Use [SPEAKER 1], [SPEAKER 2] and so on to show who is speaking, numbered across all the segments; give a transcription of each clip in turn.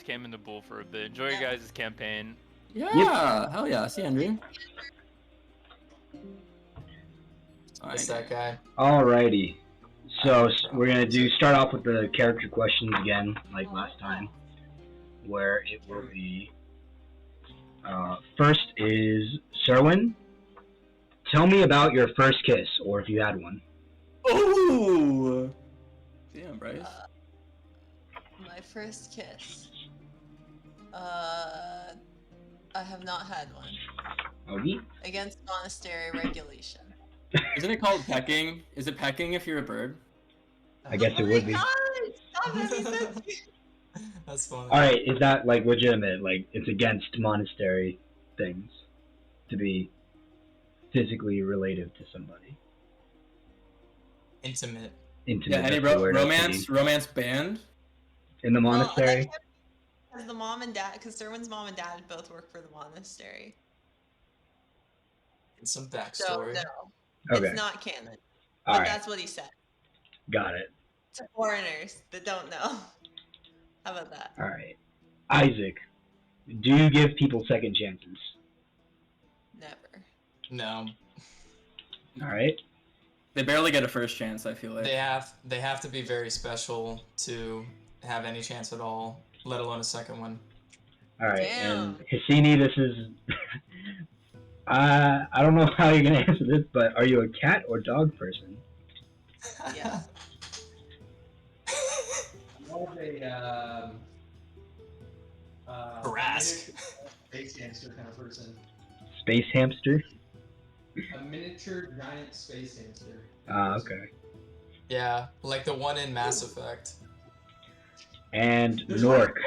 [SPEAKER 1] came in the bull for a bit. Enjoy your guys' campaign.
[SPEAKER 2] Yeah, hell yeah. See you, Andrew.
[SPEAKER 3] It's that guy.
[SPEAKER 4] Alrighty. So we're gonna start off with the character questions again, like last time, where it will be. First is Serwin. Tell me about your first kiss, or if you had one.
[SPEAKER 2] Ooh. Damn, Bryce.
[SPEAKER 5] My first kiss. I have not had one.
[SPEAKER 4] Okay.
[SPEAKER 5] Against monastery regulation.
[SPEAKER 2] Isn't it called pecking? Is it pecking if you're a bird?
[SPEAKER 4] I guess it would be.
[SPEAKER 5] God, stop it,
[SPEAKER 3] That's funny.
[SPEAKER 4] Alright, is that like legitimate? Like it's against monastery things to be physically related to somebody.
[SPEAKER 3] Intimate.
[SPEAKER 4] Intimate.
[SPEAKER 2] Yeah, any romance band?
[SPEAKER 4] In the monastery?
[SPEAKER 5] Because the mom and dad, because Serwin's mom and dad both work for the monastery.
[SPEAKER 3] And some backstory.
[SPEAKER 5] So, no.
[SPEAKER 4] Okay.
[SPEAKER 5] It's not canon.
[SPEAKER 4] All
[SPEAKER 5] But
[SPEAKER 4] right.
[SPEAKER 5] that's what he said.
[SPEAKER 4] Got it.
[SPEAKER 5] To foreigners that don't know. How about that?
[SPEAKER 4] Alright. Isaac, do you give people second chances?
[SPEAKER 5] Never.
[SPEAKER 3] No.
[SPEAKER 4] Alright.
[SPEAKER 2] They barely get a first chance, I feel like.
[SPEAKER 3] They have to be very special to have any chance at all, let alone a second one.
[SPEAKER 4] Alright,
[SPEAKER 5] Damn.
[SPEAKER 4] and Hesini, this is... I don't know how you're going to answer this, but are you a cat or dog person?
[SPEAKER 5] Yeah.
[SPEAKER 6] More of a
[SPEAKER 3] Harask.
[SPEAKER 6] space hamster kind of person.
[SPEAKER 4] Space hamster?
[SPEAKER 6] A miniature giant space hamster.
[SPEAKER 4] Ah, okay.
[SPEAKER 3] Yeah, like the one in Mass Effect.
[SPEAKER 4] And
[SPEAKER 6] There's
[SPEAKER 4] Nork.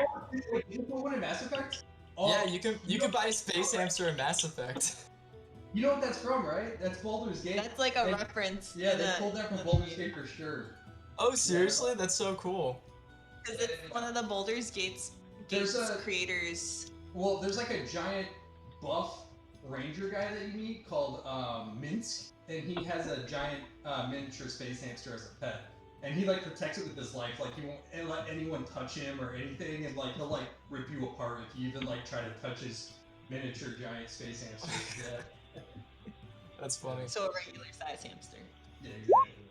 [SPEAKER 6] one in Mass Effect?
[SPEAKER 3] Yeah, you can buy a space hamster in Mass Effect.
[SPEAKER 6] You know what that's from, right? That's Baldur's Gate.
[SPEAKER 5] That's like a reference.
[SPEAKER 6] Yeah, they pulled that from Baldur's Gate for sure.
[SPEAKER 3] Oh, seriously? That's so cool.
[SPEAKER 5] Because it's one of the Baldur's Gates creators.
[SPEAKER 6] Well, there's like a giant buff ranger guy that you meet called Minsk, and he has a giant miniature space hamster as a pet. And he like protects it with his life, like he won't let anyone touch him or anything, and like he'll like rip you apart if you even like try to touch his miniature giant space hamster. Yeah.
[SPEAKER 3] That's funny.
[SPEAKER 5] So a regular size hamster.
[SPEAKER 6] Yeah,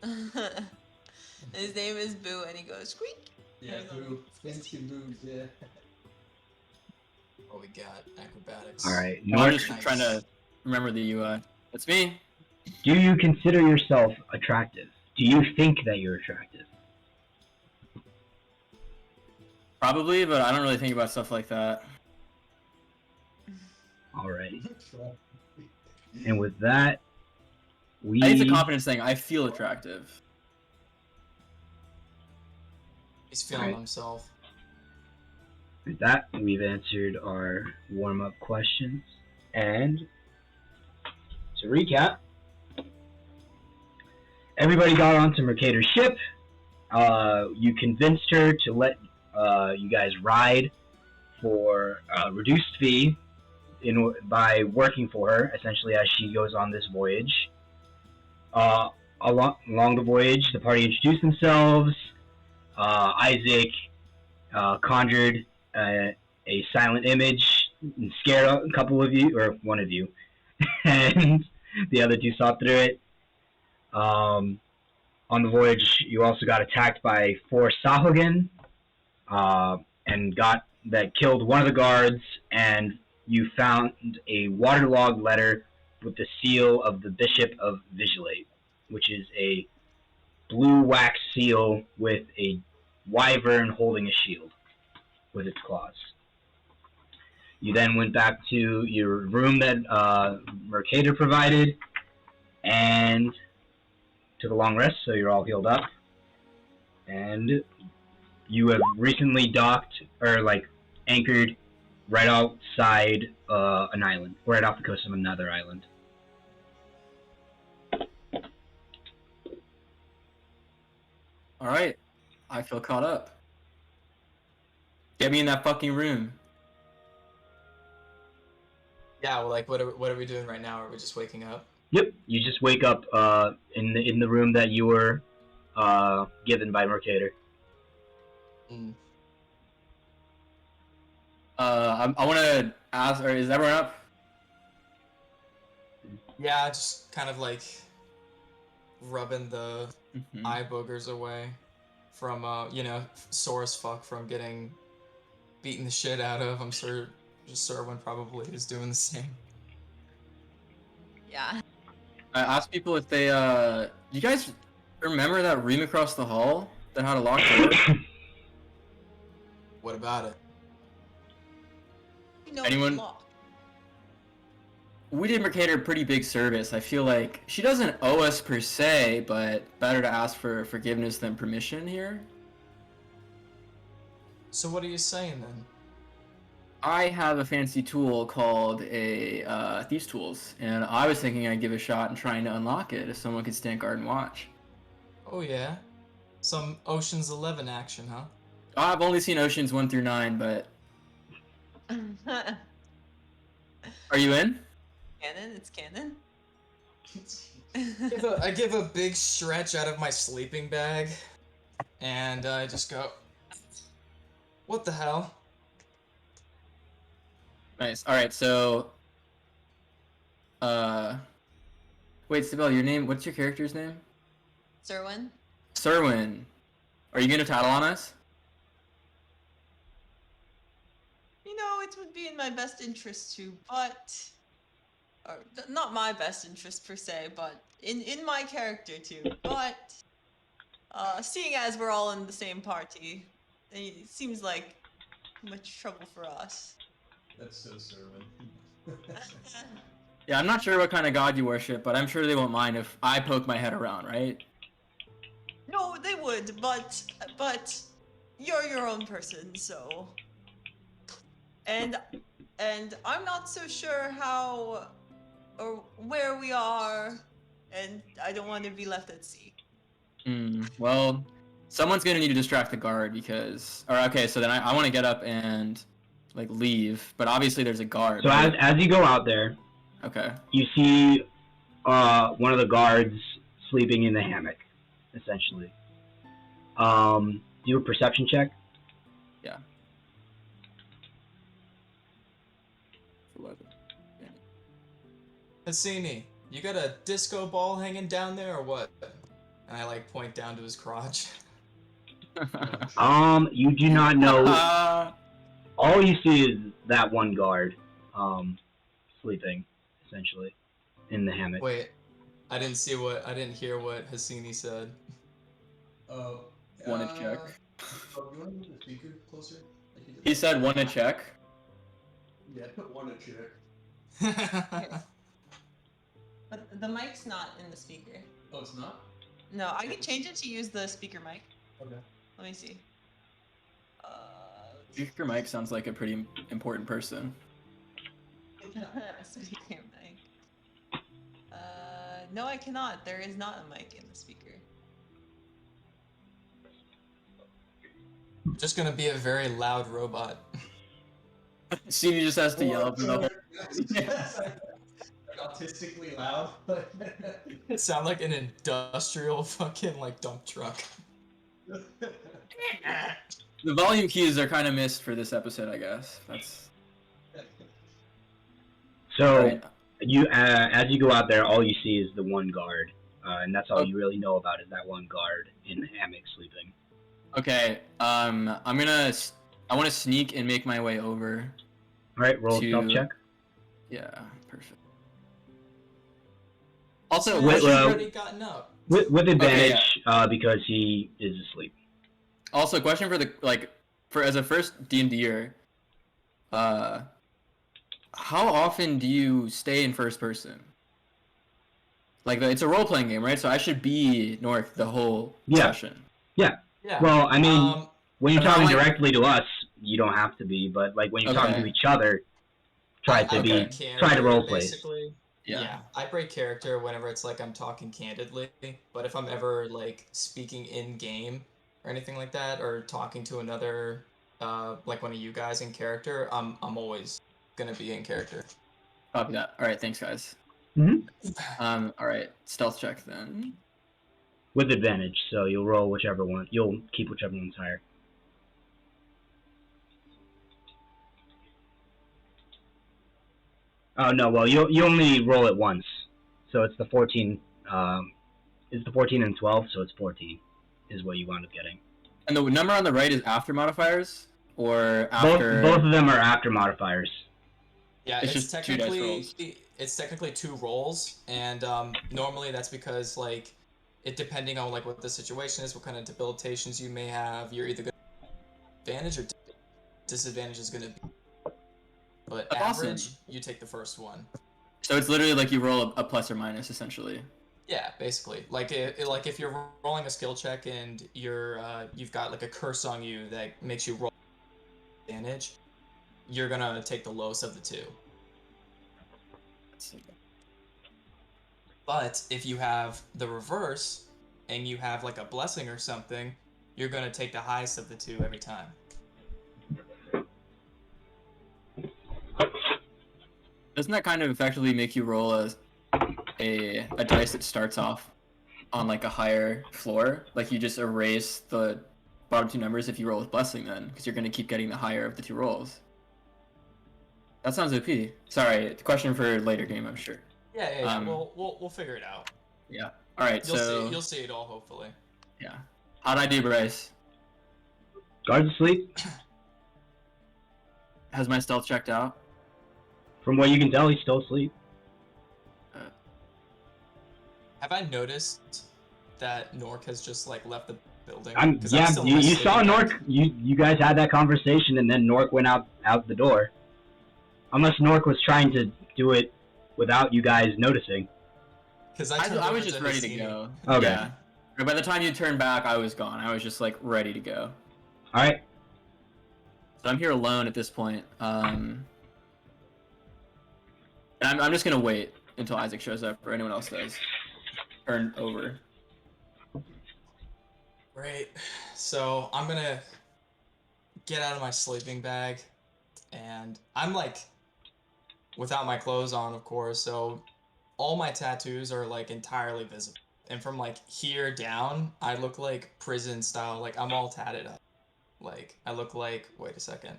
[SPEAKER 6] exactly.
[SPEAKER 5] His name is Boo, and he goes squeak.
[SPEAKER 6] Yeah, Boo. Fancy boobs, yeah.
[SPEAKER 3] What we got? Acrobatics.
[SPEAKER 4] Alright,
[SPEAKER 2] I'm
[SPEAKER 4] Nork,
[SPEAKER 2] just trying to remember the UI. That's me.
[SPEAKER 4] do you consider yourself attractive? Do you think that you're attractive?
[SPEAKER 2] Probably, but I don't really think about stuff like that.
[SPEAKER 4] Alrighty. And with that, we...
[SPEAKER 2] I think it's a confidence thing. I feel attractive.
[SPEAKER 3] He's feeling himself.
[SPEAKER 4] With that, we've answered our warm-up questions. And to recap, everybody got onto Mercator's ship. You convinced her to let you guys ride for a reduced fee by working for her, essentially, as she goes on this voyage. Along the voyage, the party introduced themselves. Isaac conjured a silent image and scared a couple of you, or one of you, and the other two saw through it. On the voyage, you also got attacked by 4 Sahuagin, and killed one of the guards, and you found a waterlogged letter with the seal of the Bishop of Vigilate, which is a blue wax seal with a wyvern holding a shield with its claws. You then went back to your room that Mercator provided and took a long rest, so you're all healed up. And you have recently docked, or like anchored, right outside an island, right off the coast of another island.
[SPEAKER 2] Alright. I feel caught up. Get me in that fucking room.
[SPEAKER 3] Yeah, well, like, what are we doing right now? Are we just waking up?
[SPEAKER 4] Yep, you just wake up in the room that you were given by Mercator.
[SPEAKER 2] I want to ask, or is everyone up?
[SPEAKER 3] Yeah, just kind of like rubbing the
[SPEAKER 2] Mhm.
[SPEAKER 3] eye boogers away from, sore as fuck from getting beaten the shit out of. I'm sure Serwin probably is doing the same.
[SPEAKER 5] Yeah.
[SPEAKER 2] I asked people if they, you guys remember that room across the hall that had a locked door?
[SPEAKER 3] What about it?
[SPEAKER 5] You know
[SPEAKER 2] Anyone?
[SPEAKER 5] it's locked.
[SPEAKER 2] We did Mercator a pretty big service. I feel like she doesn't owe us per se, but better to ask for forgiveness than permission here.
[SPEAKER 3] So what are you saying then?
[SPEAKER 2] I have a fancy tool called a Thieves Tools, and I was thinking I'd give a shot in trying to unlock it if someone could stand guard and watch.
[SPEAKER 3] Oh yeah? Some Ocean's 11 action, huh?
[SPEAKER 2] I've only seen Oceans 1 through 9, but are you in?
[SPEAKER 5] Canon, it's canon.
[SPEAKER 3] I give a big stretch out of my sleeping bag, and I just go, what the hell?
[SPEAKER 2] Nice. All right, so wait, Sibel, your name? What's your character's name?
[SPEAKER 5] Serwin?
[SPEAKER 2] Serwin. Are you gonna tattle on us?
[SPEAKER 5] You know, it would be in my best interest to, but... Or, not my best interest per se, but in my character too. But, seeing as we're all in the same party, it seems like too much trouble for us.
[SPEAKER 6] That's so Serwin.
[SPEAKER 2] Yeah, I'm not sure what kind of god you worship, but I'm sure they won't mind if I poke my head around, right?
[SPEAKER 5] No, they would, but you're your own person, so... And I'm not so sure how or where we are, and I don't want to be left at sea.
[SPEAKER 2] Well, someone's gonna need to distract the guard because... Or, okay, so then I want to get up and, like, leave, but obviously there's a guard.
[SPEAKER 4] So
[SPEAKER 2] right?
[SPEAKER 4] as you go out there,
[SPEAKER 2] Okay.
[SPEAKER 4] you see one of the guards sleeping in the hammock, essentially. Do a perception check.
[SPEAKER 2] Yeah. 11.
[SPEAKER 3] Hesini, you got a disco ball hanging down there or what? And I like point down to his crotch.
[SPEAKER 4] You do not know. All you see is that one guard, sleeping, essentially, in the hammock.
[SPEAKER 3] Wait, I didn't hear what Hesini said.
[SPEAKER 6] Oh.
[SPEAKER 2] Want to check?
[SPEAKER 6] Oh, you want to move the speaker closer?
[SPEAKER 2] He said, want to check?
[SPEAKER 6] Yeah, want to check.
[SPEAKER 5] But the mic's not in the speaker.
[SPEAKER 6] Oh, it's not?
[SPEAKER 5] No, I can change it to use the speaker mic.
[SPEAKER 6] Okay.
[SPEAKER 5] Let me see.
[SPEAKER 2] Speaker Mike sounds like a pretty important person.
[SPEAKER 5] Speaker mic. No, I cannot. There is not a mic in the speaker.
[SPEAKER 3] Just gonna be a very loud robot.
[SPEAKER 2] Stevie just has to yell up and up.
[SPEAKER 6] Yes, like autistically loud.
[SPEAKER 3] It sound like an industrial fucking like dump truck.
[SPEAKER 2] The volume keys are kind of missed for this episode, I guess. That's...
[SPEAKER 4] So,
[SPEAKER 2] Right.
[SPEAKER 4] you as you go out there, all you see is the one guard, and that's all you really know about is that one guard in the hammock sleeping.
[SPEAKER 2] Okay, I want to sneak and make my way over.
[SPEAKER 4] All right, roll a
[SPEAKER 2] To-
[SPEAKER 4] stealth check.
[SPEAKER 2] Yeah, perfect. Also,
[SPEAKER 4] Wait,
[SPEAKER 3] He's
[SPEAKER 4] well-
[SPEAKER 3] already gotten up.
[SPEAKER 4] With advantage, because he is asleep.
[SPEAKER 2] also, question for the, like, for as a first D&D'er, how often do you stay in first person? Like, it's a role-playing game, right? So I should be North the whole session.
[SPEAKER 3] Yeah.
[SPEAKER 4] Well, I mean, when you're
[SPEAKER 2] and how
[SPEAKER 4] talking
[SPEAKER 2] am I-
[SPEAKER 4] directly to us, you don't have to be, but like when you're talking
[SPEAKER 2] Okay.
[SPEAKER 4] to each other, try to
[SPEAKER 3] break
[SPEAKER 4] try to
[SPEAKER 3] character,
[SPEAKER 4] roleplay.
[SPEAKER 3] basically. Yeah, I break character whenever it's like I'm talking candidly, but if I'm ever like speaking in game or anything like that, or talking to another, like one of you guys in character, I'm always gonna be in character.
[SPEAKER 2] Copy that. All right, thanks, guys.
[SPEAKER 4] Mhm.
[SPEAKER 2] All right, stealth check then.
[SPEAKER 4] With advantage, so you'll roll whichever one. You'll keep whichever one's higher. Oh no, well you only roll it once, so it's the 14. It's the 14 and 12, so it's 14, is what you wound up getting.
[SPEAKER 2] And the number on the right is after modifiers, or after.
[SPEAKER 4] Both of them are after modifiers.
[SPEAKER 3] Yeah,
[SPEAKER 2] It's just 2 dice rolls.
[SPEAKER 3] It's technically 2 rolls, and normally that's because like it depending on like what the situation is, what kind of debilitations you may have, you're either going to advantage or disadvantage is going to be. But
[SPEAKER 2] That's
[SPEAKER 3] average,
[SPEAKER 2] awesome.
[SPEAKER 3] you take the first one.
[SPEAKER 2] So it's literally like you roll a plus or minus, essentially.
[SPEAKER 3] Yeah, basically. Like like if you're rolling a skill check and you've got like a curse on you that makes you roll advantage, you're gonna take the lowest of the 2. But if you have the reverse and you have like a blessing or something, you're gonna take the highest of the 2 every time.
[SPEAKER 2] Doesn't that kind of effectively make you roll a dice that starts off on like a higher floor? Like you just erase the bottom 2 numbers if you roll with blessing then, because you're going to keep getting the higher of the 2 rolls. That sounds OP. Sorry, question for later game, I'm sure.
[SPEAKER 3] Yeah. We'll figure it out.
[SPEAKER 2] Yeah. All right.
[SPEAKER 3] You'll see it all hopefully.
[SPEAKER 2] Yeah. How'd I do, Bryce?
[SPEAKER 4] Guards asleep.
[SPEAKER 2] Has my stealth checked out?
[SPEAKER 4] From what you can tell, he's still asleep.
[SPEAKER 3] Have I noticed that Nork has just like left the building?
[SPEAKER 4] Yeah, you saw Nork. You guys had that conversation, and then Nork went out the door. Unless Nork was trying to do it without you guys noticing.
[SPEAKER 3] Because
[SPEAKER 2] I was just ready to go.
[SPEAKER 4] Okay.
[SPEAKER 2] Yeah. By the time you turned back, I was gone. I was just like ready to go.
[SPEAKER 4] All right.
[SPEAKER 2] So I'm here alone at this point. And I'm just gonna wait until Isaac shows up or anyone else does. Turn over.
[SPEAKER 3] Great. So I'm gonna get out of my sleeping bag, and I'm like without my clothes on, of course. So all my tattoos are like entirely visible, and from like here down, I look like prison style. Like I'm all tatted up. Like I look like wait a second.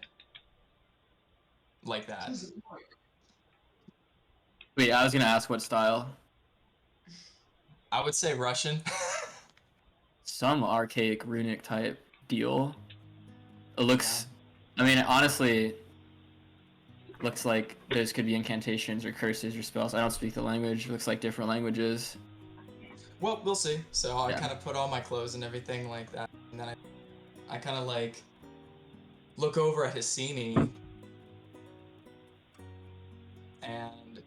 [SPEAKER 3] Like that.
[SPEAKER 2] Wait, I was gonna ask what style.
[SPEAKER 3] I would say Russian.
[SPEAKER 2] Some archaic runic type deal. It looks, I mean, honestly, looks like those could be incantations or curses or spells. I don't speak the language. It looks like different languages.
[SPEAKER 3] Well, we'll see. So I
[SPEAKER 2] Yeah.
[SPEAKER 3] kind of put on my clothes and everything like that, and then I kind of like look over at Hesini, and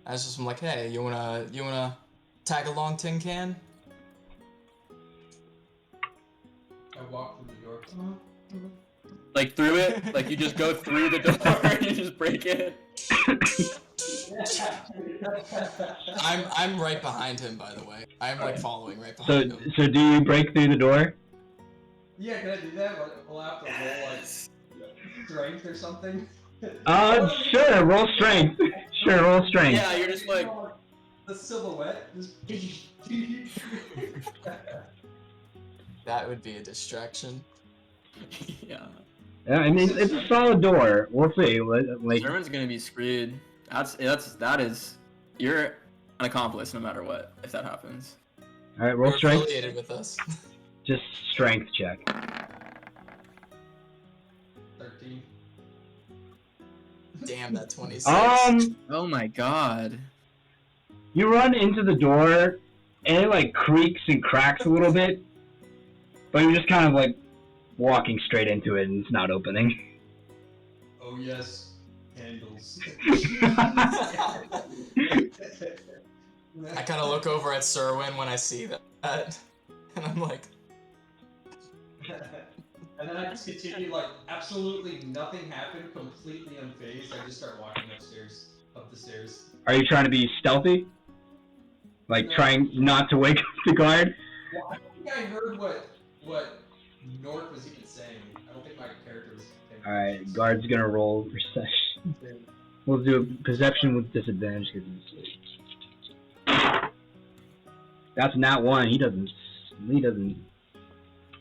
[SPEAKER 3] I was just like, hey, you wanna tag along, Tin Can?
[SPEAKER 6] I walk through the door.
[SPEAKER 2] Like through it? Like you just go through the door and you just break it?
[SPEAKER 3] I'm right behind him, by the way. I'm like following right behind him.
[SPEAKER 4] So do you break through the door?
[SPEAKER 6] Yeah, can I do that? We'll have to roll like strength or something.
[SPEAKER 4] Sure. Roll strength. Sure, roll strength.
[SPEAKER 2] Yeah, you're just like...
[SPEAKER 6] The silhouette.
[SPEAKER 3] That would be a distraction.
[SPEAKER 2] Yeah.
[SPEAKER 4] Yeah, I mean, it's a solid door. We'll see. Like,
[SPEAKER 2] German's gonna be screwed. That is... You're an accomplice no matter what, if that happens.
[SPEAKER 4] alright, roll
[SPEAKER 3] You're
[SPEAKER 4] strength.
[SPEAKER 3] affiliated with us.
[SPEAKER 4] Just strength check.
[SPEAKER 6] 13.
[SPEAKER 3] Damn, that 26.
[SPEAKER 2] Oh my god.
[SPEAKER 4] You run into the door, and it like creaks and cracks a little bit, but you're just kind of like walking straight into it, and it's not opening.
[SPEAKER 6] Oh yes, handles.
[SPEAKER 3] I kind of look over at Serwin when I see that, and I'm like,
[SPEAKER 6] And then I just continue like absolutely nothing happened, completely unfazed. I just start walking up the stairs.
[SPEAKER 4] Are you trying to be stealthy? Like
[SPEAKER 6] No.
[SPEAKER 4] trying not to wake up the guard?
[SPEAKER 6] Well, I think I heard what North was even saying. I don't think my character was.
[SPEAKER 4] Alright, guard's gonna roll perception. We'll do a perception with disadvantage because he's... That's not one. He doesn't notice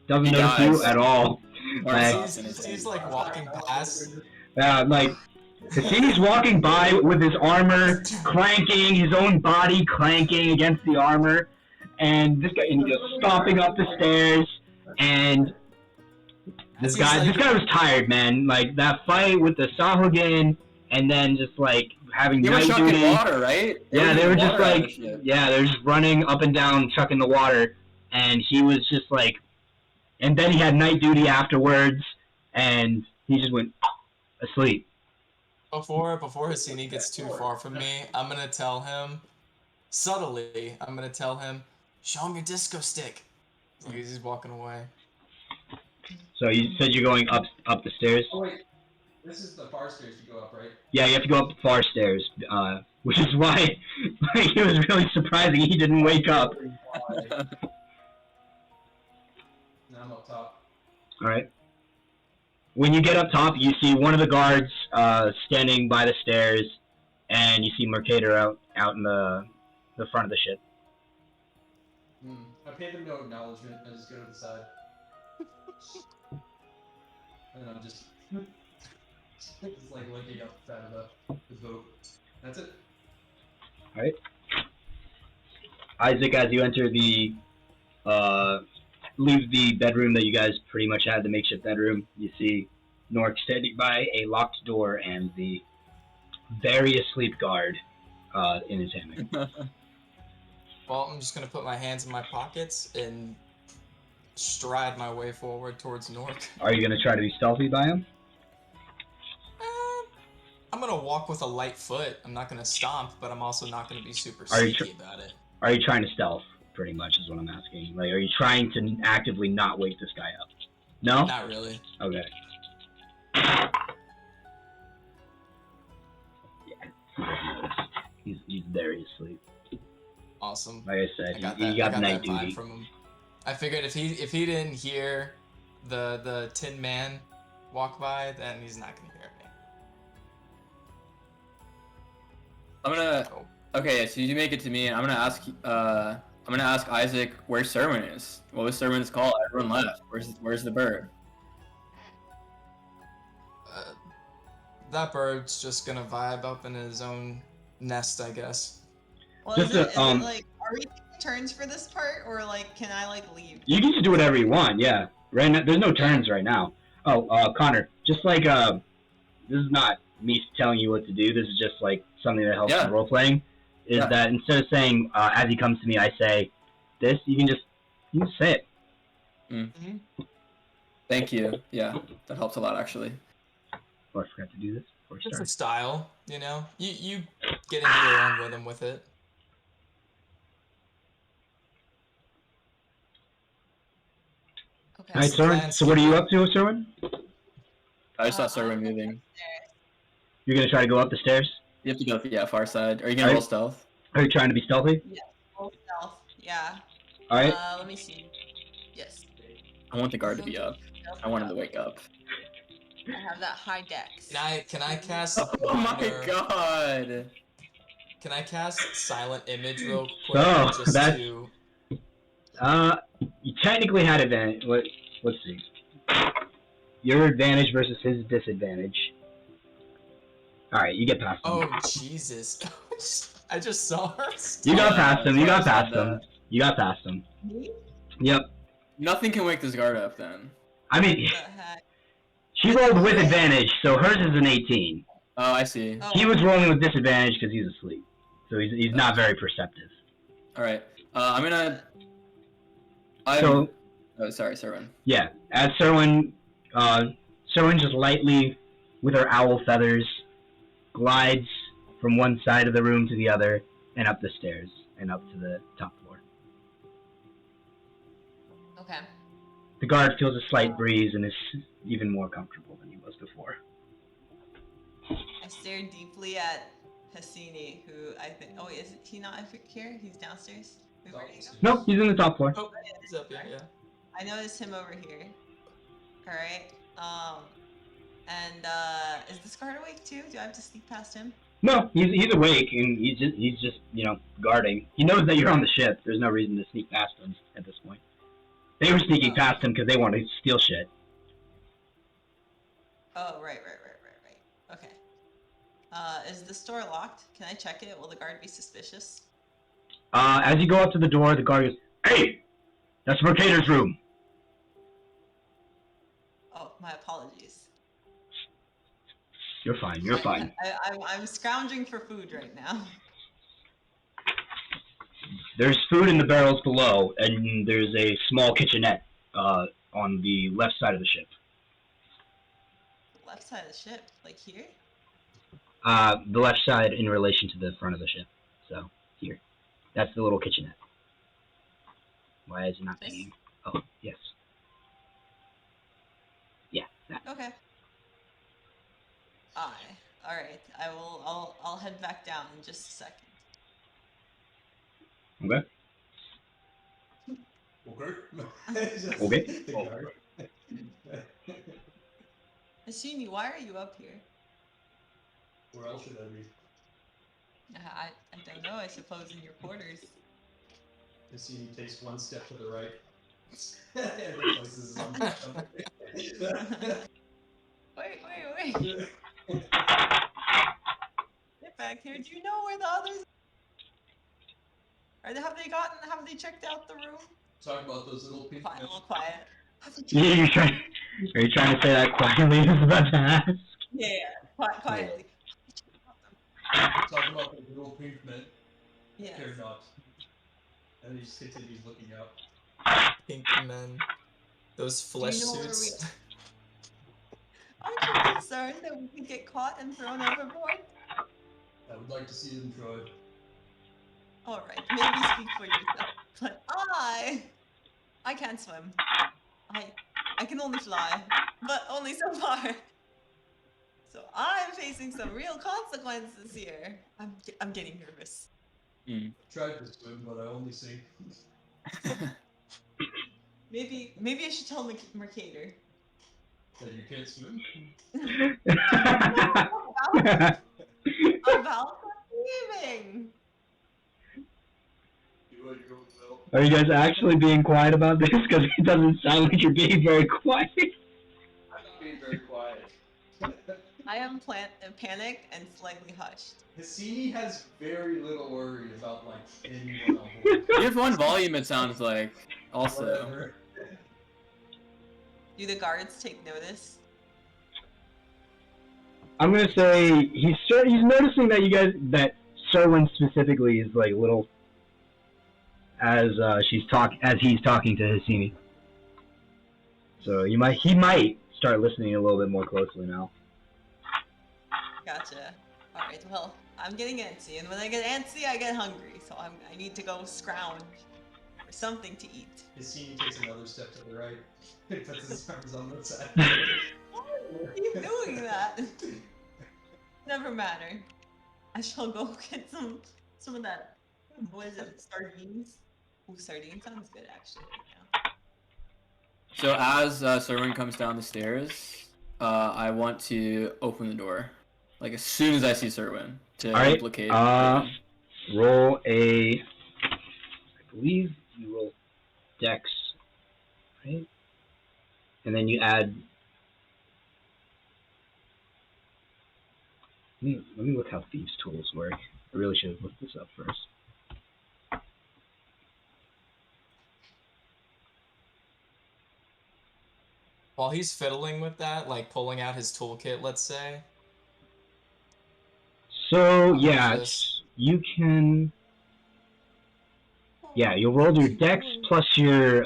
[SPEAKER 2] dies.
[SPEAKER 4] you at all.
[SPEAKER 2] Or
[SPEAKER 4] Like,
[SPEAKER 3] he's like walking past.
[SPEAKER 4] like Hesini's walking by with his armor clanking, his own body clanking against the armor, and this guy, and he goes stomping up the stairs, and this guy was tired, man. Like, that fight with the Sahuagin, and then just, like, having
[SPEAKER 2] They were
[SPEAKER 4] night
[SPEAKER 2] chucking
[SPEAKER 4] duty.
[SPEAKER 2] water, right?
[SPEAKER 4] Yeah, they were just,
[SPEAKER 2] water out of
[SPEAKER 4] like,
[SPEAKER 2] shit.
[SPEAKER 4] yeah, they were just running up and down, chucking the water, and he was just, like, and then he had night duty afterwards, and he just went asleep.
[SPEAKER 3] Before Hesini gets too far from me, I'm gonna tell him, subtly, show him your disco stick. He's walking away.
[SPEAKER 4] So you said you're going up the stairs?
[SPEAKER 6] Oh wait, this is the far stairs you go up, right?
[SPEAKER 4] Yeah, you have to go up the far stairs, which is why like, it was really surprising he didn't wake up.
[SPEAKER 6] Now I'm up top.
[SPEAKER 4] Alright. When you get up top, you see one of the guards standing by the stairs, and you see Mercator out in the front of the ship.
[SPEAKER 6] I pay them no acknowledgement. I just go to the side. And I'm just like looking up the side of the boat. That's it.
[SPEAKER 4] Alright. Isaac, as you enter the leave the bedroom that you guys pretty much had, the makeshift bedroom, you see Nork standing by a locked door and the very asleep guard in his hammock.
[SPEAKER 3] Well, I'm just gonna put my hands in my pockets and stride my way forward towards Nork.
[SPEAKER 4] Are you gonna try to be stealthy by him?
[SPEAKER 3] I'm gonna walk with a light foot. I'm not gonna stomp, but I'm also not gonna be super
[SPEAKER 4] Are you
[SPEAKER 3] sneaky about it.
[SPEAKER 4] Are you trying to stealth, pretty much, is what I'm asking. Like, are you trying to actively not wake this guy up? No?
[SPEAKER 3] Not really.
[SPEAKER 4] Okay. Yeah, he's very asleep.
[SPEAKER 3] Awesome.
[SPEAKER 4] Like I said,
[SPEAKER 3] I
[SPEAKER 4] he got
[SPEAKER 3] that
[SPEAKER 4] night
[SPEAKER 3] vibe
[SPEAKER 4] duty.
[SPEAKER 3] from him. I figured if he didn't hear the Tin Man walk by, then he's not gonna hear me.
[SPEAKER 2] I'm gonna. Okay, so you make it to me, and I'm gonna ask Isaac where Serwin is. What was Serwin's call? Everyone left. Where's the bird?
[SPEAKER 3] That bird's just gonna vibe up in his own nest, I guess.
[SPEAKER 5] Well,
[SPEAKER 4] Just
[SPEAKER 5] is it
[SPEAKER 4] a,
[SPEAKER 5] like, are we taking turns for this part, or like, can I like leave?
[SPEAKER 4] You can just do whatever you want, yeah. Right now, there's no turns right now. Oh, Connor, just like, this is not me telling you what to do, this is just like something that helps in role-playing, is that instead of saying, as he comes to me, I say this, you can just say it.
[SPEAKER 3] Mm-hmm.
[SPEAKER 2] Thank you. Yeah, that helps a lot, actually.
[SPEAKER 4] Oh, I forgot to do this.
[SPEAKER 3] It's a style, you know? You get into your own rhythm with it.
[SPEAKER 5] Okay.
[SPEAKER 4] Alright, Serwin, so what are you up to, Serwin?
[SPEAKER 2] I just saw Serwin moving.
[SPEAKER 4] You're gonna try to go up the stairs?
[SPEAKER 2] You have to go to the far side. Are you gonna roll stealth?
[SPEAKER 4] Are you trying to be stealthy?
[SPEAKER 5] Yeah, roll stealth. Yeah.
[SPEAKER 4] Alright.
[SPEAKER 5] Let me see. Yes.
[SPEAKER 2] I want the guard to be up. I want him to wake up.
[SPEAKER 5] I have that high dex.
[SPEAKER 3] Can I cast
[SPEAKER 2] Oh my god!
[SPEAKER 3] Can I cast Silent Image real quick?
[SPEAKER 4] So,
[SPEAKER 3] just
[SPEAKER 4] that's-
[SPEAKER 3] to...
[SPEAKER 4] You technically had advantage. Let's see. Your advantage versus his disadvantage. Alright, you get past him.
[SPEAKER 3] Oh, Jesus. I just saw her.
[SPEAKER 4] You got past him, you got
[SPEAKER 2] Sorry, I
[SPEAKER 4] past
[SPEAKER 2] said
[SPEAKER 4] him.
[SPEAKER 2] that.
[SPEAKER 4] You got past him.
[SPEAKER 5] Me?
[SPEAKER 4] Yep.
[SPEAKER 2] Nothing can wake this guard up then.
[SPEAKER 4] I mean,
[SPEAKER 5] What the heck?
[SPEAKER 4] she rolled with advantage, so hers is an 18.
[SPEAKER 2] Oh, I see.
[SPEAKER 5] Oh,
[SPEAKER 4] He was rolling with disadvantage because he's asleep. So he's not very perceptive.
[SPEAKER 2] Alright. I'm gonna...
[SPEAKER 4] So,
[SPEAKER 2] Oh, sorry, Serwin.
[SPEAKER 4] yeah, as Serwin just lightly, with her owl feathers, glides from one side of the room to the other, and up the stairs, and up to the top floor.
[SPEAKER 5] Okay.
[SPEAKER 4] The guard feels a slight breeze and is even more comfortable than he was before.
[SPEAKER 5] I stare deeply at Hesini, who I think. Oh, is he not here? He's downstairs. Wait, where did he go?
[SPEAKER 4] Nope, he's in the top floor.
[SPEAKER 3] Oh, he's up, yeah.
[SPEAKER 5] I noticed him over here. All right. Is this guard awake too? Do I have to sneak past him?
[SPEAKER 4] No, he's awake and he's just guarding. He knows that you're on the ship. There's no reason to sneak past him at this point. They were sneaking past him because they wanted to steal shit.
[SPEAKER 5] Oh, right. Okay. Is the store locked? Can I check it? Will the guard be suspicious?
[SPEAKER 4] As you go up to the door, the guard goes, "Hey, that's Mercator's room."
[SPEAKER 5] Oh, my apologies.
[SPEAKER 4] You're fine. You're fine.
[SPEAKER 5] I'm scrounging for food right now.
[SPEAKER 4] There's food in the barrels below, and there's a small kitchenette on the left side of the ship.
[SPEAKER 5] Left side of the ship, like here?
[SPEAKER 4] The left side in relation to the front of the ship. So, here. That's the little kitchenette. Why is it not
[SPEAKER 5] This?
[SPEAKER 4] pinging? Oh, yes. Yeah, that.
[SPEAKER 5] Okay. Alright. I'll head back down in just a second.
[SPEAKER 4] Okay.
[SPEAKER 6] Okay.
[SPEAKER 4] Okay.
[SPEAKER 6] The guard.
[SPEAKER 5] Hesini, why are you up here?
[SPEAKER 6] Where else should I be?
[SPEAKER 5] I don't know, I suppose in your quarters.
[SPEAKER 6] Hesini takes one step to the right. And replaces his own.
[SPEAKER 5] Wait. Get back here. Do you know where the others are? Have they checked out the room?
[SPEAKER 6] Talk about those little pink
[SPEAKER 5] Quiet, a
[SPEAKER 6] men.
[SPEAKER 5] little quiet. Have they checked
[SPEAKER 4] Yeah,
[SPEAKER 5] out
[SPEAKER 4] you're
[SPEAKER 5] the
[SPEAKER 4] trying.
[SPEAKER 5] room?
[SPEAKER 4] Are you trying to say that quietly? I was about to ask.
[SPEAKER 5] Yeah. Quietly.
[SPEAKER 6] Talk about those little pink men.
[SPEAKER 5] Yes.
[SPEAKER 6] They're not. And he just continues looking up.
[SPEAKER 3] Pink men. Those flesh
[SPEAKER 5] know where
[SPEAKER 3] suits.
[SPEAKER 5] Aren't you concerned that we could get caught and thrown overboard?
[SPEAKER 6] I would like to see them tried.
[SPEAKER 5] Alright, maybe speak for yourself. But I can't swim. I can only fly. But only so far. So I'm facing some real consequences here. I'm getting nervous.
[SPEAKER 6] Tried to swim, but I only sink.
[SPEAKER 5] Maybe I should tell Mercator.
[SPEAKER 6] That you can't swim?
[SPEAKER 5] About leaving.
[SPEAKER 6] You want your own belt?
[SPEAKER 4] Are you guys actually being quiet about this? Because it doesn't sound like you're being very quiet.
[SPEAKER 6] I'm not being very quiet.
[SPEAKER 5] I am panicked and slightly hushed.
[SPEAKER 6] Hesini has very little worry about like anyone on board.
[SPEAKER 2] You have one volume, it sounds like. Also,
[SPEAKER 6] Whatever.
[SPEAKER 5] Do the guards take notice?
[SPEAKER 4] I'm gonna say he's noticing that that Serwin specifically is like little as he's talking to Hesini. So he might start listening a little bit more closely now.
[SPEAKER 5] Gotcha. Alright, well, I'm getting antsy, and when I get antsy, I get hungry, so I need to go scrounge for something to eat.
[SPEAKER 6] Hesini takes another step to the right. He puts his arms on the side.
[SPEAKER 5] Why are you doing that? Never matter. I shall go get some of that. What is it? Sardines? Ooh, sardines sounds good actually right now.
[SPEAKER 2] so as Serwin comes down the stairs, I want to open the door, like as soon as I see Serwin, to
[SPEAKER 4] All right,
[SPEAKER 2] implicate.
[SPEAKER 4] Roll a. I believe you roll Dex, right? And then you add. Let me look how thieves' tools work. I really should have looked this up first.
[SPEAKER 3] While he's fiddling with that, like pulling out his toolkit, let's say.
[SPEAKER 4] So
[SPEAKER 3] How
[SPEAKER 4] yeah,
[SPEAKER 3] much is
[SPEAKER 4] you can. Yeah, you'll roll your Dex plus your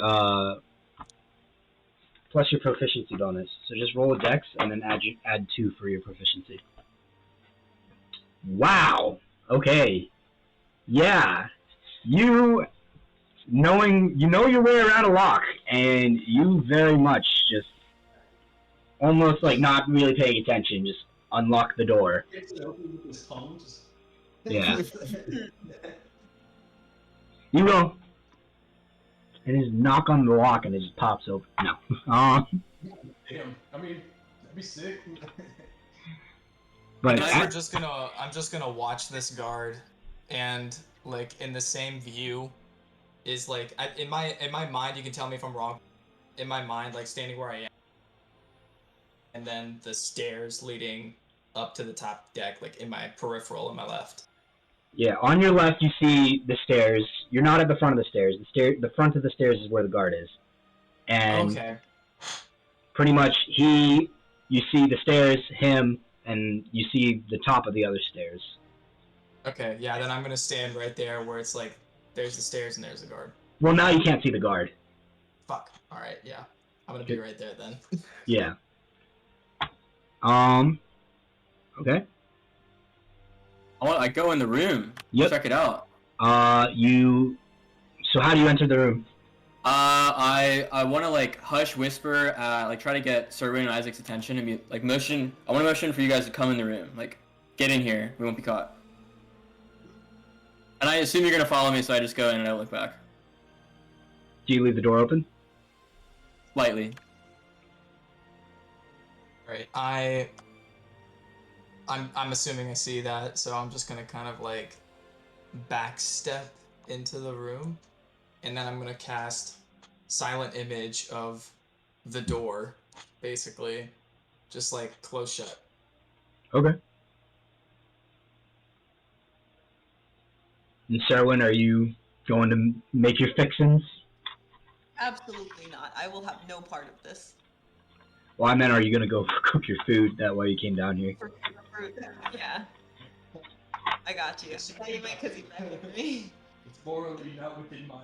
[SPEAKER 4] proficiency bonus. So just roll a Dex and then add 2 for your proficiency. Wow. Okay. Yeah. You know your way around a lock, and you very much just almost like not really paying attention, just unlock the door.
[SPEAKER 6] It's open with his tongue, just...
[SPEAKER 4] Yeah. You go and just knock on the lock and it just pops open. No.
[SPEAKER 6] Damn. I mean, that'd be sick.
[SPEAKER 4] But
[SPEAKER 3] I'm just gonna watch this guard, and like in the same view, is like in my mind. You can tell me if I'm wrong. In my mind, like standing where I am, and then the stairs leading up to the top deck, like in my peripheral on my left.
[SPEAKER 4] Yeah, on your left you see the stairs. You're not at the front of the stairs. The front of the stairs is where the guard is. And
[SPEAKER 3] Okay.
[SPEAKER 4] pretty much you see the stairs, him, and you see the top of the other stairs.
[SPEAKER 3] Okay, yeah, then I'm gonna stand right there where it's like, there's the stairs and there's the guard.
[SPEAKER 4] Well, now you can't see the guard.
[SPEAKER 3] Fuck. Alright, yeah. I'm gonna be right there then.
[SPEAKER 4] Yeah. Okay.
[SPEAKER 2] I go in the room.
[SPEAKER 4] Yep.
[SPEAKER 2] Check it out.
[SPEAKER 4] So how do you enter the room?
[SPEAKER 2] I want to like hush whisper, like try to get Serwin and Isaac's attention and be like motion. I want to motion for you guys to come in the room. Like, get in here. We won't be caught. And I assume you're gonna follow me, so I just go in and I don't look back.
[SPEAKER 4] Do you leave the door open?
[SPEAKER 2] Lightly.
[SPEAKER 3] Right. I'm assuming I see that, so I'm just gonna kind of like backstep into the room, and then I'm gonna cast silent image of the door, basically, just like close shut.
[SPEAKER 4] Okay. And Serwin, are you going to make your fixins?
[SPEAKER 5] Absolutely not. I will have no part of this.
[SPEAKER 4] Well, I meant, are you going to go cook your food? That way you came down here.
[SPEAKER 5] For fruit. Yeah. I got you. What do you mean? Because you met with me.
[SPEAKER 6] It's morally not within my.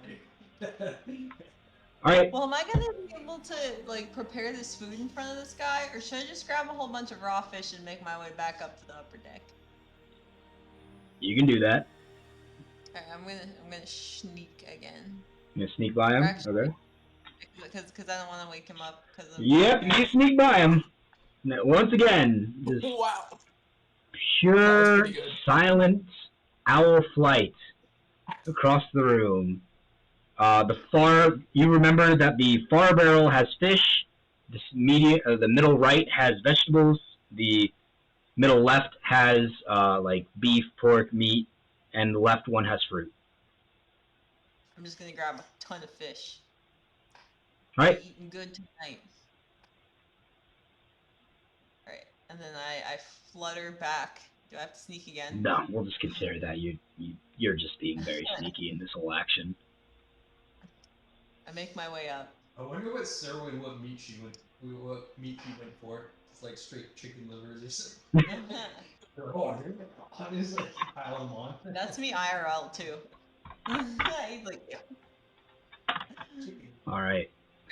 [SPEAKER 4] Alright.
[SPEAKER 5] Well, am I gonna be able to like prepare this food in front of this guy, or should I just grab a whole bunch of raw fish and make my way back up to the upper deck?
[SPEAKER 4] You can do that.
[SPEAKER 5] Alright, I'm gonna sneak again.
[SPEAKER 4] You gonna sneak by him?
[SPEAKER 5] Actually,
[SPEAKER 4] Okay.
[SPEAKER 5] Because I don't want to wake him up.
[SPEAKER 4] Yep, you sneak by him. Now, once again, just
[SPEAKER 3] Wow.
[SPEAKER 4] pure
[SPEAKER 3] pretty good.
[SPEAKER 4] silent owl flight across the room. You remember that the far barrel has fish, the middle right has vegetables, the middle left has like beef, pork, meat, and the left one has fruit.
[SPEAKER 5] I'm just gonna grab a ton of fish.
[SPEAKER 4] Alright.
[SPEAKER 5] Eating good tonight. Alright, and then I flutter back. Do I have to sneak again?
[SPEAKER 4] No, we'll just consider that you're just being very sneaky in this whole action.
[SPEAKER 5] I make my way up.
[SPEAKER 6] I wonder what Serwin, what meat he went for. It's like straight chicken livers or something. Oh, just like pile them on.
[SPEAKER 5] That's me IRL too. He's like, yeah.
[SPEAKER 4] Alright.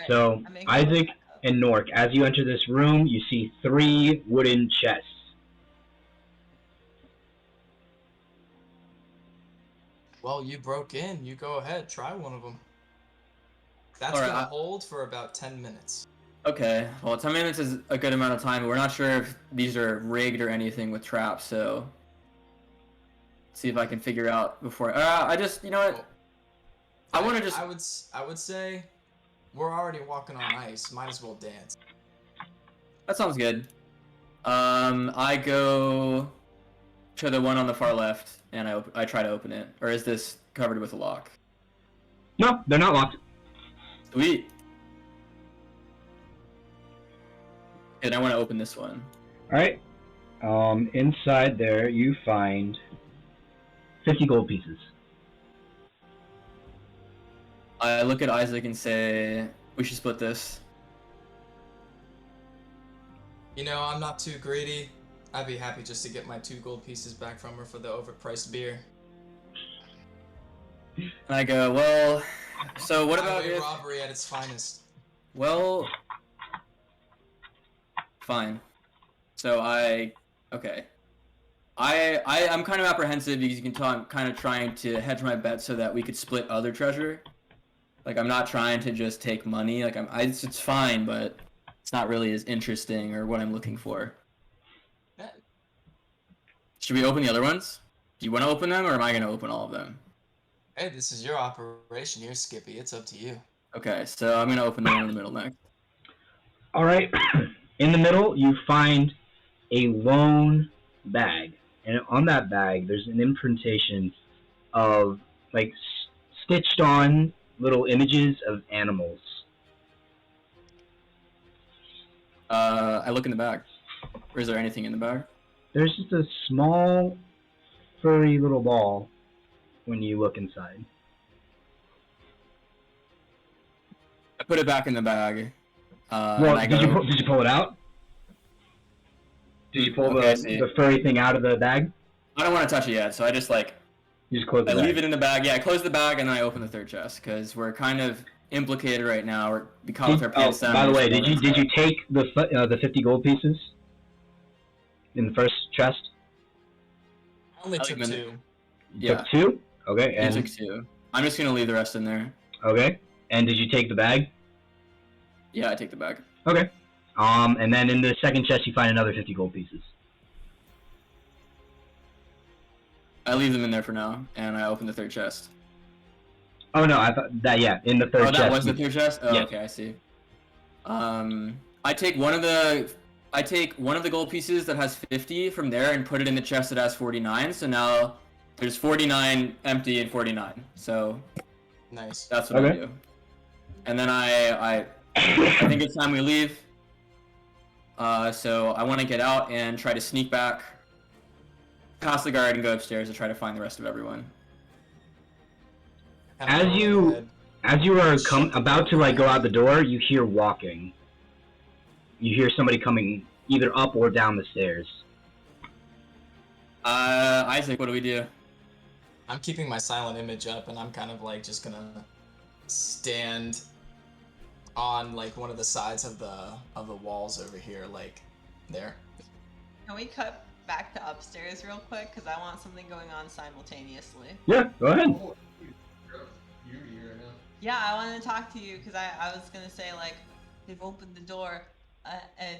[SPEAKER 4] So,
[SPEAKER 5] I make my way
[SPEAKER 4] Isaac
[SPEAKER 5] back up.
[SPEAKER 4] and Nork, as you enter this room, you see 3 wooden chests.
[SPEAKER 3] Well, you broke in. You go ahead. Try one of them. That's
[SPEAKER 2] Alright,
[SPEAKER 3] gonna hold for about 10 minutes.
[SPEAKER 2] Okay. Well, 10 minutes is a good amount of time. But we're not sure if these are rigged or anything with traps, so see if I can figure out before. I just, you know what? I want to just.
[SPEAKER 3] I would say, we're already walking on ice. Might as well dance.
[SPEAKER 2] That sounds good. I go to the one on the far left, and I try to open it. Or is this covered with a lock?
[SPEAKER 4] No, they're not locked.
[SPEAKER 2] Sweet. And I want to open this one.
[SPEAKER 4] Alright. Inside there, you find 50 gold pieces.
[SPEAKER 2] I look at Isaac and say, we should split this.
[SPEAKER 3] You know, I'm not too greedy. I'd be happy just to get my 2 gold pieces back from her for the overpriced beer.
[SPEAKER 2] And I go, well, so what about
[SPEAKER 3] Highway
[SPEAKER 2] if...
[SPEAKER 3] robbery at its finest.
[SPEAKER 2] Well, fine. So okay. I'm kind of apprehensive because you can tell I'm kind of trying to hedge my bets so that we could split other treasure. Like, I'm not trying to just take money. Like, it's fine, but it's not really as interesting or what I'm looking for.
[SPEAKER 3] Yeah.
[SPEAKER 2] Should we open the other ones? Do you want to open them, or am I going to open all of them?
[SPEAKER 3] Hey, this is your operation here, Skippy. It's up to you.
[SPEAKER 2] Okay, so I'm going to open the one in the middle next.
[SPEAKER 4] Alright. In the middle, you find a lone bag. And on that bag, there's an imprintation of, like, stitched on little images of animals.
[SPEAKER 2] I look in the bag. Or is there anything in the bag?
[SPEAKER 4] There's just a small, furry little ball when you look inside.
[SPEAKER 2] I put it back in the bag.
[SPEAKER 4] Well,
[SPEAKER 2] and I
[SPEAKER 4] did
[SPEAKER 2] go,
[SPEAKER 4] you pull it out? Did you pull
[SPEAKER 2] Okay, I see.
[SPEAKER 4] the furry thing out of the bag?
[SPEAKER 2] I don't want to touch it yet, so I just like
[SPEAKER 4] You just close the
[SPEAKER 2] I
[SPEAKER 4] bag.
[SPEAKER 2] leave it in the bag. Yeah, I close the bag and then I open the third chest because we're kind of implicated right now. We caught with our pants down.
[SPEAKER 4] By the way,
[SPEAKER 2] and
[SPEAKER 4] did you take the 50 gold pieces in the first chest?
[SPEAKER 3] I only
[SPEAKER 2] I'll
[SPEAKER 3] took
[SPEAKER 2] even-
[SPEAKER 3] 2.
[SPEAKER 2] Yeah.
[SPEAKER 4] Took 2? Okay,
[SPEAKER 2] I
[SPEAKER 4] and
[SPEAKER 2] took 2. I'm just gonna leave the rest in there.
[SPEAKER 4] okay, and did you take the bag?
[SPEAKER 2] Yeah, I take the bag.
[SPEAKER 4] Okay. And then in the second chest you find another 50 gold pieces.
[SPEAKER 2] I leave them in there for now, and I open the third chest.
[SPEAKER 4] Oh no, I thought that in the third
[SPEAKER 2] Oh,
[SPEAKER 4] chest.
[SPEAKER 2] that was the third chest. Oh,
[SPEAKER 4] Yes.
[SPEAKER 2] okay, I see. I take one of the gold pieces that has 50 from there and put it in the chest that has 49. So now there's 49 empty and 49. So
[SPEAKER 3] Nice.
[SPEAKER 2] that's what
[SPEAKER 4] Okay.
[SPEAKER 2] I do. And then I think it's time we leave. So I want to get out and try to sneak back past the guard and go upstairs to try to find the rest of everyone.
[SPEAKER 3] Kinda
[SPEAKER 4] As
[SPEAKER 3] go
[SPEAKER 4] you
[SPEAKER 3] ahead.
[SPEAKER 4] as you are about to like go out the door, you hear walking. You hear somebody coming either up or down the stairs.
[SPEAKER 2] Isaac, what do we do?
[SPEAKER 3] I'm keeping my silent image up, and I'm kind of like just gonna stand on like one of the sides of the walls over here, like there.
[SPEAKER 5] Can we cut back to upstairs real quick? Because I want something going on simultaneously.
[SPEAKER 4] Yeah, go ahead.
[SPEAKER 6] Oh, you here right now.
[SPEAKER 5] Yeah, I wanted to talk to you because I was gonna say like they've opened the door and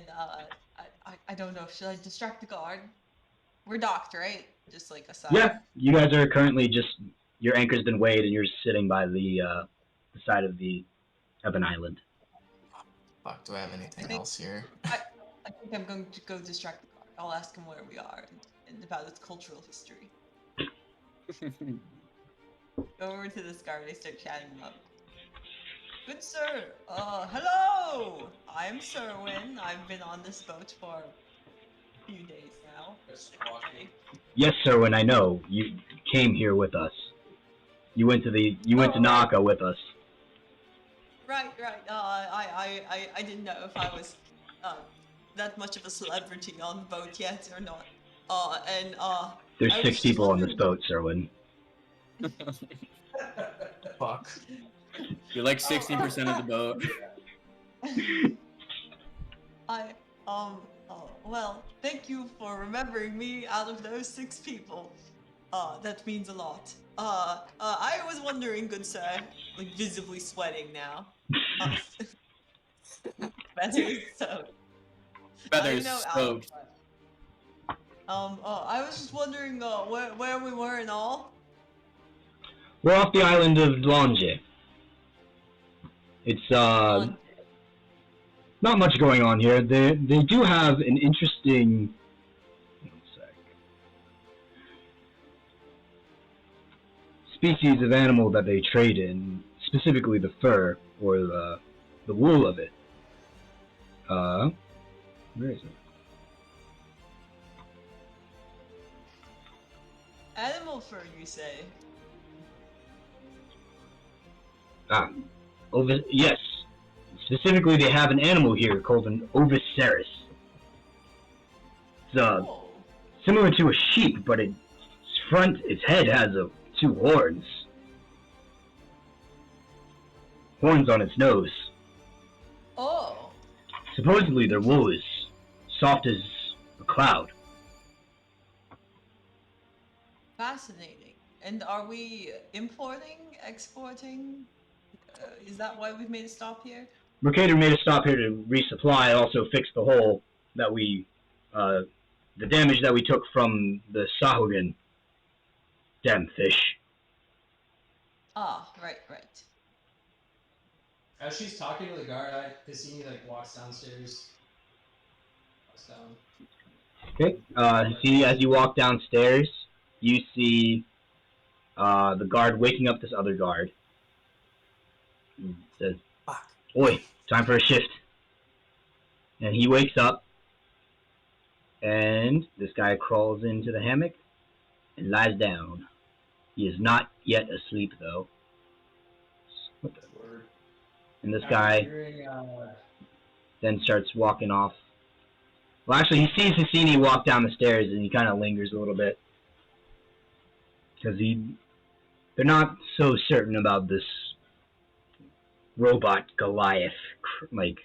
[SPEAKER 5] I don't know. Should I distract the guard? We're docked, right? Just like aside.
[SPEAKER 4] Yeah, you guys are currently just your anchor's been weighed and you're sitting by the side of an island.
[SPEAKER 3] Fuck, do I have anything
[SPEAKER 5] think-
[SPEAKER 3] else here?
[SPEAKER 5] I think I'm going to go distract the guard. I'll ask him where we are and about its cultural history. Go over to this guard. I start chatting him up. Good sir. Hello. I'm Serwin. I've been on this boat for a few days now.
[SPEAKER 4] Yes, sir, and I know you came here with us. You went to Naka with us.
[SPEAKER 5] Right. I didn't know if I was that much of a celebrity on the boat yet or not.
[SPEAKER 4] There's
[SPEAKER 5] I was
[SPEAKER 4] 6
[SPEAKER 5] just
[SPEAKER 4] people on this
[SPEAKER 5] wondering-
[SPEAKER 4] boat, Serwin.
[SPEAKER 3] Fuck.
[SPEAKER 2] You're like 60% of the boat.
[SPEAKER 5] Well, thank you for remembering me out of those 6 people. That means a lot. I was wondering, good sir, like visibly sweating now. Feathers soaked.
[SPEAKER 2] Feathers
[SPEAKER 5] Out of
[SPEAKER 2] soaked.
[SPEAKER 5] sweat. I was just wondering where we were and all.
[SPEAKER 4] We're off the island of Longe. It's not much going on here. They do have an interesting. One sec. Species of animal that they trade in, specifically the fur or the wool of it. Where is it?
[SPEAKER 5] Animal fur, you say?
[SPEAKER 4] Yes. Specifically, they have an animal here called an oviceros. It's
[SPEAKER 5] Oh.
[SPEAKER 4] similar to a sheep, but its head has 2 horns. Horns on its nose.
[SPEAKER 5] Oh.
[SPEAKER 4] Supposedly, their wool is soft as a cloud.
[SPEAKER 5] Fascinating. And are we importing, exporting? Is that why we've made a stop here?
[SPEAKER 4] Mercator made a stop here to resupply and also fix the hole that the damage that we took from the Sahuagin. Damn fish.
[SPEAKER 5] Ah, right.
[SPEAKER 6] As she's talking to the guard, Hesini like walks downstairs. Walks down.
[SPEAKER 4] Okay. See, as you walk downstairs, you see the guard waking up this other guard. He says,
[SPEAKER 3] Fuck.
[SPEAKER 4] "Oi, time for a shift." And he wakes up, And this guy crawls into the hammock and lies down. He is not yet asleep, though. What the?
[SPEAKER 6] Word.
[SPEAKER 4] And this
[SPEAKER 6] Now
[SPEAKER 4] guy
[SPEAKER 6] hearing,
[SPEAKER 4] then starts walking off. Well, actually, he sees Hesini walk down the stairs, and he kind of lingers a little bit. Because they're not so certain about this robot Goliath, like,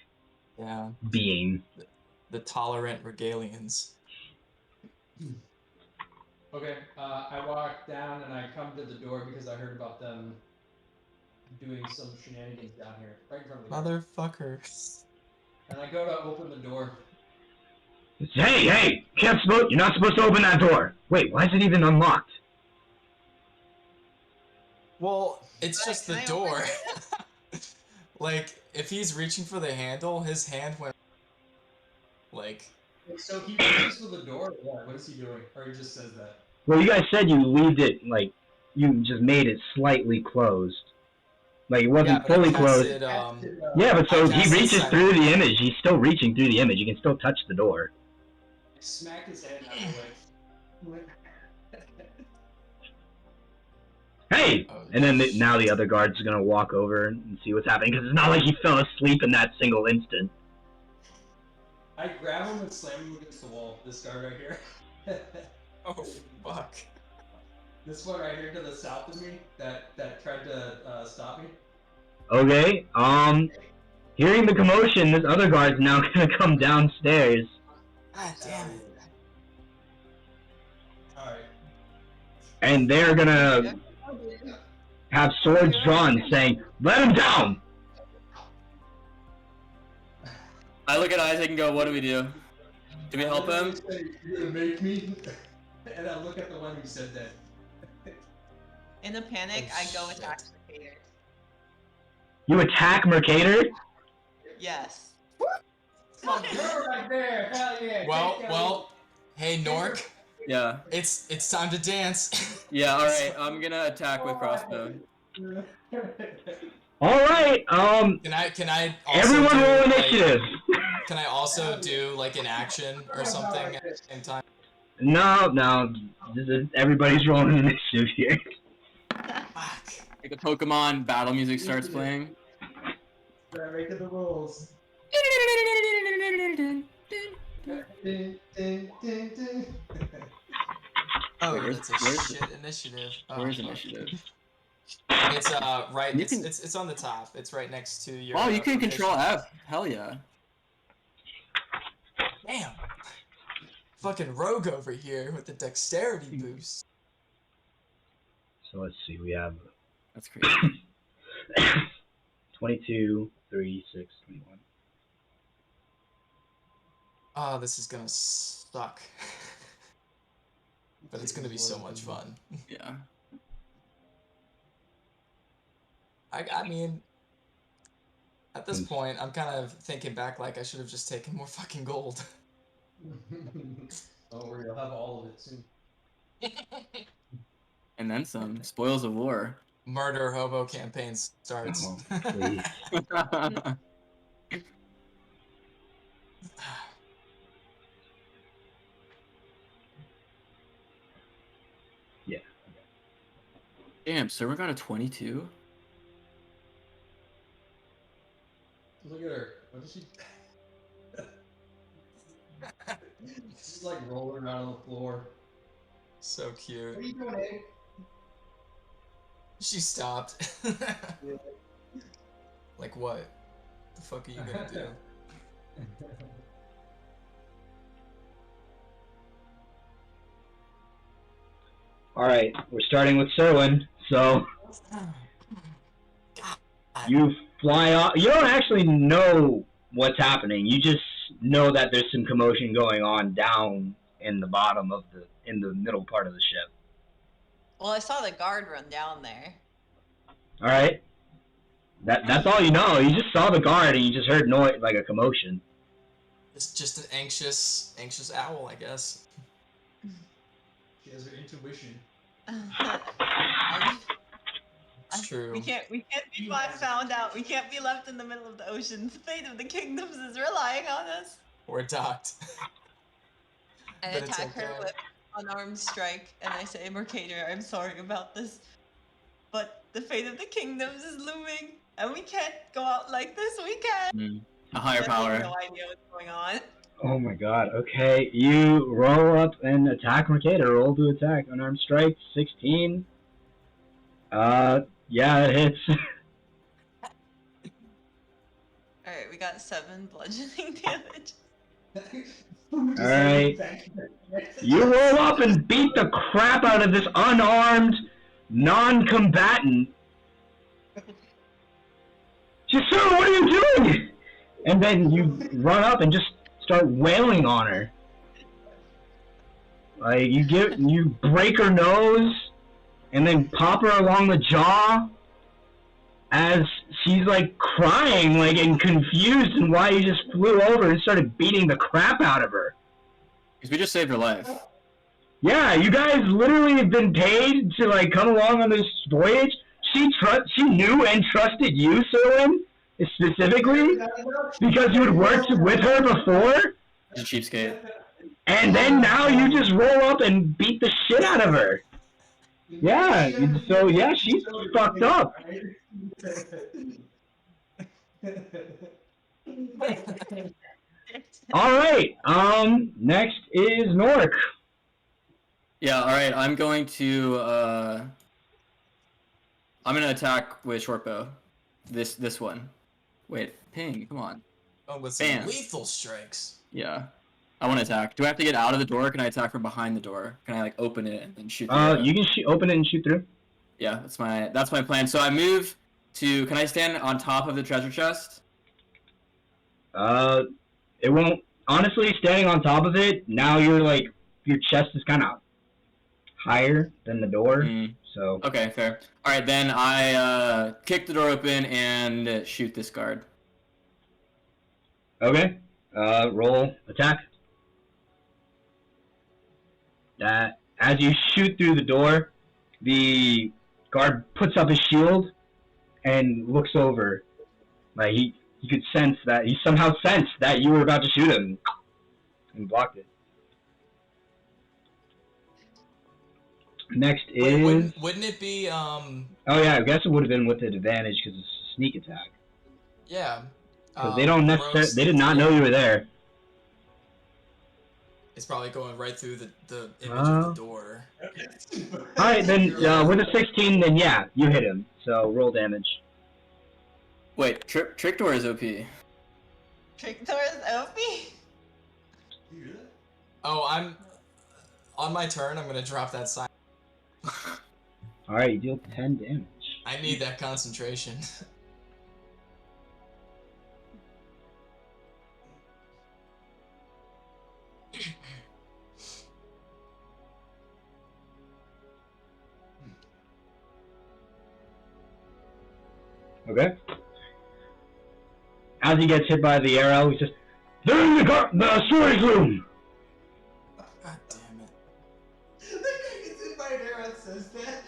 [SPEAKER 3] Yeah.
[SPEAKER 4] being.
[SPEAKER 3] The tolerant regalians.
[SPEAKER 6] Okay, I walk down and I come to the door because I heard about them doing some shenanigans down here, right in front of the door.
[SPEAKER 3] Motherfucker.
[SPEAKER 6] And I go to open the door.
[SPEAKER 4] Hey! You're not supposed to open that door! Wait, why is it even unlocked?
[SPEAKER 3] Well, it's just the
[SPEAKER 5] Can I
[SPEAKER 3] door.
[SPEAKER 5] open
[SPEAKER 3] Like, if he's reaching for the handle, his hand went like.
[SPEAKER 6] So he reaches for the door. What is he doing? Or he just says that?
[SPEAKER 4] Well, you guys said you leaved it, like, you just made it slightly closed. Like, it wasn't
[SPEAKER 3] but I
[SPEAKER 4] fully closed.
[SPEAKER 3] casted,
[SPEAKER 4] Yeah, but so
[SPEAKER 3] I
[SPEAKER 4] he
[SPEAKER 3] casted
[SPEAKER 4] reaches
[SPEAKER 3] silent.
[SPEAKER 4] through the image. He's still reaching through the image. You can still touch the door.
[SPEAKER 6] Smack his head out of the way.
[SPEAKER 4] Hey!
[SPEAKER 3] Oh,
[SPEAKER 4] And then now the other guard's gonna walk over and see what's happening, because it's not like he fell asleep in that single instant.
[SPEAKER 6] I grab him and slam him against the wall. This guy right here.
[SPEAKER 3] Oh, fuck.
[SPEAKER 6] This one right here to the south of me that tried to stop me.
[SPEAKER 4] Okay, hearing the commotion, this other guard's now gonna come downstairs.
[SPEAKER 3] God damn it.
[SPEAKER 6] Alright.
[SPEAKER 4] And they're gonna have swords drawn, saying, "Let him down!"
[SPEAKER 2] I look at Isaac and go, what do we do? Do we help him?
[SPEAKER 6] You're gonna make me? And I look at the one who said that.
[SPEAKER 5] In a panic,
[SPEAKER 3] Oh,
[SPEAKER 5] I go
[SPEAKER 3] shit.
[SPEAKER 5] attack the Mercator.
[SPEAKER 4] You attack Mercator?
[SPEAKER 5] Yes.
[SPEAKER 6] My girl right there! Hell yeah!
[SPEAKER 3] Well, hey Nork,
[SPEAKER 2] Yeah.
[SPEAKER 3] it's time to dance.
[SPEAKER 2] Yeah, alright, I'm gonna attack with crossbow.
[SPEAKER 4] Alright,
[SPEAKER 3] Can I also
[SPEAKER 4] everyone
[SPEAKER 3] do,
[SPEAKER 4] roll
[SPEAKER 3] like,
[SPEAKER 4] initiative!
[SPEAKER 3] can I also do like an action or something at the same time?
[SPEAKER 4] No, everybody's rolling initiative here.
[SPEAKER 3] Fuck.
[SPEAKER 2] Like the Pokemon battle music starts playing.
[SPEAKER 6] Start making the rolls.
[SPEAKER 3] Oh,
[SPEAKER 2] Wait,
[SPEAKER 3] that's a
[SPEAKER 2] where's
[SPEAKER 3] shit initiative. Oh,
[SPEAKER 2] Where's
[SPEAKER 3] fuck.
[SPEAKER 2] initiative?
[SPEAKER 3] It's right.
[SPEAKER 2] You
[SPEAKER 3] It's,
[SPEAKER 2] can-
[SPEAKER 3] it's on the top. It's right next to your.
[SPEAKER 2] Oh, you can control
[SPEAKER 3] proficiency.
[SPEAKER 2] F. Hell yeah.
[SPEAKER 3] Damn. Fucking rogue over here with the dexterity boost.
[SPEAKER 4] So let's see, we have
[SPEAKER 2] That's crazy.
[SPEAKER 4] 22, 3, 6, 21.
[SPEAKER 3] Oh, this is gonna suck. But it's gonna be so much fun.
[SPEAKER 2] Yeah.
[SPEAKER 3] I mean, at this point, I'm kind of thinking back like I should have just taken more fucking gold.
[SPEAKER 6] Don't worry, I'll have all of it soon.
[SPEAKER 2] And then some. Spoils of war.
[SPEAKER 3] Murder hobo campaign starts.
[SPEAKER 4] Oh, please. Yeah.
[SPEAKER 2] Damn, Server got a 22?
[SPEAKER 6] Look at her. What is she? She's like rolling around on the floor.
[SPEAKER 3] So cute.
[SPEAKER 6] What are you doing, Egg?
[SPEAKER 3] She stopped. Like what? The fuck are you gonna do?
[SPEAKER 4] Alright, we're starting with Serwin, so you fly off. You don't actually know what's happening. You just know that there's some commotion going on down in the bottom of in the middle part of the ship.
[SPEAKER 5] Well, I saw the guard run down there.
[SPEAKER 4] Alright? That's all you know. You just saw the guard and you just heard noise, like a commotion.
[SPEAKER 3] It's just an anxious owl, I guess.
[SPEAKER 6] She has her intuition.
[SPEAKER 3] It's true.
[SPEAKER 5] We can't be found out. We can't be left in the middle of the ocean. The fate of the kingdoms is relying on us.
[SPEAKER 3] We're docked.
[SPEAKER 5] I
[SPEAKER 3] But it's
[SPEAKER 5] attack her
[SPEAKER 3] okay.
[SPEAKER 5] with unarmed strike, and I say, Mercator, I'm sorry about this, but the fate of the kingdoms is looming, and we can't go out like this. We can't.
[SPEAKER 2] A higher
[SPEAKER 5] I have
[SPEAKER 2] power.
[SPEAKER 5] no idea what's going on.
[SPEAKER 4] Oh my god, okay. You roll up and attack Mercator. Roll to attack. Unarmed strike, 16. Yeah, it hits.
[SPEAKER 5] Alright, we got 7 bludgeoning damage.
[SPEAKER 4] Alright. You roll up and beat the crap out of this unarmed non-combatant. She said, "Sir, what are you doing?" And then you run up and just start wailing on her. Like, you break her nose, and then pop her along the jaw, as she's like crying, like, and confused, and why you just flew over and started beating the crap out of her.
[SPEAKER 2] Because we just saved her life.
[SPEAKER 4] Yeah, you guys literally have been paid to like come along on this voyage. She knew and trusted you, Serwin, specifically, because you had worked with her before.
[SPEAKER 2] She's a cheapskate.
[SPEAKER 4] And then now you just roll up and beat the shit out of her. Yeah, so yeah, she's fucked up. Alright, next is Nork.
[SPEAKER 2] Yeah, alright, I'm going to attack with short bow. This one. Wait, ping, come on.
[SPEAKER 3] Oh, with some
[SPEAKER 2] Bam.
[SPEAKER 3] lethal strikes.
[SPEAKER 2] Yeah. I want to attack. Do I have to get out of the door, or can I attack from behind the door? Can I like open it and then shoot through it?
[SPEAKER 4] You can open it and shoot through.
[SPEAKER 2] Yeah, that's my plan. So I move to, can I stand on top of the treasure chest?
[SPEAKER 4] It won't, honestly, standing on top of it, now you're like, your chest is kind of higher than the door, so.
[SPEAKER 2] Okay, fair. Alright, then I kick the door open and shoot this guard.
[SPEAKER 4] Okay, roll attack. That, as you shoot through the door, the guard puts up his shield and looks over. Like, he could sense that, he somehow sensed that you were about to shoot him, and blocked it. Next is...
[SPEAKER 3] Wait, wouldn't it be,
[SPEAKER 4] Oh yeah, I guess it would have been with an advantage because it's a sneak attack.
[SPEAKER 3] Yeah.
[SPEAKER 4] Because they don't necessarily, they did not know you were there.
[SPEAKER 3] It's probably going right through the image of the door.
[SPEAKER 4] Alright, then with a 16, then yeah, you hit him. So roll damage.
[SPEAKER 2] Wait, Trick Door is OP.
[SPEAKER 5] Trick Door is OP?
[SPEAKER 3] Oh, I'm... On my turn, I'm gonna drop that sign.
[SPEAKER 4] Alright, you deal 10 damage.
[SPEAKER 3] I need that concentration.
[SPEAKER 4] Okay. As he gets hit by the arrow, he's just, "They're in the storage room!"
[SPEAKER 3] God damn it.
[SPEAKER 6] The guy gets hit by an arrow and says that.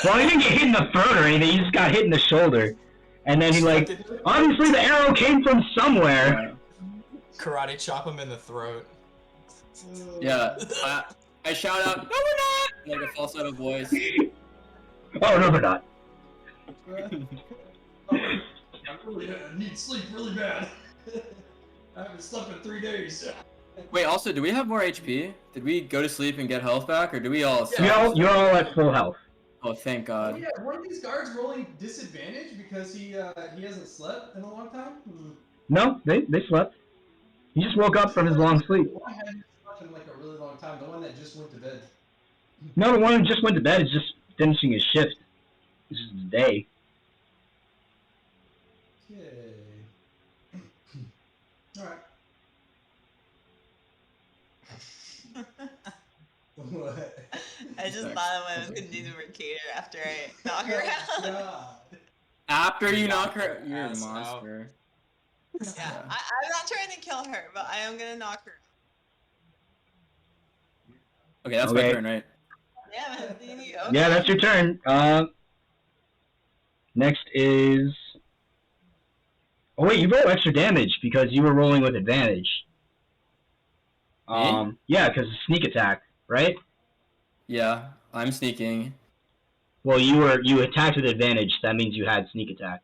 [SPEAKER 4] Well, he didn't get hit in the throat or anything, he just got hit in the shoulder. And then he like, obviously the arrow came from somewhere.
[SPEAKER 3] Karate chop him in the throat.
[SPEAKER 2] Yeah, I shout out, "No, we're not!" Like a falsetto voice.
[SPEAKER 4] Oh, no, they're not.
[SPEAKER 6] I really need sleep really bad. I haven't slept in 3 days.
[SPEAKER 2] Wait, also, do we have more HP? Did we go to sleep and get health back, or do we all...
[SPEAKER 6] Yeah.
[SPEAKER 4] You're all at full health.
[SPEAKER 2] Oh, thank
[SPEAKER 6] Oh,
[SPEAKER 2] God.
[SPEAKER 6] yeah, one of these guards rolling disadvantage because he hasn't slept in a long time?
[SPEAKER 4] No, they slept. He just woke up from his long sleep.
[SPEAKER 6] The one hadn't slept in like a really long time, the one that just went to bed.
[SPEAKER 4] No, the one who just went to bed is just finishing his shift. This is the day.
[SPEAKER 6] Okay. Alright. What?
[SPEAKER 5] I just thought of what I was gonna do to Mercator after I knock her out.
[SPEAKER 6] God.
[SPEAKER 2] After you knock her... You're a
[SPEAKER 3] Pass out.
[SPEAKER 2] monster.
[SPEAKER 5] Yeah, I'm not trying to kill her, but I am gonna knock her.
[SPEAKER 2] Okay, that's my
[SPEAKER 4] Okay.
[SPEAKER 2] turn, right?
[SPEAKER 5] Yeah, okay.
[SPEAKER 4] Yeah, that's your turn. Next is... Oh wait, you roll extra damage because you were rolling with advantage. Yeah, because sneak attack, right?
[SPEAKER 2] Yeah, I'm sneaking.
[SPEAKER 4] Well, you attacked with advantage. That means you had sneak attack.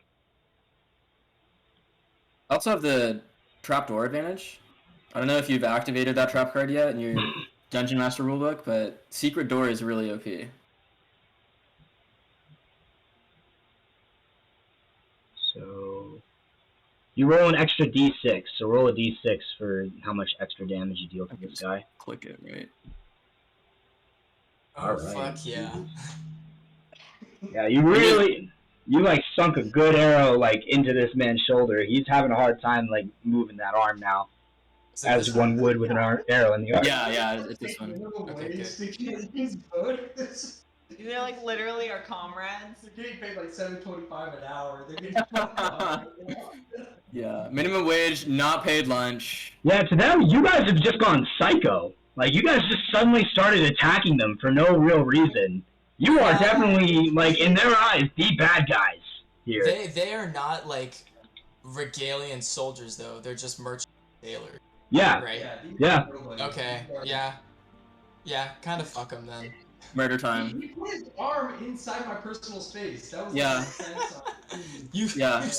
[SPEAKER 2] I also have the trapdoor advantage. I don't know if you've activated that trap card yet in your Dungeon Master rulebook, but Secret Door is really OP.
[SPEAKER 4] So you roll an extra d6. So roll a d6 for how much extra damage you deal to this guy.
[SPEAKER 2] Click it, right?
[SPEAKER 3] Oh,
[SPEAKER 4] Alright.
[SPEAKER 3] fuck yeah.
[SPEAKER 4] Yeah, you like sunk a good arrow like into this man's shoulder. He's having a hard time like moving that arm now,
[SPEAKER 3] Is it
[SPEAKER 4] as
[SPEAKER 3] this
[SPEAKER 4] one would with an arrow in the arm.
[SPEAKER 2] Yeah, it's this one.
[SPEAKER 6] Minimum
[SPEAKER 3] Okay,
[SPEAKER 6] wage
[SPEAKER 3] good.
[SPEAKER 6] to get these bonus.
[SPEAKER 5] They're like literally our comrades.
[SPEAKER 6] They're getting paid like $7.25 an hour. They're getting
[SPEAKER 2] Yeah, minimum wage, not paid lunch.
[SPEAKER 4] Yeah, to them, you guys have just gone psycho. Like, you guys just suddenly started attacking them for no real reason. You are definitely, like, in their eyes, the bad guys here.
[SPEAKER 3] They are not like regalian soldiers though. They're just merchant sailors.
[SPEAKER 4] Yeah,
[SPEAKER 3] Right.
[SPEAKER 4] yeah.
[SPEAKER 3] Okay. Yeah. Yeah. Kind of fuck them then.
[SPEAKER 2] Murder time.
[SPEAKER 6] He put his arm inside my personal space. That was
[SPEAKER 2] Yeah.
[SPEAKER 3] You
[SPEAKER 2] Yeah.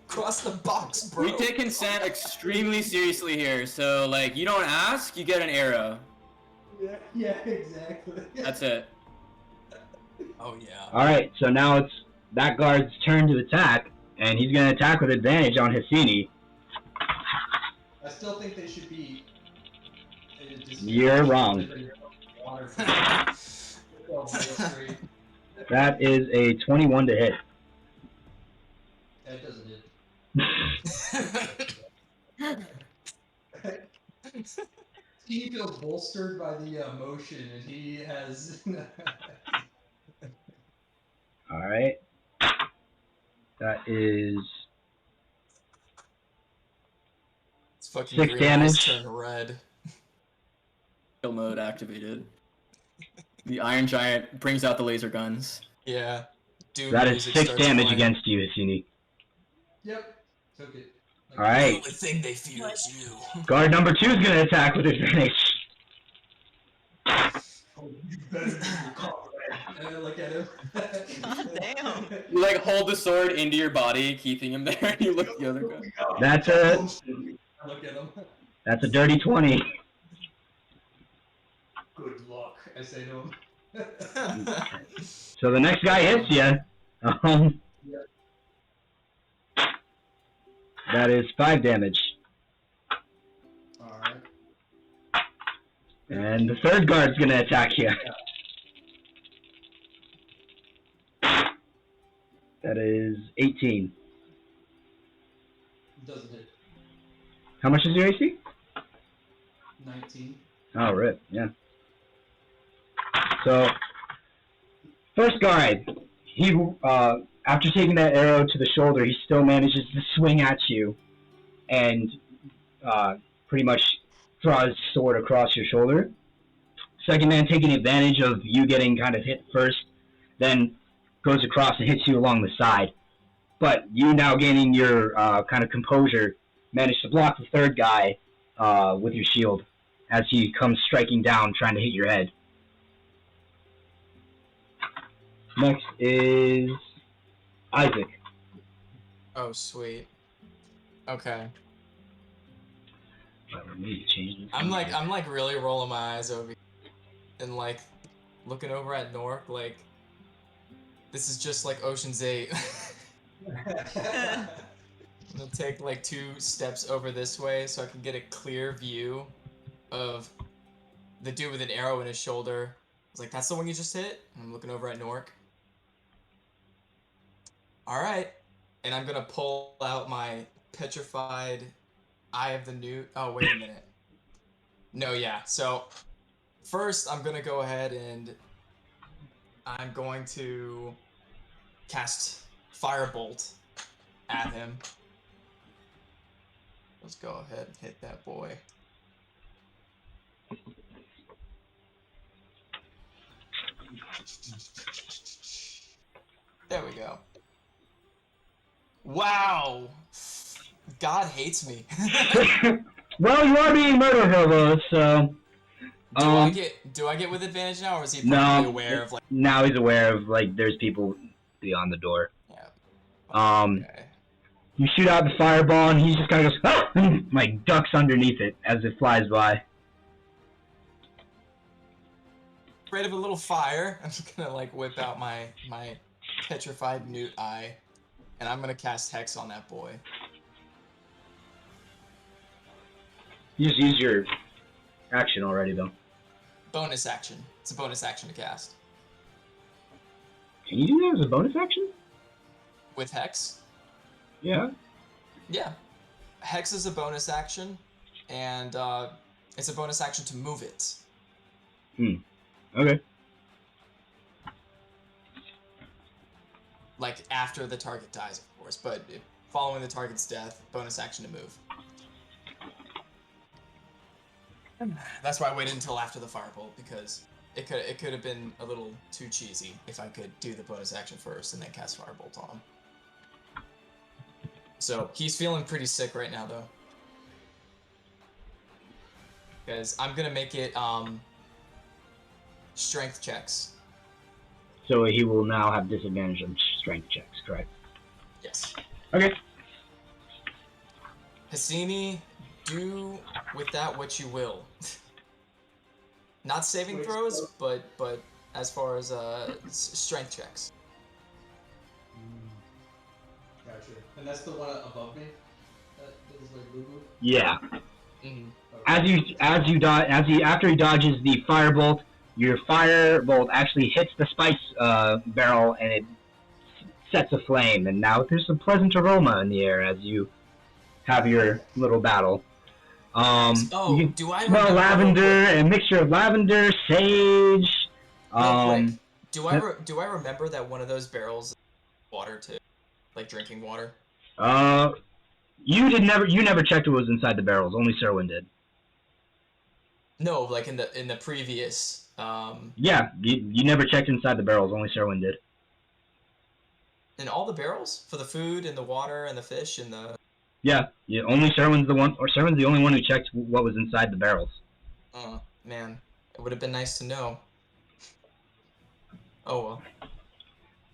[SPEAKER 3] cross the box, bro.
[SPEAKER 2] We take consent extremely seriously here, so like you don't ask, you get an arrow.
[SPEAKER 6] Yeah, exactly.
[SPEAKER 2] That's it.
[SPEAKER 3] Oh yeah.
[SPEAKER 4] Alright, so now it's that guard's turn to attack, and he's going to attack with advantage on Hesini.
[SPEAKER 6] I still think they should be.
[SPEAKER 4] You're wrong. That is a 21 to hit.
[SPEAKER 6] That doesn't hit. He feels bolstered by the motion, and he has.
[SPEAKER 4] Alright. That is
[SPEAKER 3] It's fucking
[SPEAKER 4] 6
[SPEAKER 3] green eyes
[SPEAKER 4] damage.
[SPEAKER 3] turn red.
[SPEAKER 2] Kill mode activated. The Iron Giant brings out the laser guns.
[SPEAKER 3] Yeah. Doom
[SPEAKER 4] that is
[SPEAKER 3] music
[SPEAKER 4] 6
[SPEAKER 3] starts
[SPEAKER 4] damage
[SPEAKER 3] playing.
[SPEAKER 4] against you, Hesini.
[SPEAKER 6] Yep, took it.
[SPEAKER 4] Alright.
[SPEAKER 3] The only thing they fear is you.
[SPEAKER 4] Guard number 2 is going to attack with advantage.
[SPEAKER 6] Oh, you better be your comrade. And I look at him.
[SPEAKER 5] God damn.
[SPEAKER 2] You like hold the sword into your body, keeping him there, and you look at the other guy.
[SPEAKER 4] That's a
[SPEAKER 6] I look at him.
[SPEAKER 4] that's a dirty 20.
[SPEAKER 6] Good luck, I say to him.
[SPEAKER 4] So the next guy hits you. That is 5 damage.
[SPEAKER 6] Alright.
[SPEAKER 4] And the third guard's gonna attack you. That is 18.
[SPEAKER 6] Doesn't hit.
[SPEAKER 4] How much is your AC?
[SPEAKER 6] 19.
[SPEAKER 4] Oh, rip, yeah. So, first guard, he, after taking that arrow to the shoulder, he still manages to swing at you and pretty much draw his sword across your shoulder. Second man, taking advantage of you getting kind of hit first, then goes across and hits you along the side. But you now gaining your kind of composure, manage to block the third guy with your shield as he comes striking down, trying to hit your head. Next is Isaac.
[SPEAKER 3] Oh, sweet. Okay.
[SPEAKER 4] I need to change this.
[SPEAKER 3] I'm like really rolling my eyes over and like looking over at Nork like this is just like Ocean's 8. I'm gonna take like 2 steps over this way so I can get a clear view of the dude with an arrow in his shoulder. I was like, that's the one you just hit? And I'm looking over at Nork. Alright. And I'm gonna pull out my petrified Eye of the Newt. Oh, wait a minute. No, yeah. So, first I'm gonna go ahead and I'm going to cast Firebolt at him. Let's go ahead and hit that boy. There we go. Wow! God hates me.
[SPEAKER 4] Well, you are being murdered, hobo, so...
[SPEAKER 3] Do I get with advantage now, or is he
[SPEAKER 4] No,
[SPEAKER 3] probably aware of, like...
[SPEAKER 4] now he's aware of, like, there's people beyond the door.
[SPEAKER 3] Yeah. Okay.
[SPEAKER 4] You shoot out the fireball, and he just kind of goes, ah! And, like, ducks underneath it as it flies by.
[SPEAKER 3] Afraid of a little fire, I'm just gonna, like, whip out my petrified newt eye, and I'm gonna cast Hex on that boy.
[SPEAKER 4] You just used your action already, though.
[SPEAKER 3] Bonus action. It's a bonus action to cast.
[SPEAKER 4] Can you do that as a bonus action?
[SPEAKER 3] With Hex?
[SPEAKER 4] Yeah.
[SPEAKER 3] Yeah. Hex is a bonus action, and it's a bonus action to move it.
[SPEAKER 4] Okay.
[SPEAKER 3] Like, after the target dies, of course, but following the target's death, bonus action to move. That's why I waited until after the firebolt, because it could have been a little too cheesy if I could do the bonus action first and then cast firebolt on him. So he's feeling pretty sick right now, though, because I'm gonna make it strength checks.
[SPEAKER 4] So he will now have disadvantage on strength checks, correct?
[SPEAKER 3] Yes.
[SPEAKER 4] Okay.
[SPEAKER 3] Hesini, do with that what you will. Not saving throws, but as far as strength checks.
[SPEAKER 6] Gotcha. And that's the one above me. That is like boo-boo.
[SPEAKER 4] Yeah.
[SPEAKER 3] Mm-hmm.
[SPEAKER 4] After he dodges the firebolt, your firebolt actually hits the spice barrel and it sets aflame. And now there's a pleasant aroma in the air as you have your little battle. You can
[SPEAKER 3] do I
[SPEAKER 4] smell lavender, a mixture of lavender, sage.
[SPEAKER 3] Do I remember that one of those barrels is water too, like drinking water?
[SPEAKER 4] You never checked what was inside the barrels. Only Serwin did.
[SPEAKER 3] No, like in the previous.
[SPEAKER 4] Yeah, you never checked inside the barrels. Only Serwin did.
[SPEAKER 3] In all the barrels for the food and the water and the fish and the.
[SPEAKER 4] Yeah, only Serwin's the only one who checked what was inside the barrels.
[SPEAKER 3] Oh man, it would have been nice to know. Oh well.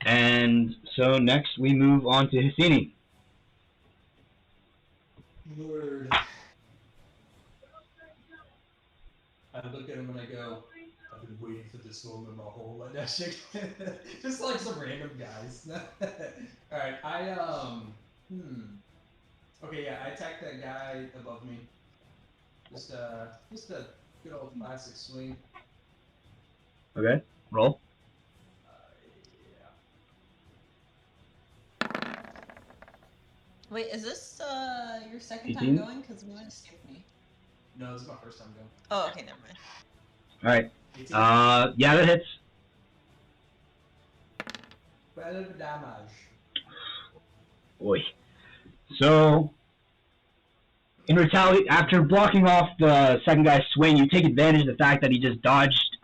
[SPEAKER 4] And so next we move on to Hesini.
[SPEAKER 6] Lord. I look at him and I go, I've been waiting for this moment my whole life. Just like some random guys. Alright, Okay, yeah, I attacked that guy above me. Just a good old classic swing.
[SPEAKER 4] Okay, roll.
[SPEAKER 6] Yeah.
[SPEAKER 5] Wait, is this your second
[SPEAKER 4] 18?
[SPEAKER 5] time going? Because you might have skipped me.
[SPEAKER 6] No, this is my first time going.
[SPEAKER 5] Oh, okay, never mind.
[SPEAKER 4] Alright.
[SPEAKER 6] 18?
[SPEAKER 4] Yeah, that hits.
[SPEAKER 6] 12 damage.
[SPEAKER 4] Boy. So, in retaliation, after blocking off the second guy's swing, you take advantage of the fact that he just dodged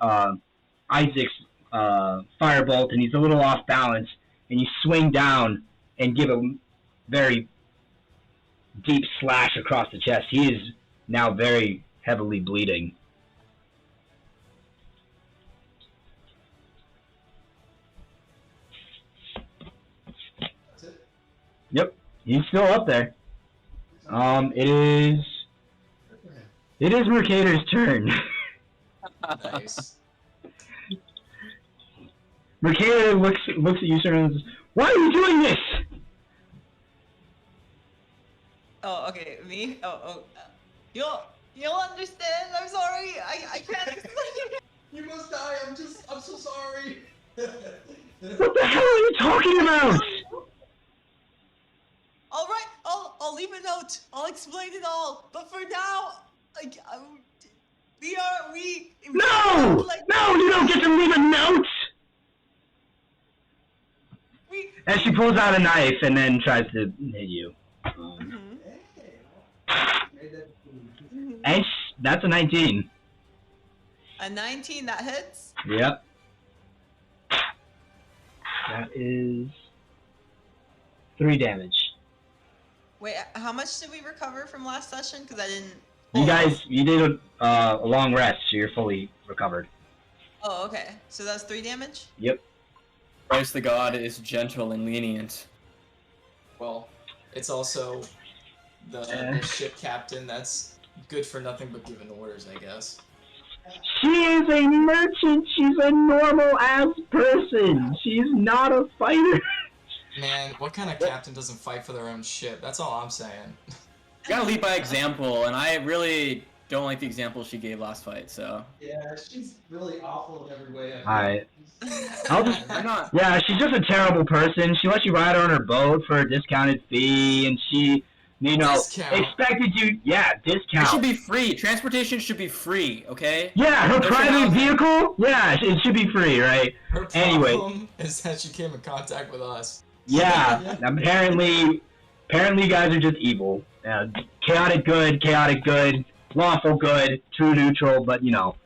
[SPEAKER 4] Isaac's firebolt, and he's a little off balance, and you swing down and give a very deep slash across the chest. He is now very heavily bleeding.
[SPEAKER 6] That's it?
[SPEAKER 4] Yep, he's still up there. It is Mercator's turn.
[SPEAKER 3] Nice.
[SPEAKER 4] Mercator looks at you, sir, and says, "Why are you doing this?"
[SPEAKER 5] Oh, okay, me? You'll understand. I'm sorry. I can't explain.
[SPEAKER 6] You must die. I'm so sorry.
[SPEAKER 4] What the hell are you talking about?
[SPEAKER 5] All right, I'll leave a note. I'll explain it all. But for now,
[SPEAKER 4] No! No, you don't get to leave a note! And she pulls out a knife and then tries to hit you. And that's a 19.
[SPEAKER 5] A 19 that hits?
[SPEAKER 4] Yep. That is 3 damage.
[SPEAKER 5] Wait, how much did we recover from last session? Because I didn't
[SPEAKER 4] You guys, you did a long rest, so you're fully recovered.
[SPEAKER 5] Oh, okay. So that's 3 damage?
[SPEAKER 4] Yep.
[SPEAKER 2] Christ the God is gentle and lenient.
[SPEAKER 3] Well, it's also the ship captain that's good for nothing but giving orders, I guess.
[SPEAKER 4] She is a merchant. She's a normal-ass person. She's not a fighter.
[SPEAKER 3] Man, what kind of captain doesn't fight for their own ship? That's all I'm saying.
[SPEAKER 2] You gotta lead by example, and I really don't like the example she gave last fight, so.
[SPEAKER 6] Yeah, she's really awful in every way.
[SPEAKER 4] Alright. I'll just...
[SPEAKER 2] I'm not.
[SPEAKER 4] Yeah, she's just a terrible person. She lets you ride on her boat for a discounted fee, and she, you know,
[SPEAKER 3] Discount.
[SPEAKER 4] expected you... Yeah,
[SPEAKER 2] It
[SPEAKER 4] discount.
[SPEAKER 2] should be free. Transportation should be free, okay?
[SPEAKER 4] Yeah, her
[SPEAKER 2] There's
[SPEAKER 4] private
[SPEAKER 2] your house.
[SPEAKER 4] vehicle? Yeah, it should be free, right?
[SPEAKER 3] Her
[SPEAKER 4] Anyway.
[SPEAKER 3] problem is that she came in contact with us.
[SPEAKER 4] Yeah, apparently you guys are just evil. Chaotic good, lawful good, true neutral, but you know.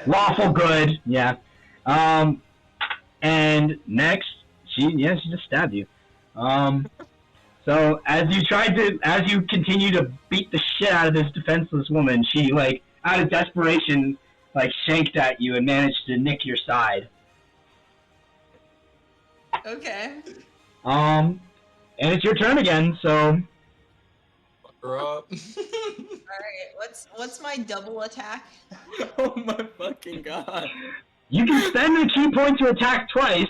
[SPEAKER 4] Lawful good, yeah. And next, she just stabbed you. So as you continue to beat the shit out of this defenseless woman, she, like, out of desperation, like, shanked at you and managed to nick your side.
[SPEAKER 5] Okay.
[SPEAKER 4] And it's your turn again, so...
[SPEAKER 3] Fuck her up.
[SPEAKER 5] Alright, what's my double attack?
[SPEAKER 2] Oh my fucking God.
[SPEAKER 4] You can spend the key point to attack twice.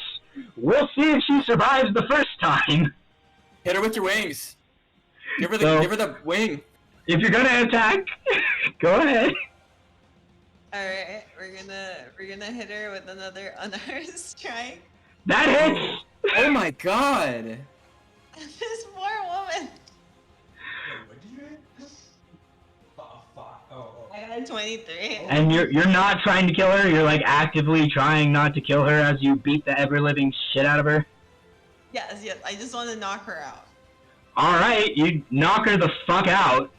[SPEAKER 4] We'll see if she survives the first time.
[SPEAKER 2] Hit her with your wings. Give her
[SPEAKER 4] So-
[SPEAKER 2] the wing.
[SPEAKER 4] If you're gonna attack, go ahead.
[SPEAKER 5] Alright, we're gonna hit her with another unarmed strike.
[SPEAKER 4] That hits!
[SPEAKER 2] Oh my God.
[SPEAKER 5] This poor woman.
[SPEAKER 6] What did you hit? Oh.
[SPEAKER 5] I got a 23.
[SPEAKER 4] And you're not trying to kill her, you're like actively trying not to kill her as you beat the ever-living shit out of her.
[SPEAKER 5] Yes, I just want to knock her out.
[SPEAKER 4] Alright, you knock her the fuck out.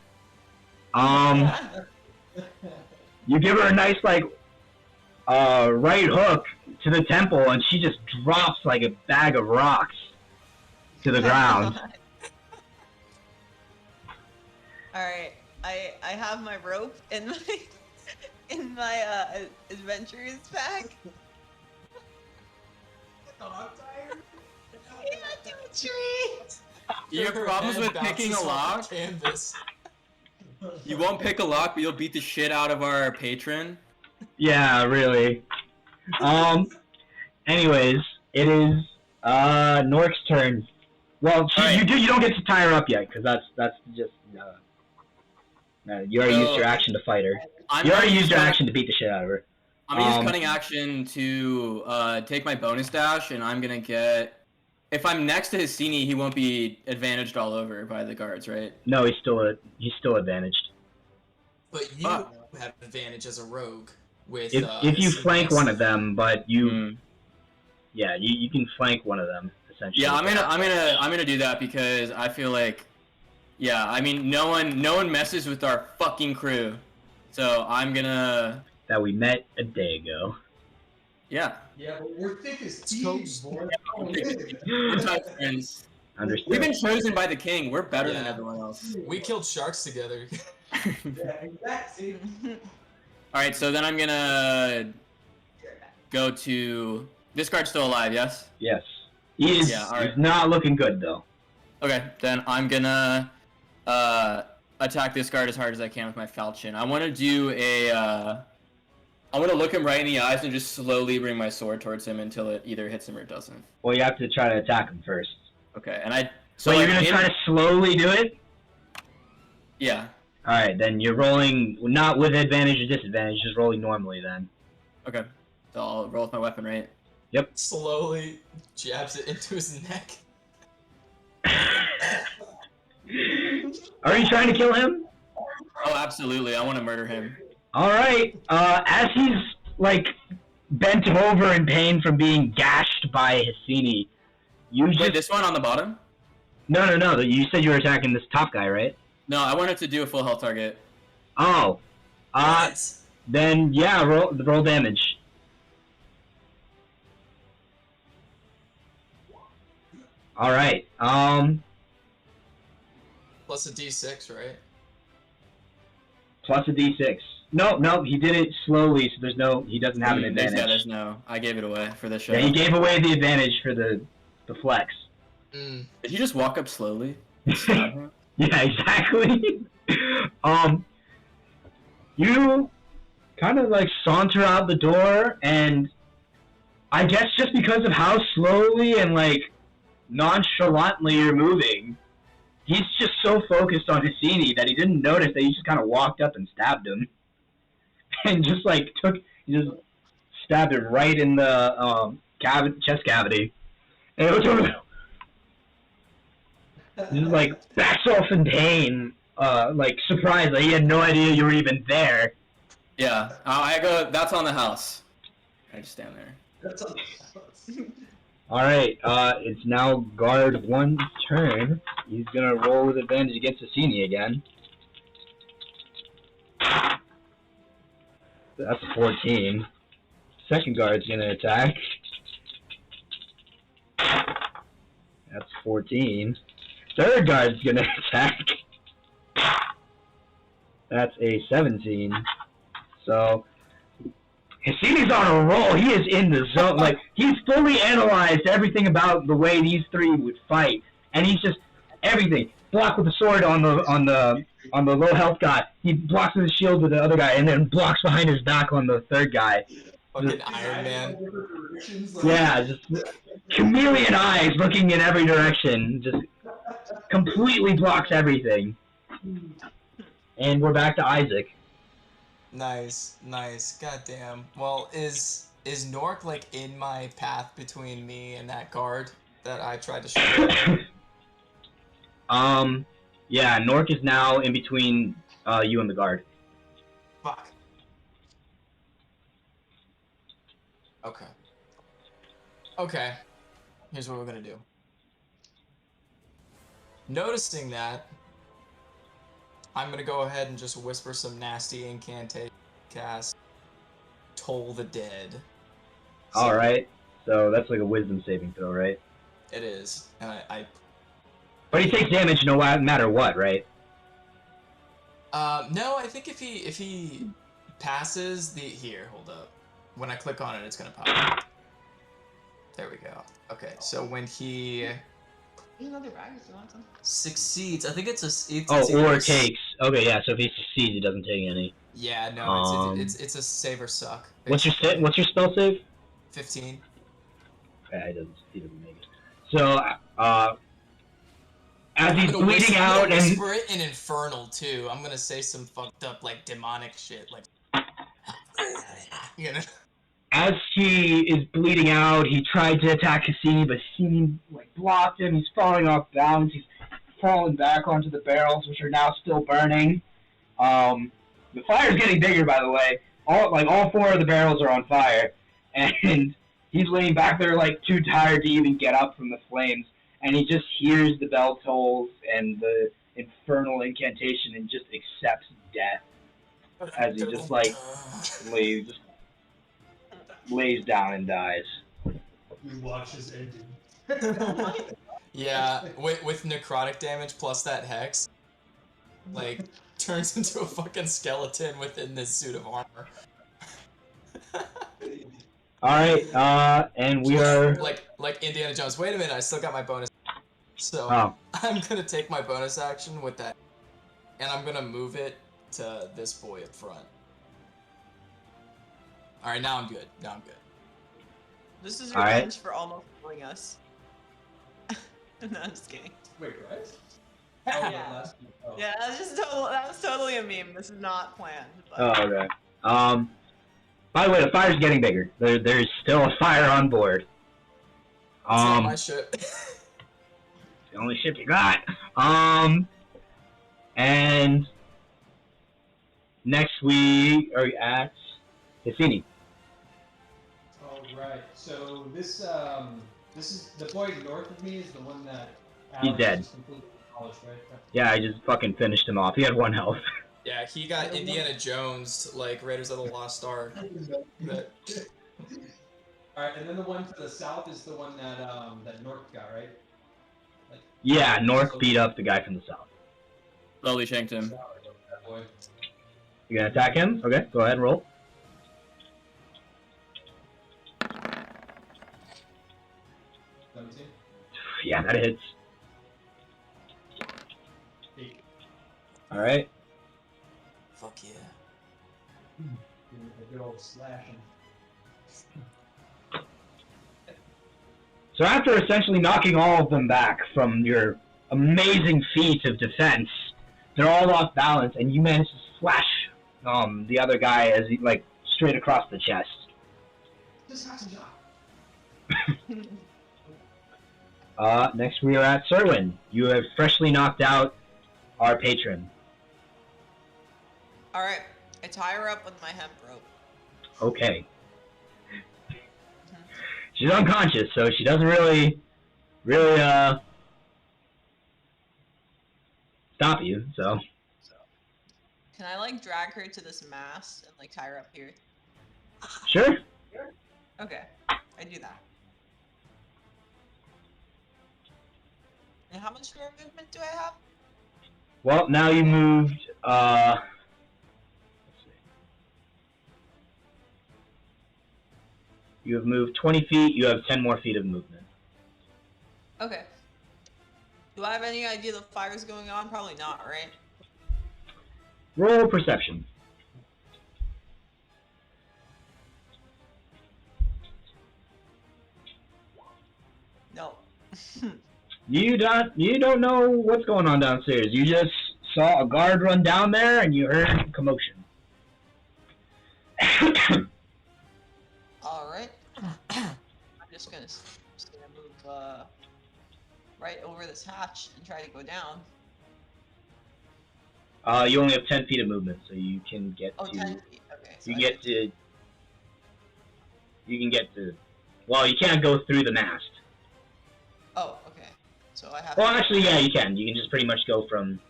[SPEAKER 4] You give her a nice, like, right hook to the temple, and she just drops like a bag of rocks to the ground.
[SPEAKER 5] Alright, I have my rope in my adventurer's pack.
[SPEAKER 6] Oh, I'm tired.
[SPEAKER 5] Yeah, to a tree.
[SPEAKER 2] You have
[SPEAKER 3] Her
[SPEAKER 2] problems
[SPEAKER 3] head
[SPEAKER 2] with picking a
[SPEAKER 3] bounces off
[SPEAKER 2] lock?
[SPEAKER 3] the Canvas.
[SPEAKER 2] You won't pick a lock, but you'll beat the shit out of our patron.
[SPEAKER 4] Yeah, really. Anyways, it is Nork's turn. Well,
[SPEAKER 2] Alright.
[SPEAKER 4] you don't get to tie her up yet, because that's just you already used your action to fight her. You already used your action to beat the shit out of her.
[SPEAKER 2] I'm gonna use cunning action to take my bonus dash, and I'm gonna get. If I'm next to Hesini, he won't be advantaged all over by the guards, right?
[SPEAKER 4] No, he's still advantaged.
[SPEAKER 3] But you have advantage as a rogue with.
[SPEAKER 4] If you flank one of them, but you,
[SPEAKER 2] Mm.
[SPEAKER 4] you can flank one of them essentially.
[SPEAKER 2] Yeah, I'm gonna do that because I feel like, yeah, I mean, no one messes with our fucking crew, so I'm gonna.
[SPEAKER 4] That we met a day ago.
[SPEAKER 2] Yeah.
[SPEAKER 6] Yeah, but we're thick as
[SPEAKER 3] Toast.
[SPEAKER 6] thieves, boy.
[SPEAKER 2] We're tight friends.
[SPEAKER 4] Understood.
[SPEAKER 2] We've been chosen by the king. We're better than
[SPEAKER 3] Yeah.
[SPEAKER 2] everyone else.
[SPEAKER 3] We killed sharks together.
[SPEAKER 6] Yeah, exactly.
[SPEAKER 2] All right, so then I'm gonna go to. This guard's still alive, yes?
[SPEAKER 4] Yes. He's
[SPEAKER 2] alright.
[SPEAKER 4] not looking good though.
[SPEAKER 2] Okay, then I'm gonna attack this guard as hard as I can with my falchion. I want to do a. I want to look him right in the eyes and just slowly bring my sword towards him until it either hits him or doesn't.
[SPEAKER 4] Well, you have to try to attack him first.
[SPEAKER 2] Okay, and I.
[SPEAKER 4] So you're gonna try to slowly do it?
[SPEAKER 2] Yeah.
[SPEAKER 4] Alright, then you're rolling not with advantage or disadvantage, just rolling normally then.
[SPEAKER 2] Okay. So I'll roll with my weapon, right?
[SPEAKER 3] Slowly jabs it into his neck.
[SPEAKER 4] Are you trying to kill him?
[SPEAKER 2] Oh, absolutely. I want to murder him.
[SPEAKER 4] Alright, as he's, like, bent over in pain from being gashed by Hesini, you
[SPEAKER 2] Wait,
[SPEAKER 4] just...
[SPEAKER 2] this one on the bottom?
[SPEAKER 4] No, you said you were attacking this top guy, right?
[SPEAKER 2] No, I wanted to do a full health target.
[SPEAKER 4] Oh.
[SPEAKER 3] What?
[SPEAKER 4] Then, yeah, roll damage. Alright,
[SPEAKER 3] Plus a D6, right?
[SPEAKER 4] Plus a D6. No, he did it slowly, so he doesn't have an advantage.
[SPEAKER 2] Yeah, there's no. I gave it away for this show.
[SPEAKER 4] Yeah, he gave away the advantage for the flex.
[SPEAKER 3] Mm.
[SPEAKER 2] Did you just walk up slowly and stab him?
[SPEAKER 4] Yeah, exactly. You kind of like saunter out the door, and I guess just because of how slowly and like nonchalantly you're moving, he's just so focused on Hesini that he didn't notice that you just kind of walked up and stabbed him, and just like just stabbed him right in the chest cavity, and it was just like backs off in pain, like surprised that he had no idea you were even there.
[SPEAKER 2] Yeah, I go. That's on the house. I just stand there.
[SPEAKER 6] That's a...
[SPEAKER 4] All right, it's now guard 1's turn. He's gonna roll with advantage against Hesini again. That's a 14. Second guard's gonna attack. That's 14. Third guard's gonna attack. That's a 17. So Hesini's on a roll. He is in the zone. Like, he's fully analyzed everything about the way these three would fight, and he's just everything. Block with the sword on the low health guy. He blocks with his shield with the other guy, and then blocks behind his back on the third guy.
[SPEAKER 3] Fucking Iron Man.
[SPEAKER 4] Yeah, just chameleon eyes looking in every direction. Just completely blocks everything. And we're back to Isaac.
[SPEAKER 3] Nice. Goddamn. Well, is Nork like in my path between me and that guard that I tried to shoot?
[SPEAKER 4] Yeah, Nork is now in between you and the guard.
[SPEAKER 3] Fuck. Okay. Here's what we're gonna do. Noticing that, I'm gonna go ahead and just whisper some nasty incantation, cast Toll the Dead.
[SPEAKER 4] Alright, so that's like a wisdom saving throw, right?
[SPEAKER 3] It is, and I
[SPEAKER 4] But he takes damage no matter what, right?
[SPEAKER 3] no, I think if he passes hold up. When I click on it, it's gonna pop. There we go. Okay, so when he
[SPEAKER 5] Another rag if you want some.
[SPEAKER 3] succeeds, I think it's
[SPEAKER 4] takes. Okay, yeah. So if he succeeds, he doesn't take any.
[SPEAKER 3] Yeah, no, it's a save or suck.
[SPEAKER 4] What's your spell save?
[SPEAKER 3] 15.
[SPEAKER 4] Yeah, he doesn't make it. So as he's bleeding out and
[SPEAKER 3] whisper it in Infernal too. I'm gonna say some fucked up like demonic shit like. You know.
[SPEAKER 4] As he is bleeding out, he tried to attack Hesini, but Hesini like blocked him. He's falling off balance. He's falling back onto the barrels, which are now still burning. The fire's getting bigger, by the way. All four of the barrels are on fire, and he's laying back there like too tired to even get up from the flames. And he just hears the bell tolls and the infernal incantation, and just accepts death as he just like lays down and dies.
[SPEAKER 6] We watch his ending.
[SPEAKER 3] Yeah, with necrotic damage plus that hex, like turns into a fucking skeleton within this suit of armor.
[SPEAKER 4] All right, and we are
[SPEAKER 3] like Indiana Jones. Wait a minute, I still got my bonus. So I'm gonna take my bonus action with that, and I'm gonna move it to this boy up front. All right, now I'm good.
[SPEAKER 5] This is revenge for almost killing us. No, I'm just kidding.
[SPEAKER 6] Wait, what?
[SPEAKER 5] Oh, yeah. Yeah, that was totally a meme. This is not planned. But...
[SPEAKER 4] Oh, okay. By the way, the fire's getting bigger. There's still a fire on board.
[SPEAKER 3] It's not my ship.
[SPEAKER 4] The only ship you got. And next we are at Hesini.
[SPEAKER 6] Alright, so this is the boy north of me is the one that
[SPEAKER 4] He's dead.
[SPEAKER 6] just completely demolished, right?
[SPEAKER 4] Yeah, I just fucking finished him off. He had 1 health.
[SPEAKER 3] Yeah, he got Indiana Jones, like Raiders of the Lost Ark. But...
[SPEAKER 6] Alright, and then the one to the south is the one that that North got, right?
[SPEAKER 4] Yeah, North beat up the guy from the south.
[SPEAKER 2] Slowly shanked him.
[SPEAKER 6] Boy.
[SPEAKER 4] You gonna attack him? Okay, go ahead and roll.
[SPEAKER 6] 17.
[SPEAKER 4] Yeah, that hits.
[SPEAKER 6] 8.
[SPEAKER 4] Alright.
[SPEAKER 3] Fuck yeah.
[SPEAKER 6] Give me a good old slashing.
[SPEAKER 4] So after essentially knocking all of them back from your amazing feat of defense, they're all off balance, and you manage to slash the other guy as he, like, straight across the chest.
[SPEAKER 6] Just has a job.
[SPEAKER 4] Next we are at Serwin. You have freshly knocked out our patron.
[SPEAKER 5] Alright, I tie her up with my hemp rope.
[SPEAKER 4] Okay. She's unconscious, so she doesn't really stop you, so.
[SPEAKER 5] Can I like drag her to this mast and like tie her up here?
[SPEAKER 4] Sure.
[SPEAKER 5] Okay, I do that. And how much more movement do I have?
[SPEAKER 4] Well, now you moved, let's see. You have moved 20 feet, you have 10 more feet of movement.
[SPEAKER 5] Okay. Do I have any idea the fire's going on? Probably not, right?
[SPEAKER 4] Roll perception.
[SPEAKER 5] No.
[SPEAKER 4] You don't know what's going on downstairs. You just saw a guard run down there and you heard commotion.
[SPEAKER 5] Alright. I'm just gonna move right over this hatch and try to go down.
[SPEAKER 4] You only have 10 feet of movement, so you can get
[SPEAKER 5] Oh,
[SPEAKER 4] to
[SPEAKER 5] 10 feet. Okay. So
[SPEAKER 4] you can get to well, you can't go through the mast.
[SPEAKER 5] Oh, okay. So I have
[SPEAKER 4] Well,
[SPEAKER 5] to...
[SPEAKER 4] actually, yeah, you can. You can just pretty much go from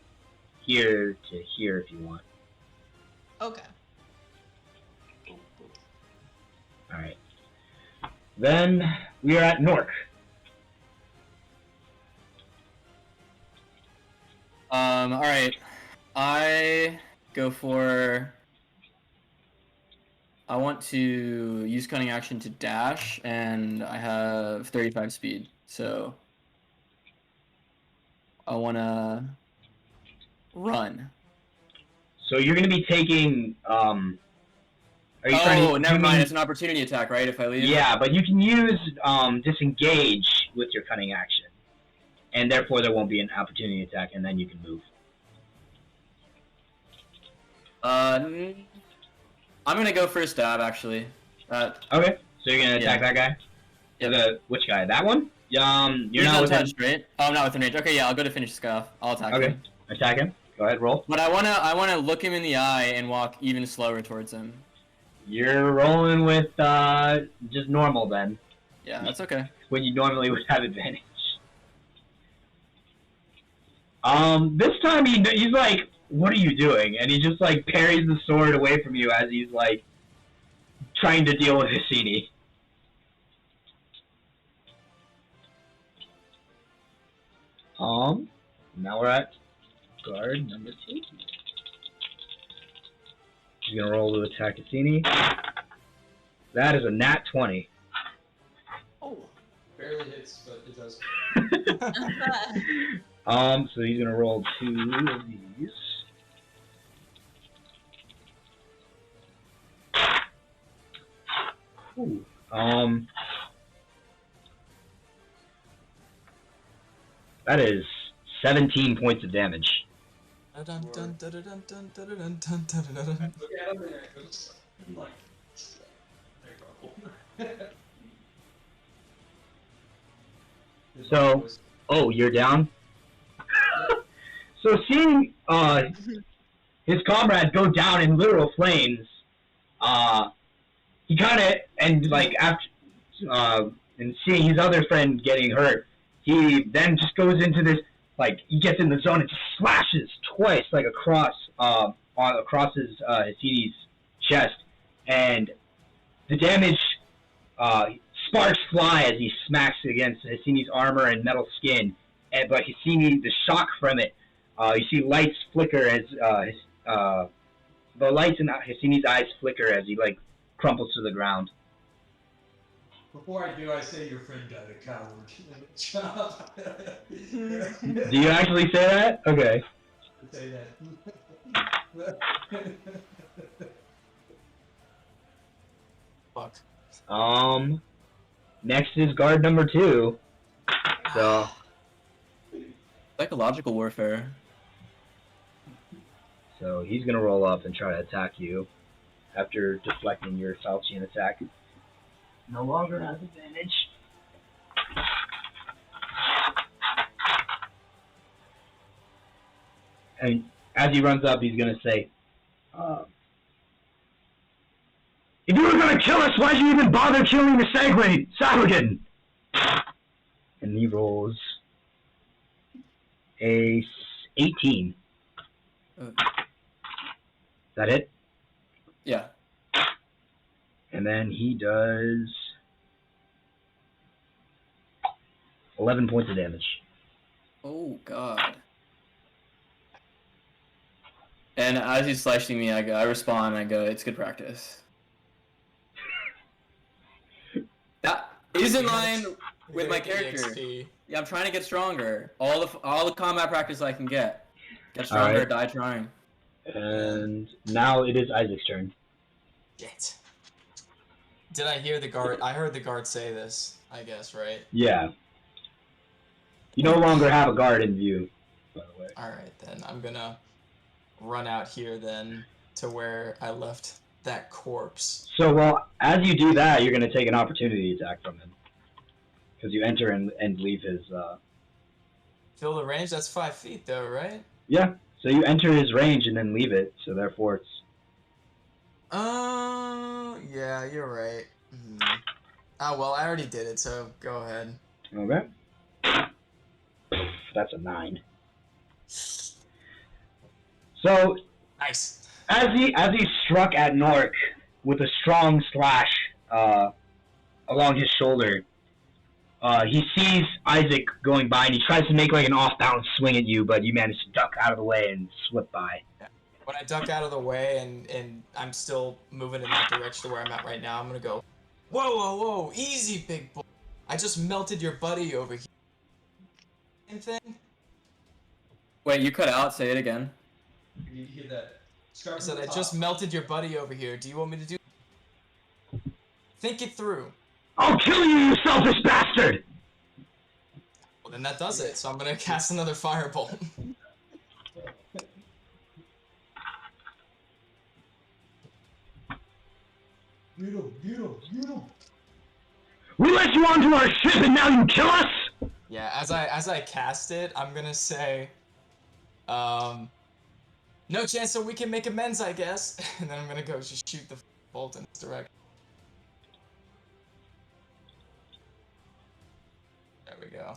[SPEAKER 4] here to here if you want.
[SPEAKER 5] Okay.
[SPEAKER 4] Alright. Then we are at Nork.
[SPEAKER 2] Alright. I want to use cunning action to dash, and I have 35 speed, so I want to run.
[SPEAKER 4] So you're going to be taking, are you
[SPEAKER 2] Oh, never mind, it's an opportunity attack, right, if I leave?
[SPEAKER 4] Yeah, but you can use, disengage with your cunning action. And therefore there won't be an opportunity attack, and then you can move.
[SPEAKER 2] I'm gonna go for a stab, actually.
[SPEAKER 4] Okay, so you're gonna attack that guy?
[SPEAKER 2] Yeah.
[SPEAKER 4] Which guy? That one? You're not within...
[SPEAKER 2] touched, right? Oh, I'm not within range. Okay, yeah, I'll go to finish this guy off. I'll attack him.
[SPEAKER 4] Okay, attack him. Go ahead, roll.
[SPEAKER 2] But I wanna look him in the eye and walk even slower towards him.
[SPEAKER 4] You're rolling with, just normal then.
[SPEAKER 2] Yeah, that's okay.
[SPEAKER 4] When you normally would have advantage. This time he's like, what are you doing? And he just, like, parries the sword away from you as he's, like, trying to deal with Hesini. Now we're at guard number 2. He's gonna roll to attack Hesini. That is a nat 20.
[SPEAKER 5] Oh.
[SPEAKER 6] Barely hits, but it does.
[SPEAKER 4] So he's gonna roll 2 of these. Ooh. That is 17 points of damage.
[SPEAKER 6] Look at him and it goes like, there you go.
[SPEAKER 4] So, oh, you're down? So seeing his comrade go down in literal flames, he kind of, and like after, and seeing his other friend getting hurt, he then just goes into this, like, he gets in the zone and just slashes twice, like across his Hesini's chest, and the damage, sparks fly as he smacks against Hesini's armor and metal skin, but Hesini, the shock from it, You see lights flicker as the lights in Hesini's eyes flicker as he like crumples to the ground.
[SPEAKER 6] Before I do, I say your friend died a coward.
[SPEAKER 4] Do you actually say that? Okay.
[SPEAKER 6] Say that.
[SPEAKER 3] Fuck.
[SPEAKER 4] Next is guard number 2. So
[SPEAKER 2] Psychological warfare.
[SPEAKER 4] So he's gonna roll up and try to attack you after deflecting your Falchion attack. No longer has advantage. And as he runs up, he's gonna say, "If you were gonna kill us, why'd you even bother killing the Sahuagin?" And he rolls a 18. Is that it?
[SPEAKER 2] Yeah.
[SPEAKER 4] And then he does 11 points of damage.
[SPEAKER 2] Oh god. And as he's slashing me, I respond. I go, "It's good practice." That is in line with my character.
[SPEAKER 3] EXP.
[SPEAKER 2] Yeah, I'm trying to get stronger. All the combat practice I can get. Get stronger,
[SPEAKER 4] Alright.
[SPEAKER 2] die trying.
[SPEAKER 4] And now it is Isaac's turn.
[SPEAKER 3] Shit. Did I hear the guard? I heard the guard say this, I guess, right?
[SPEAKER 4] Yeah. You no longer have a guard in view, by the way.
[SPEAKER 3] Alright, then. I'm gonna run out here, then, to where I left that corpse.
[SPEAKER 4] So, well, as you do that, you're going to take an opportunity attack from him. Because you enter and leave his,
[SPEAKER 3] Fill the range? That's 5 feet, though, right?
[SPEAKER 4] Yeah, so you enter his range and then leave it, so therefore it's...
[SPEAKER 3] Yeah, you're right. Oh, well, I already did it, so go ahead.
[SPEAKER 4] Okay. That's a 9. So,
[SPEAKER 3] Nice.
[SPEAKER 4] as he struck at Nork with a strong slash along his shoulder, he sees Isaac going by and he tries to make like an off-balance swing at you, but you manage to duck out of the way and slip by.
[SPEAKER 3] When I duck out of the way and I'm still moving in that direction to where I'm at right now, I'm gonna go, whoa, whoa, whoa, easy, big boy. I just melted your buddy over here. Same thing?
[SPEAKER 2] Wait, you cut out. Say it again.
[SPEAKER 6] You hear that?
[SPEAKER 3] I said, I just melted your buddy over here. Do you want me to do? Think it through.
[SPEAKER 4] I'll kill you, you selfish bastard!
[SPEAKER 3] Well, then that does it. So I'm gonna cast another firebolt.
[SPEAKER 6] Beautiful.
[SPEAKER 4] We let you onto our ship and now you kill us?
[SPEAKER 3] Yeah, as I cast it, I'm gonna say, no chance that we can make amends, I guess. And then I'm gonna go just shoot the bolt in this direction. There we go.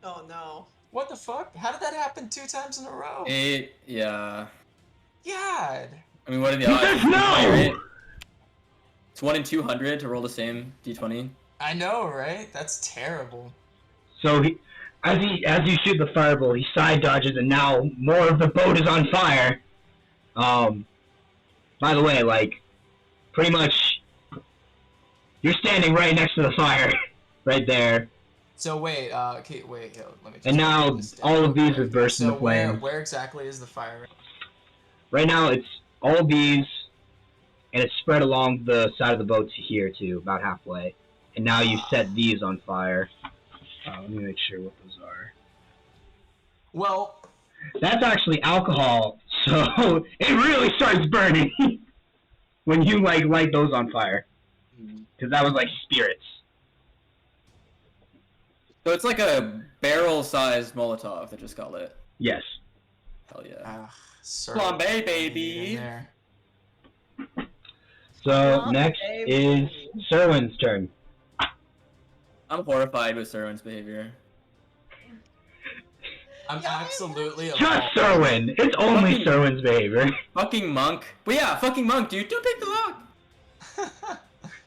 [SPEAKER 5] Oh no.
[SPEAKER 3] What the fuck? How did that happen 2 times in a row?
[SPEAKER 2] Yeah.
[SPEAKER 3] God.
[SPEAKER 2] I mean, what are the
[SPEAKER 4] He
[SPEAKER 2] odds?
[SPEAKER 4] says no!
[SPEAKER 2] Right? It's 1 in 200 to roll the same d20.
[SPEAKER 3] I know, right? That's terrible.
[SPEAKER 4] So as you shoot the fireball, he side dodges, and now more of the boat is on fire. By the way, like, pretty much, you're standing right next to the fire, right there.
[SPEAKER 3] So wait, okay, wait, let me just
[SPEAKER 4] And now
[SPEAKER 3] write this down
[SPEAKER 4] all
[SPEAKER 3] real
[SPEAKER 4] of these
[SPEAKER 3] quick.
[SPEAKER 4] have burst
[SPEAKER 3] So
[SPEAKER 4] into flames.
[SPEAKER 3] where exactly is the fire?
[SPEAKER 4] Right now, it's all of these, and it's spread along the side of the boat to here too, about halfway. And now you've set these on fire. Let me make sure what those are.
[SPEAKER 3] Well,
[SPEAKER 4] That's actually alcohol, so it really starts burning when you like light those on fire. Because that was like spirits.
[SPEAKER 2] So it's like a barrel-sized Molotov that just got lit.
[SPEAKER 4] Yes.
[SPEAKER 2] Hell yeah.
[SPEAKER 3] Flambe,
[SPEAKER 2] baby.
[SPEAKER 4] So
[SPEAKER 5] Flambe,
[SPEAKER 4] next
[SPEAKER 5] baby.
[SPEAKER 4] is Serwin's turn.
[SPEAKER 2] I'm horrified with Serwin's behavior.
[SPEAKER 3] I'm absolutely
[SPEAKER 4] Just
[SPEAKER 3] appalled.
[SPEAKER 4] Serwin! It's only
[SPEAKER 2] Fucking-
[SPEAKER 4] Serwin's behavior.
[SPEAKER 2] Fucking monk. But yeah, fucking monk, dude. Don't pick the lock.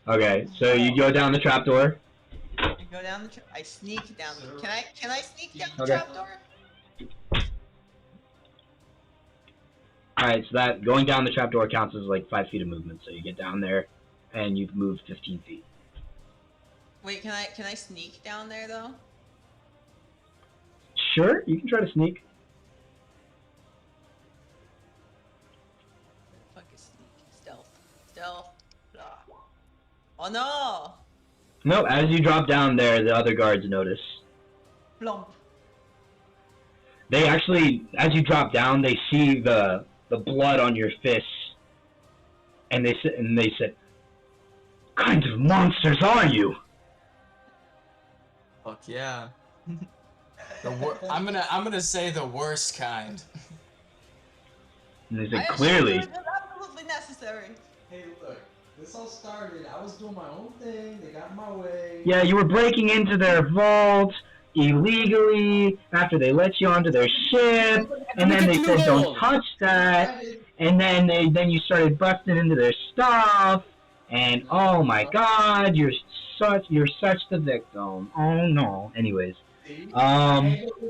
[SPEAKER 4] Okay, so you go down the trapdoor.
[SPEAKER 5] I go down the. I sneak down. Can I sneak down the
[SPEAKER 4] Okay.
[SPEAKER 5] trapdoor?
[SPEAKER 4] Alright, so that going down the trapdoor counts as like 5 feet of movement. So you get down there, and you've moved 15 feet.
[SPEAKER 5] Wait, can I sneak down there though?
[SPEAKER 4] Sure, you can try to sneak.
[SPEAKER 5] Fuck is sneak. Stealth. Ah. Oh no!
[SPEAKER 4] No, as you drop down there, the other guards notice.
[SPEAKER 5] Plump.
[SPEAKER 4] They actually, as you drop down, they see the blood on your fists, and they said, "What kind of monsters are you?"
[SPEAKER 3] Fuck yeah. I'm gonna say the worst kind.
[SPEAKER 4] And they
[SPEAKER 5] I
[SPEAKER 4] said,
[SPEAKER 5] assume
[SPEAKER 4] "Clearly."
[SPEAKER 5] it was absolutely necessary.
[SPEAKER 6] Hey, look, this all started. I was doing my own thing. They got in my way.
[SPEAKER 4] Yeah, you were breaking into their vault illegally after they let you onto their ship, and then they said, "Don't touch that." And then you started busting into their stuff, and oh my God, you're such the victim. Oh no. Anyways,
[SPEAKER 6] See?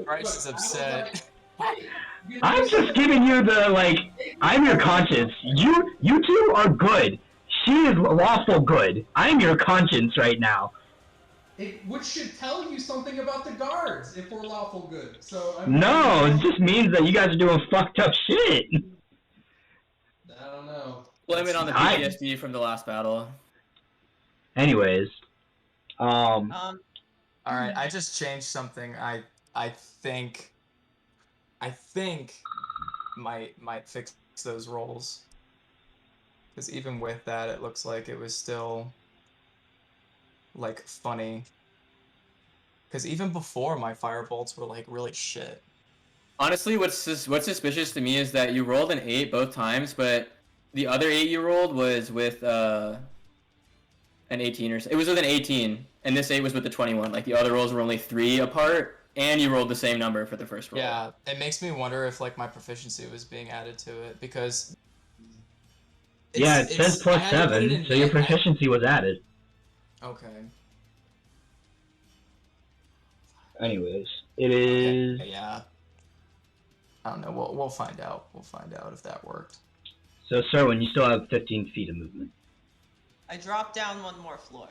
[SPEAKER 3] Bryce is upset.
[SPEAKER 4] I'm just giving you the I'm your conscience. You two are good. She is lawful good. I'm your conscience right now.
[SPEAKER 6] Which should tell you something about the guards if we're lawful good. So
[SPEAKER 4] No, it just means that you guys are doing fucked up shit.
[SPEAKER 6] I don't know.
[SPEAKER 3] Blame it on the PTSD from the last battle.
[SPEAKER 4] Anyways,
[SPEAKER 3] All right, I just changed something. I think might fix those rolls. Because even with that, it looks like it was still like funny. Because even before, my firebolts were like really shit. Honestly, what's suspicious to me is that you rolled an 8 both times, but the other 8 you rolled was with an 18 or so. It was with an 18, and this 8 was with the 21. Like the other rolls were only 3 apart, and you rolled the same number for the first roll. Yeah, it makes me wonder if like my proficiency was being added to it because.
[SPEAKER 4] yeah, it says +7, so your proficiency was added.
[SPEAKER 3] Okay.
[SPEAKER 4] Anyways, it is.
[SPEAKER 3] Okay, yeah. I don't know. We'll find out. We'll find out if that worked.
[SPEAKER 4] So, Serwin, you still have 15 feet of movement.
[SPEAKER 5] I dropped down one more floor.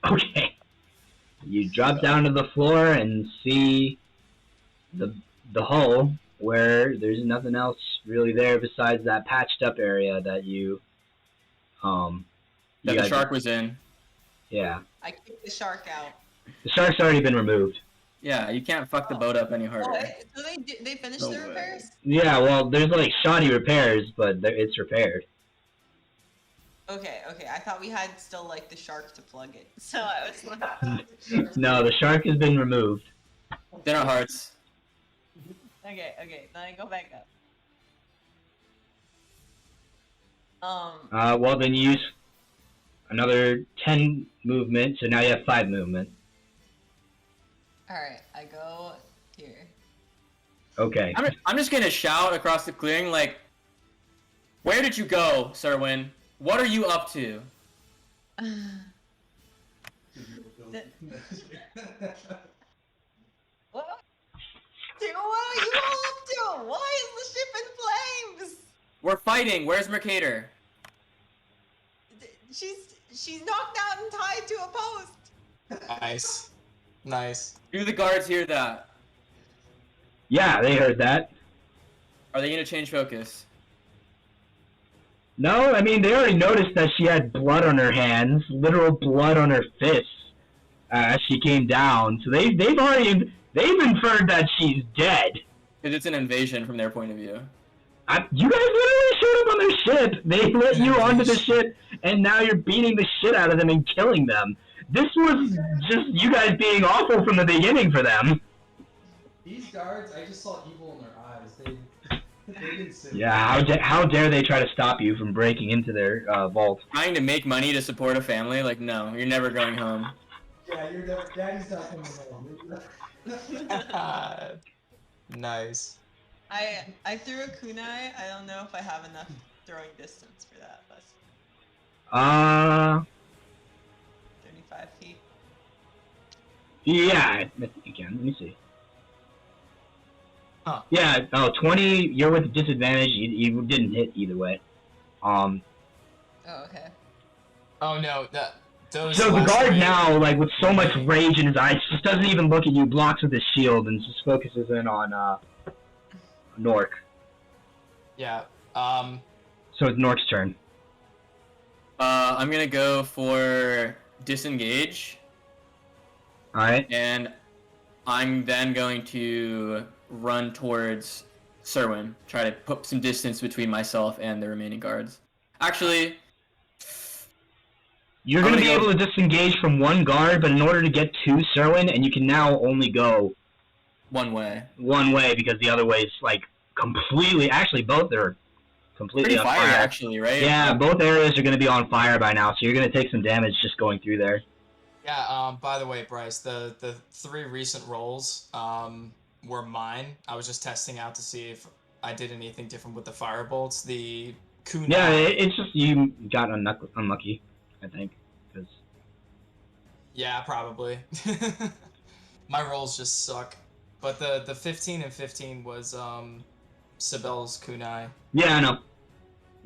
[SPEAKER 4] Okay. You drop down to the floor and see the hull where there's nothing else really there besides that patched up area that you
[SPEAKER 3] That the shark was in.
[SPEAKER 4] Yeah.
[SPEAKER 5] I kicked the shark out.
[SPEAKER 4] The shark's already been removed.
[SPEAKER 3] Yeah, you can't fuck the boat up any harder.
[SPEAKER 5] Oh, so they finished the repairs?
[SPEAKER 4] Yeah, well, there's like shoddy repairs, but it's repaired.
[SPEAKER 5] Okay. I thought we had still like the shark to plug it. So I was like.
[SPEAKER 4] No, the shark has been removed.
[SPEAKER 3] They're not hearts.
[SPEAKER 5] Okay. Then I go back up.
[SPEAKER 4] Well, then you use another 10 movement, so now you have 5 movement.
[SPEAKER 5] Alright, I go here.
[SPEAKER 4] Okay.
[SPEAKER 3] I'm just gonna shout across the clearing like, where did you go, Serwin? What are you up to?
[SPEAKER 5] What? Dude, what are you all up to? Why is the ship in flames?
[SPEAKER 3] We're fighting. Where's Mercator?
[SPEAKER 5] She's knocked out and tied to a post.
[SPEAKER 3] Nice. Do the guards hear that?
[SPEAKER 4] Yeah, they heard that.
[SPEAKER 3] Are they gonna change focus?
[SPEAKER 4] No, I mean, they already noticed that she had blood on her hands, literal blood on her fists, as she came down. So they've inferred that she's dead.
[SPEAKER 3] Because it's an invasion from their point of view.
[SPEAKER 4] You guys literally showed up on their ship. They let you onto the ship, and now you're beating the shit out of them and killing them. This was just you guys being awful from the beginning for them.
[SPEAKER 6] These guards, I just saw evil in their eyes. They didn't sit.
[SPEAKER 4] Yeah, how dare they try to stop you from breaking into their vault?
[SPEAKER 3] Trying to make money to support a family? Like, no, you're never going home.
[SPEAKER 6] Yeah, daddy's not coming home.
[SPEAKER 3] Nice.
[SPEAKER 5] I threw a kunai. I don't know if I have enough throwing distance for that. But 35 feet.
[SPEAKER 4] Yeah, I think you can. Let me see. Yeah, 20, you're with disadvantage, you didn't hit either way.
[SPEAKER 5] Oh, okay.
[SPEAKER 3] Oh no, those.
[SPEAKER 4] So the
[SPEAKER 3] last
[SPEAKER 4] guard
[SPEAKER 3] three
[SPEAKER 4] now, like, with so
[SPEAKER 3] were
[SPEAKER 4] much
[SPEAKER 3] me.
[SPEAKER 4] rage in his eyes, just doesn't even look at you, blocks with his shield, and just focuses in on, Nork.
[SPEAKER 3] Yeah.
[SPEAKER 4] So it's Nork's turn.
[SPEAKER 2] I'm gonna go for disengage,
[SPEAKER 4] Alright?
[SPEAKER 2] and I'm then going to run towards Serwin, try to put some distance between myself and the remaining guards. Actually,
[SPEAKER 4] You're
[SPEAKER 2] I'm
[SPEAKER 4] gonna
[SPEAKER 2] gonna
[SPEAKER 4] be
[SPEAKER 2] go-
[SPEAKER 4] able to disengage from one guard, but in order to get to Serwin, and you can now only go
[SPEAKER 2] one way.
[SPEAKER 4] one way because the other way is, like, completely, actually both are completely
[SPEAKER 2] Pretty
[SPEAKER 4] on
[SPEAKER 2] fiery,
[SPEAKER 4] fire.
[SPEAKER 2] actually, right?
[SPEAKER 4] Yeah, both areas are going to be on fire by now, so you're going to take some damage just going through there.
[SPEAKER 3] Yeah. By the way, Bryce, the 3 recent rolls were mine. I was just testing out to see if I did anything different with the firebolts. The kunai.
[SPEAKER 4] Yeah, it's just you got unlucky, I think. 'Cause...
[SPEAKER 3] Yeah, probably. My rolls just suck. But the 15 and 15 was Sibel's kunai.
[SPEAKER 4] Yeah, I know.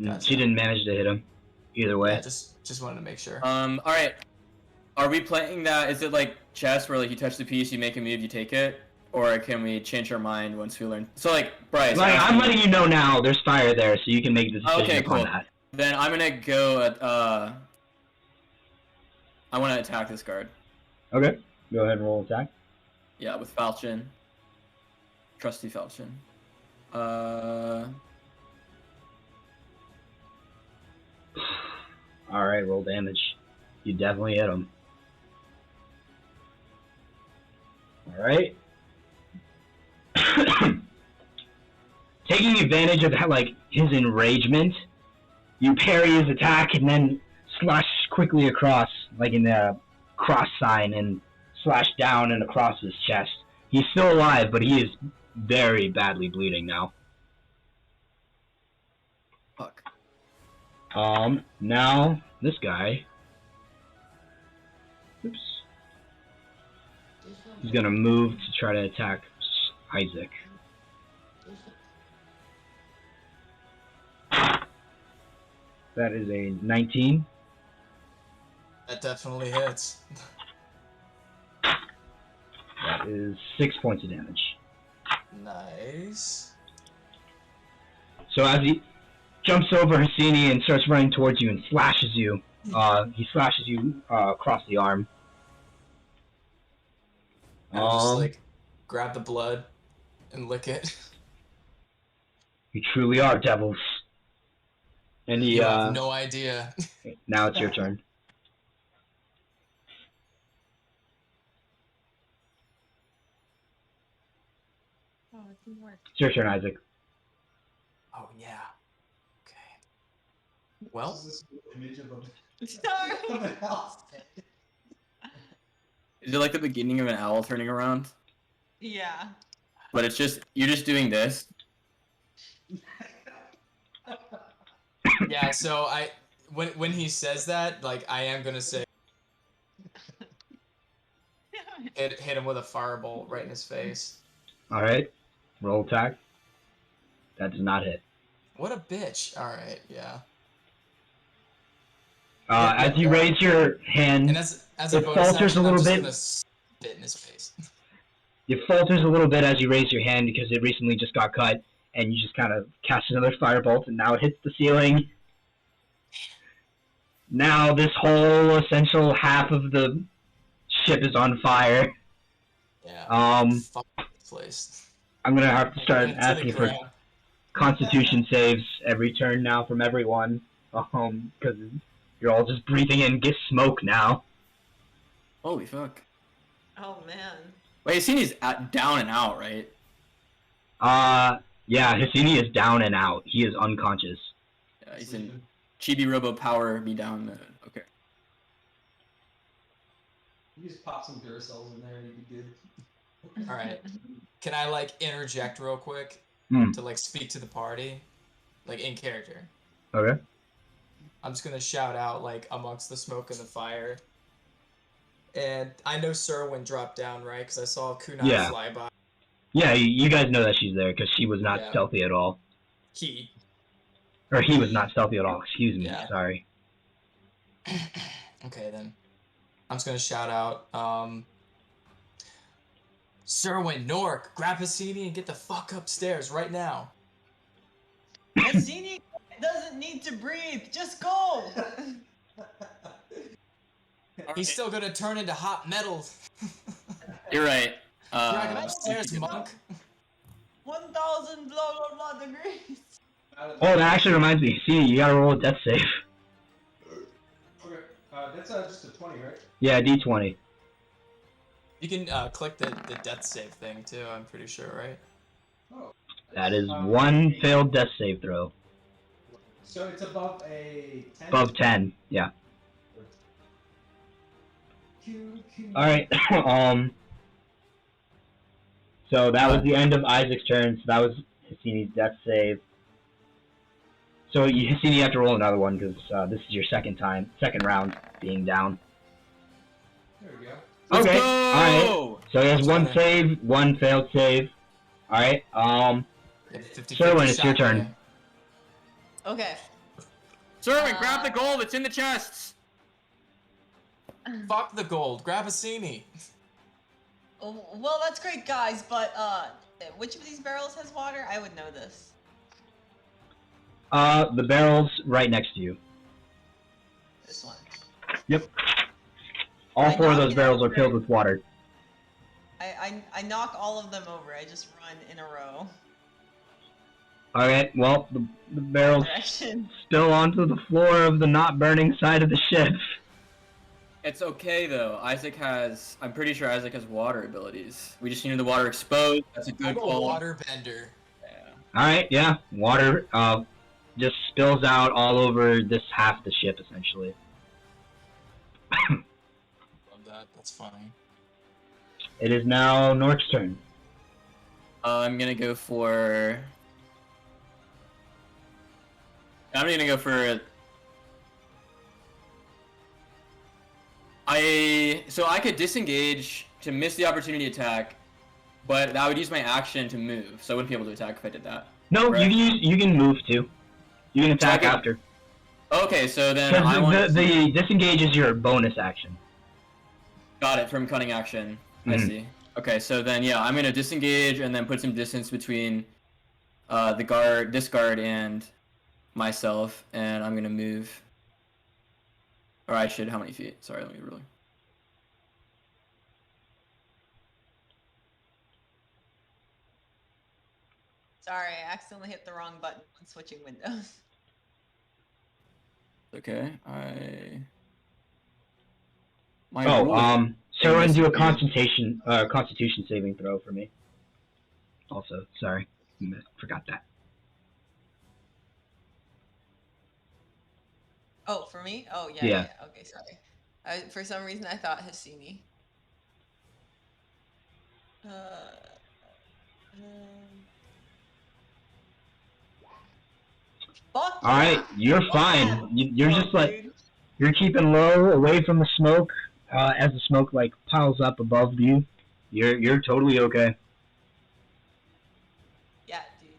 [SPEAKER 3] Gotcha.
[SPEAKER 4] She didn't manage to hit him. Either way.
[SPEAKER 3] Yeah, just wanted to make sure.
[SPEAKER 2] Alright. Are we playing that? Is it like chess where like you touch the piece, you make a move, you take it? Or can we change our mind once we learn? So like, Bryce.
[SPEAKER 4] Like, I'm letting you know now, there's fire there, so you can make the decision
[SPEAKER 2] Okay,
[SPEAKER 4] upon
[SPEAKER 2] cool.
[SPEAKER 4] that.
[SPEAKER 2] Then I'm gonna go at, I wanna attack this guard.
[SPEAKER 4] Okay. Go ahead and roll attack.
[SPEAKER 2] Yeah, with Falchion. Trusty Falchion.
[SPEAKER 4] Alright, roll damage. You definitely hit him. Alright. Taking advantage of that, like, his enragement, you parry his attack and then slash quickly across, like in the cross sign, and slash down and across his chest. He's still alive, but he is very badly bleeding now.
[SPEAKER 2] Fuck.
[SPEAKER 4] Now, this guy... Oops. He's gonna move to try to attack Isaac. That is a 19.
[SPEAKER 3] That definitely hits.
[SPEAKER 4] That is 6 points of damage.
[SPEAKER 3] Nice.
[SPEAKER 4] So as he jumps over Hesini and starts running towards you and slashes you, he slashes you across the arm.
[SPEAKER 3] I would just like grab the blood and lick it.
[SPEAKER 4] You truly are devils. And he,
[SPEAKER 3] You have no idea.
[SPEAKER 4] now it's your turn.
[SPEAKER 5] Oh, it didn't work.
[SPEAKER 4] It's your turn, Isaac.
[SPEAKER 3] Oh yeah. Okay. Well,
[SPEAKER 6] This is the image of
[SPEAKER 5] Sorry.
[SPEAKER 6] of an house.
[SPEAKER 2] Is it like the beginning of an owl turning around?
[SPEAKER 5] Yeah.
[SPEAKER 2] But it's just, you're just doing this.
[SPEAKER 3] yeah. So when he says that, like I am gonna say hit him with a firebolt right in his face.
[SPEAKER 4] Alright. Roll attack. That does not hit.
[SPEAKER 3] What a bitch. All right. Yeah.
[SPEAKER 4] As you raise your hand,
[SPEAKER 3] And as a
[SPEAKER 4] it
[SPEAKER 3] bonus
[SPEAKER 4] falters a
[SPEAKER 3] action,
[SPEAKER 4] little
[SPEAKER 3] I'm just
[SPEAKER 4] bit.
[SPEAKER 3] gonna spit in his face.
[SPEAKER 4] It falters a little bit as you raise your hand because it recently just got cut, and you just kind of cast another firebolt, and now it hits the ceiling. Now this whole essential half of the ship is on fire.
[SPEAKER 3] Yeah. Fuck this place.
[SPEAKER 4] I'm gonna have to start
[SPEAKER 3] To the
[SPEAKER 4] asking for
[SPEAKER 3] ground.
[SPEAKER 4] Constitution saves every turn now from everyone, because you're all just breathing in smoke now.
[SPEAKER 2] Holy fuck.
[SPEAKER 5] Oh man.
[SPEAKER 2] Wait, Hesini's down and out, right?
[SPEAKER 4] Yeah, Hesini is down and out. He is unconscious.
[SPEAKER 2] Yeah, he's in Chibi Robo Power Me down. Okay.
[SPEAKER 6] You just pop some Duracells in there and you'd be good.
[SPEAKER 3] All right. Can I like interject real quick to like speak to the party, like in character?
[SPEAKER 4] Okay.
[SPEAKER 3] I'm just gonna shout out like amongst the smoke and the fire. And I know Serwin dropped down, right? Because I saw Kunai
[SPEAKER 4] Yeah.
[SPEAKER 3] fly by.
[SPEAKER 4] Yeah, you guys know that she's there because she was not
[SPEAKER 3] Yeah.
[SPEAKER 4] stealthy at all.
[SPEAKER 3] He.
[SPEAKER 4] Or he was not stealthy at all. Excuse me.
[SPEAKER 3] Yeah.
[SPEAKER 4] Sorry.
[SPEAKER 3] Okay, then. I'm just gonna shout out, Serwin, Nork, grab Hesini and get the fuck upstairs right now.
[SPEAKER 5] Hesini doesn't need to breathe. Just go.
[SPEAKER 3] He's still gonna turn into hot metal.
[SPEAKER 2] You're right.
[SPEAKER 3] Drag him upstairs, monk.
[SPEAKER 5] 1,000 blah blah blah degrees.
[SPEAKER 4] Oh, that actually reminds me. See, you gotta roll a death save.
[SPEAKER 6] Okay, that's just a 20, right?
[SPEAKER 4] Yeah, D20.
[SPEAKER 3] You can click the death save thing too, I'm pretty sure, right?
[SPEAKER 6] Oh.
[SPEAKER 4] That is one failed death save throw.
[SPEAKER 6] So it's above a 10?
[SPEAKER 4] Above 10, yeah.
[SPEAKER 6] Q.
[SPEAKER 4] Alright, so that was the end of Isaac's turn, so that was Hesini's death save. So Hesini, you have to roll another one, because this is your second round being down.
[SPEAKER 6] There we go.
[SPEAKER 2] Let's
[SPEAKER 4] Okay,
[SPEAKER 2] go!
[SPEAKER 4] alright. So he has one save, one failed save. Alright, Serwin, it's your turn.
[SPEAKER 5] Okay.
[SPEAKER 2] Serwin, grab the gold. It's in the chests.
[SPEAKER 3] Fuck the gold, grab Hesini.
[SPEAKER 5] Oh, well, that's great, guys. But which of these barrels has water? I would know this.
[SPEAKER 4] The barrel's right next to you.
[SPEAKER 5] This one.
[SPEAKER 4] Yep. All four of those barrels are filled with water.
[SPEAKER 5] I knock all of them over. I just run in a row.
[SPEAKER 4] Alright, well, the barrel's
[SPEAKER 5] Direction.
[SPEAKER 4] still onto the floor of the not burning side of the ship.
[SPEAKER 2] It's okay though. I'm pretty sure Isaac has water abilities. We just needed the water exposed. That's a
[SPEAKER 3] I'm
[SPEAKER 2] good
[SPEAKER 3] a
[SPEAKER 2] call.
[SPEAKER 3] water bender.
[SPEAKER 2] Yeah.
[SPEAKER 4] Alright, yeah. Water, just spills out all over this half of the ship, essentially.
[SPEAKER 3] Love that, that's funny.
[SPEAKER 4] It is now Nork's turn.
[SPEAKER 2] I'm gonna go for. So I could disengage to miss the opportunity attack, but I would use my action to move, so I wouldn't be able to attack if I did that.
[SPEAKER 4] No,
[SPEAKER 2] Right.
[SPEAKER 4] you can move too. You can attack
[SPEAKER 2] So I can-
[SPEAKER 4] after.
[SPEAKER 2] Okay, so then
[SPEAKER 4] Because
[SPEAKER 2] I want
[SPEAKER 4] the disengage is your bonus action.
[SPEAKER 2] got it from cunning action. I
[SPEAKER 4] Mhm.
[SPEAKER 2] see. Okay, so then yeah, I'm gonna disengage and then put some distance between this guard and myself, and I'm gonna move. Or I should, how many feet? Sorry, let me roll.
[SPEAKER 5] Sorry, I accidentally hit the wrong button when switching windows.
[SPEAKER 2] Okay, My
[SPEAKER 4] Oh,
[SPEAKER 2] ruler-
[SPEAKER 4] Serwin, do a
[SPEAKER 2] Investigate.
[SPEAKER 4] constitution saving throw for me. Also, sorry, forgot that.
[SPEAKER 5] Oh, for me? Oh, yeah.
[SPEAKER 4] Yeah.
[SPEAKER 5] Okay, sorry. For some reason, I thought Hesini. Fuck
[SPEAKER 4] All right,
[SPEAKER 5] yeah.
[SPEAKER 4] you're
[SPEAKER 5] Fuck
[SPEAKER 4] fine.
[SPEAKER 5] yeah.
[SPEAKER 4] You're
[SPEAKER 5] Fuck,
[SPEAKER 4] just like
[SPEAKER 5] dude.
[SPEAKER 4] you're keeping low, away from the smoke. As the smoke like piles up above you, you're totally okay.
[SPEAKER 5] Yeah, dude.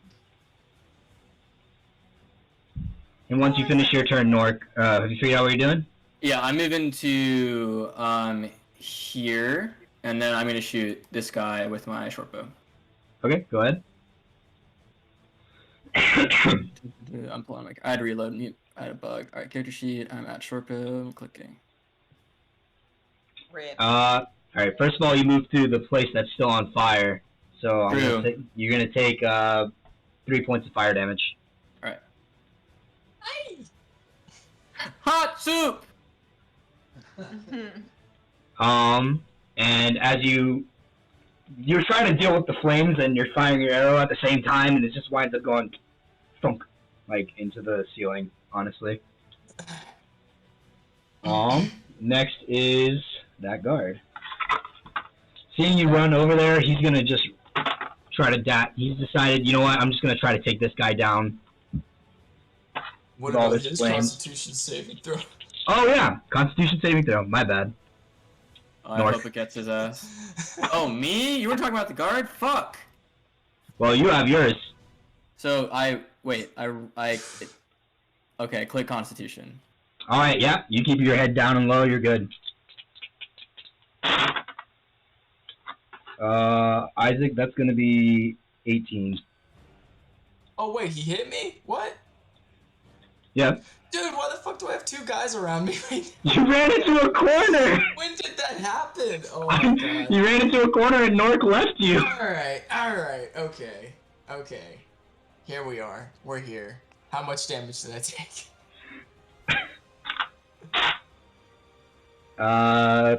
[SPEAKER 4] And once you finish your turn, Nork, have you figured out what you're doing?
[SPEAKER 2] Yeah, I'm moving to here, and then I'm gonna shoot this guy with my short bow.
[SPEAKER 4] Okay, go ahead.
[SPEAKER 2] I'm pulling I had to reload. I had a bug. All right, character sheet. I'm at short bow. I'm clicking.
[SPEAKER 5] Rip.
[SPEAKER 4] All right. First of all, you move through the place that's still on fire, so you're gonna take 3 points of fire damage.
[SPEAKER 2] All right. Hot soup.
[SPEAKER 4] And as you're trying to deal with the flames and you're firing your arrow at the same time, and it just winds up going thunk, like into the ceiling, honestly. Next is that guard. Seeing you run over there, he's gonna just try to he's decided, you know what, I'm just gonna try to take this guy down.
[SPEAKER 3] What
[SPEAKER 4] With all
[SPEAKER 3] about
[SPEAKER 4] this
[SPEAKER 3] his
[SPEAKER 4] flame.
[SPEAKER 3] Constitution saving throw?
[SPEAKER 4] Oh yeah, Constitution saving throw, my bad.
[SPEAKER 2] I
[SPEAKER 4] North.
[SPEAKER 2] hope it gets his ass. Oh, me? You were talking about the guard? Fuck.
[SPEAKER 4] Well, you have yours.
[SPEAKER 2] So okay, click Constitution.
[SPEAKER 4] All right, yeah. You keep your head down and low. You're good. Isaac, that's gonna be 18.
[SPEAKER 3] Oh wait, he hit me? What?
[SPEAKER 4] Yeah.
[SPEAKER 3] Dude, why the fuck do I have two guys around me right now?
[SPEAKER 4] You ran into a corner.
[SPEAKER 3] When did that happen? Oh my god.
[SPEAKER 4] You ran into a corner and Nork left you.
[SPEAKER 3] Alright, okay. Here we are. We're here. How much damage did I take?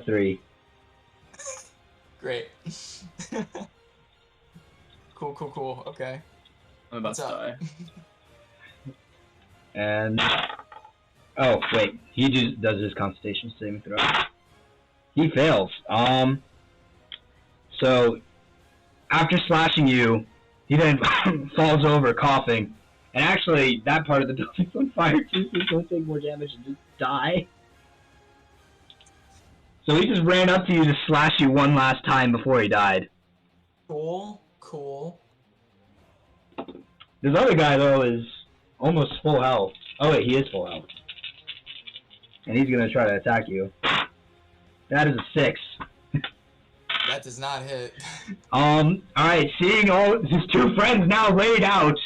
[SPEAKER 4] 3.
[SPEAKER 3] Great. Cool. Okay.
[SPEAKER 2] I'm about
[SPEAKER 3] What's
[SPEAKER 2] to
[SPEAKER 3] up?
[SPEAKER 2] die.
[SPEAKER 4] And oh wait, he just does his Constitution saving throw. He fails. So after slashing you, he then falls over coughing, and actually that part of the building's on fire too, so he's gonna take more damage and just die. So he just ran up to you to slash you one last time before he died.
[SPEAKER 3] Cool.
[SPEAKER 4] This other guy though is almost full health. Oh wait, he is full health. And he's gonna try to attack you. That is a 6.
[SPEAKER 3] That does not hit.
[SPEAKER 4] Alright, seeing all his 2 friends now laid out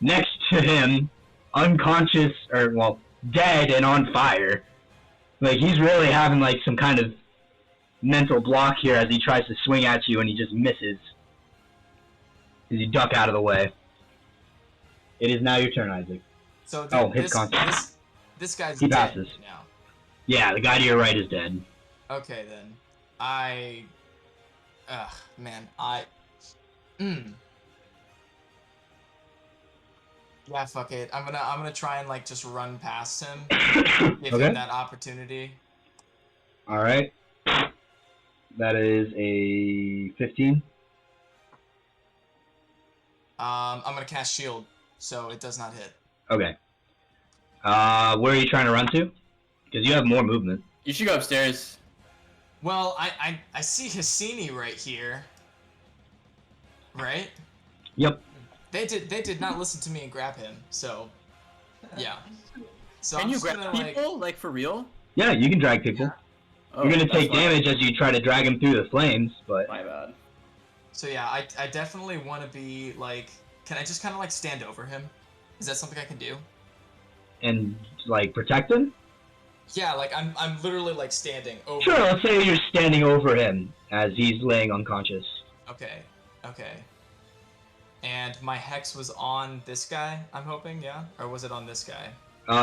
[SPEAKER 4] next to him, unconscious, or, well, dead and on fire. Like, he's really having, like, some kind of mental block here as he tries to swing at you and he just misses. As you duck out of the way. It is now your turn, Isaac.
[SPEAKER 3] So
[SPEAKER 4] his contact.
[SPEAKER 3] this guy's
[SPEAKER 4] He
[SPEAKER 3] dead
[SPEAKER 4] passes.
[SPEAKER 3] now.
[SPEAKER 4] Yeah, the guy to your right is dead.
[SPEAKER 3] Okay then. Yeah, fuck it. I'm gonna try and like just run past him. Give
[SPEAKER 4] Okay.
[SPEAKER 3] him that opportunity.
[SPEAKER 4] Alright. That is a 15.
[SPEAKER 3] I'm gonna cast shield, so it does not hit.
[SPEAKER 4] Okay. Where are you trying to run to? Because you have more movement.
[SPEAKER 2] You should go upstairs.
[SPEAKER 3] Well, I see Hesini right here. Right?
[SPEAKER 4] Yep.
[SPEAKER 3] They did not listen to me and grab him, so yeah. So
[SPEAKER 2] Can
[SPEAKER 3] I'm
[SPEAKER 2] you
[SPEAKER 3] just
[SPEAKER 2] grab
[SPEAKER 3] gonna,
[SPEAKER 2] people, like for real?
[SPEAKER 4] Yeah, you can drag people.
[SPEAKER 2] Oh,
[SPEAKER 4] You're gonna
[SPEAKER 2] that's
[SPEAKER 4] take
[SPEAKER 2] fine.
[SPEAKER 4] damage as you try to drag him through the flames, but
[SPEAKER 2] My bad.
[SPEAKER 3] So yeah, I definitely want to be like, can I just kind of like stand over him? Is that something I can do?
[SPEAKER 4] and like protect him.
[SPEAKER 3] Yeah, like I'm literally like standing over.
[SPEAKER 4] Sure, let's say you're standing over him as he's laying unconscious.
[SPEAKER 3] Okay. And my hex was on this guy, I'm hoping, yeah? Or was it on this guy?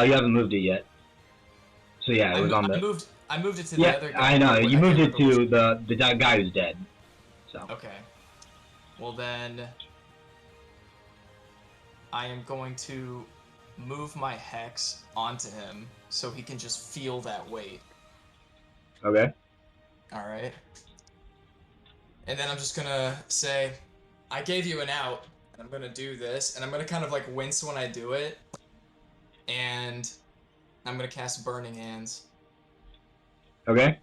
[SPEAKER 4] You haven't moved it yet. So yeah, it was on the.
[SPEAKER 3] I moved it to
[SPEAKER 4] Yeah,
[SPEAKER 3] the other guy.
[SPEAKER 4] I know.
[SPEAKER 3] but
[SPEAKER 4] You
[SPEAKER 3] I
[SPEAKER 4] moved
[SPEAKER 3] can't
[SPEAKER 4] it
[SPEAKER 3] remember
[SPEAKER 4] to the guy who's dead. So.
[SPEAKER 3] which- Okay. Well then, I am going to move my hex onto him so he can just feel that weight.
[SPEAKER 4] Okay.
[SPEAKER 3] All right. And then I'm just gonna say, I gave you an out, and I'm gonna do this, and I'm gonna kind of like wince when I do it, and I'm gonna cast Burning Hands.
[SPEAKER 4] Okay.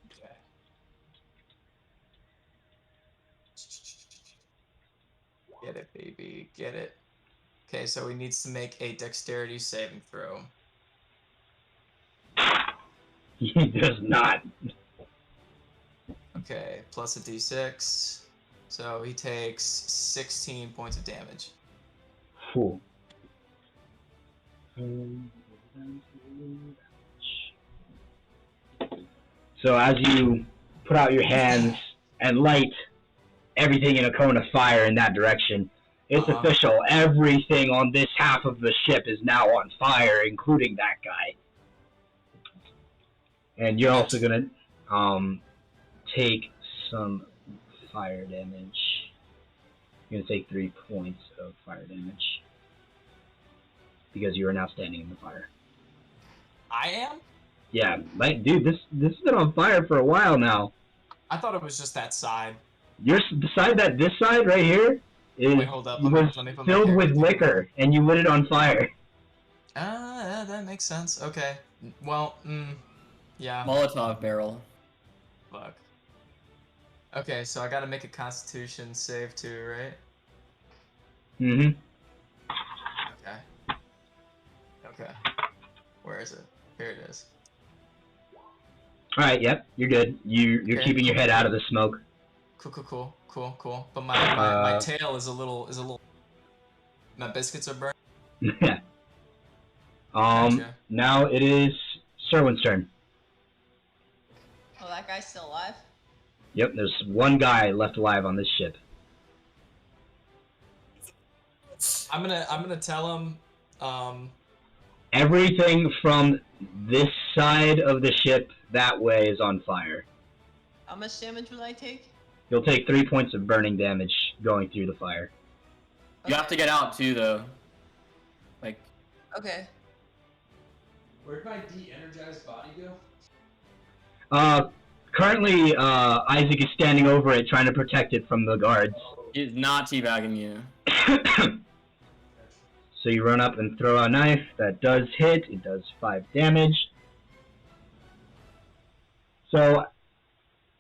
[SPEAKER 3] Okay. Get it, baby, get it. Okay, so he needs to make a Dexterity saving throw.
[SPEAKER 4] He does not.
[SPEAKER 3] Okay, plus a d6. So he takes 16 points of damage.
[SPEAKER 4] Cool. So as you put out your hands and light everything in a cone of fire in that direction, it's official. Everything on this half of the ship is now on fire, including that guy. And you're also gonna take some fire damage. You're gonna take 3 points of fire damage because you are now standing in the fire.
[SPEAKER 3] I am?
[SPEAKER 4] Yeah, like, dude, this has been on fire for a while now.
[SPEAKER 3] I thought it was just that side.
[SPEAKER 4] You're beside that. This side right here is
[SPEAKER 3] Wait, hold up. Let me put my
[SPEAKER 4] filled with
[SPEAKER 3] character
[SPEAKER 4] liquor, and you lit it on fire.
[SPEAKER 3] Yeah, that makes sense. Okay. Well, yeah.
[SPEAKER 2] Molotov barrel.
[SPEAKER 3] Fuck. Okay, so I gotta make a Constitution save too, right?
[SPEAKER 4] Mm-hmm.
[SPEAKER 3] Okay. Okay. Where is it? Here it is.
[SPEAKER 4] All right. Yep. You're good. You're
[SPEAKER 3] Okay,
[SPEAKER 4] keeping your head out of the smoke.
[SPEAKER 3] Cool. But my tail is a little. My biscuits are burnt.
[SPEAKER 4] Yeah.
[SPEAKER 3] Gotcha.
[SPEAKER 4] Now it is Serwin's turn.
[SPEAKER 5] Oh, that guy's still alive?
[SPEAKER 4] Yep. There's one guy left alive on this ship.
[SPEAKER 3] I'm gonna tell him.
[SPEAKER 4] Everything from this side of the ship that way is on fire.
[SPEAKER 5] How much damage will I take?
[SPEAKER 4] You'll take 3 points of burning damage going through the fire.
[SPEAKER 2] You have to get out too, though. Like,
[SPEAKER 5] Okay.
[SPEAKER 6] Where'd my de-energized body go?
[SPEAKER 4] Currently, Isaac is standing over it, trying to protect it from the guards.
[SPEAKER 2] he's not teabagging you.
[SPEAKER 4] So you run up and throw a knife. That does hit. It does 5 damage. So,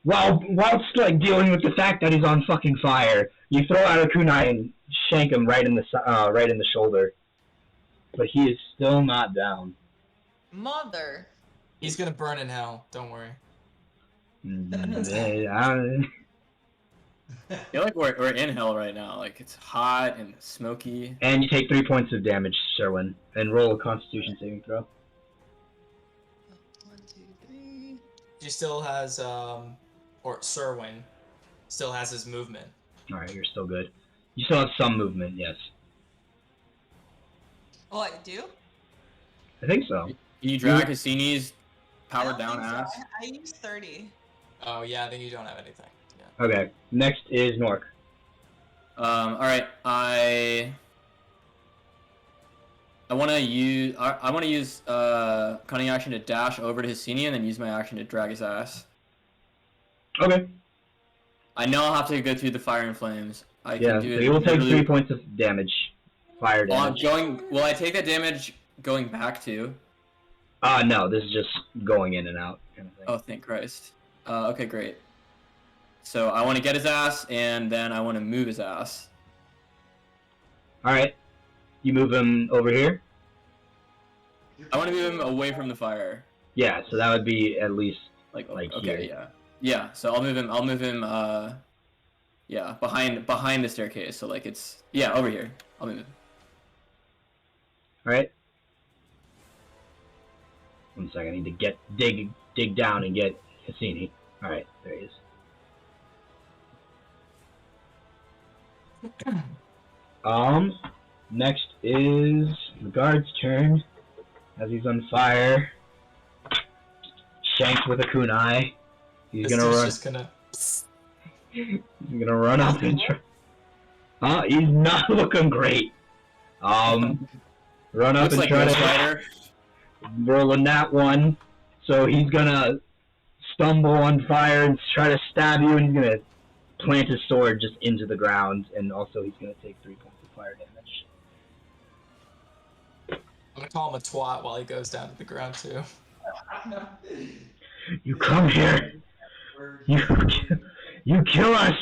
[SPEAKER 4] whilst like dealing with the fact that he's on fucking fire, you throw out a kunai and shank him right in the shoulder. But he is still not down.
[SPEAKER 5] Mother.
[SPEAKER 3] He's gonna burn in hell. Don't worry.
[SPEAKER 2] I feel like we're in hell right now. Like, it's hot and smoky.
[SPEAKER 4] And you take 3 points of damage, Sherwin, and roll a Constitution saving throw.
[SPEAKER 5] 1, 2, 3.
[SPEAKER 3] She still has or Serwin still has his movement.
[SPEAKER 4] All right, you're still good. You still have some movement, yes.
[SPEAKER 5] Oh, I do?
[SPEAKER 4] I think so.
[SPEAKER 2] Can you drag Hesini's
[SPEAKER 5] I
[SPEAKER 2] powered
[SPEAKER 5] don't
[SPEAKER 2] down
[SPEAKER 5] think so.
[SPEAKER 2] ass?
[SPEAKER 5] I used 30.
[SPEAKER 3] Oh yeah, I think you don't have anything. Yeah.
[SPEAKER 4] Okay, next is Nork.
[SPEAKER 2] Alright, I wanna use cunning action to dash over to Hesini and then use my action to drag his ass.
[SPEAKER 4] Okay.
[SPEAKER 2] I know I'll have to go through the fire and flames. I
[SPEAKER 4] Yeah,
[SPEAKER 2] can
[SPEAKER 4] so
[SPEAKER 2] do it.
[SPEAKER 4] you will take
[SPEAKER 2] literally-
[SPEAKER 4] 3 points of damage. Fire damage.
[SPEAKER 2] Will I take that damage going back too?
[SPEAKER 4] No, this is just going in and out kind of thing.
[SPEAKER 2] Oh, thank Christ. Okay, great. So I want to get his ass, and then I want to move his ass.
[SPEAKER 4] Alright. You move him over here?
[SPEAKER 2] I want to move him away from the fire.
[SPEAKER 4] Yeah, so that would be at least
[SPEAKER 2] Like
[SPEAKER 4] Like
[SPEAKER 2] okay,
[SPEAKER 4] here.
[SPEAKER 2] yeah. So I'll move him. Yeah, behind the staircase. So like it's over here. I'll move him.
[SPEAKER 4] Alright. 1 second, I need to dig down and get Hesini. Alright, there he is. Next is the guard's turn. As he's on fire. Shanked with a kunai. He's
[SPEAKER 3] This
[SPEAKER 4] gonna
[SPEAKER 3] dude's
[SPEAKER 4] run.
[SPEAKER 3] just gonna.
[SPEAKER 4] He's gonna run up and try. He's not looking great. Run up
[SPEAKER 2] Looks
[SPEAKER 4] and
[SPEAKER 2] like
[SPEAKER 4] try
[SPEAKER 2] Ghost
[SPEAKER 4] to
[SPEAKER 2] Rider.
[SPEAKER 4] roll a nat 1. So he's gonna stumble on fire and try to stab you, and he's gonna plant his sword just into the ground, and also he's gonna take 3 points of fire damage.
[SPEAKER 3] I'm gonna call him a twat while he goes down to the ground too.
[SPEAKER 4] You come here, you kill us,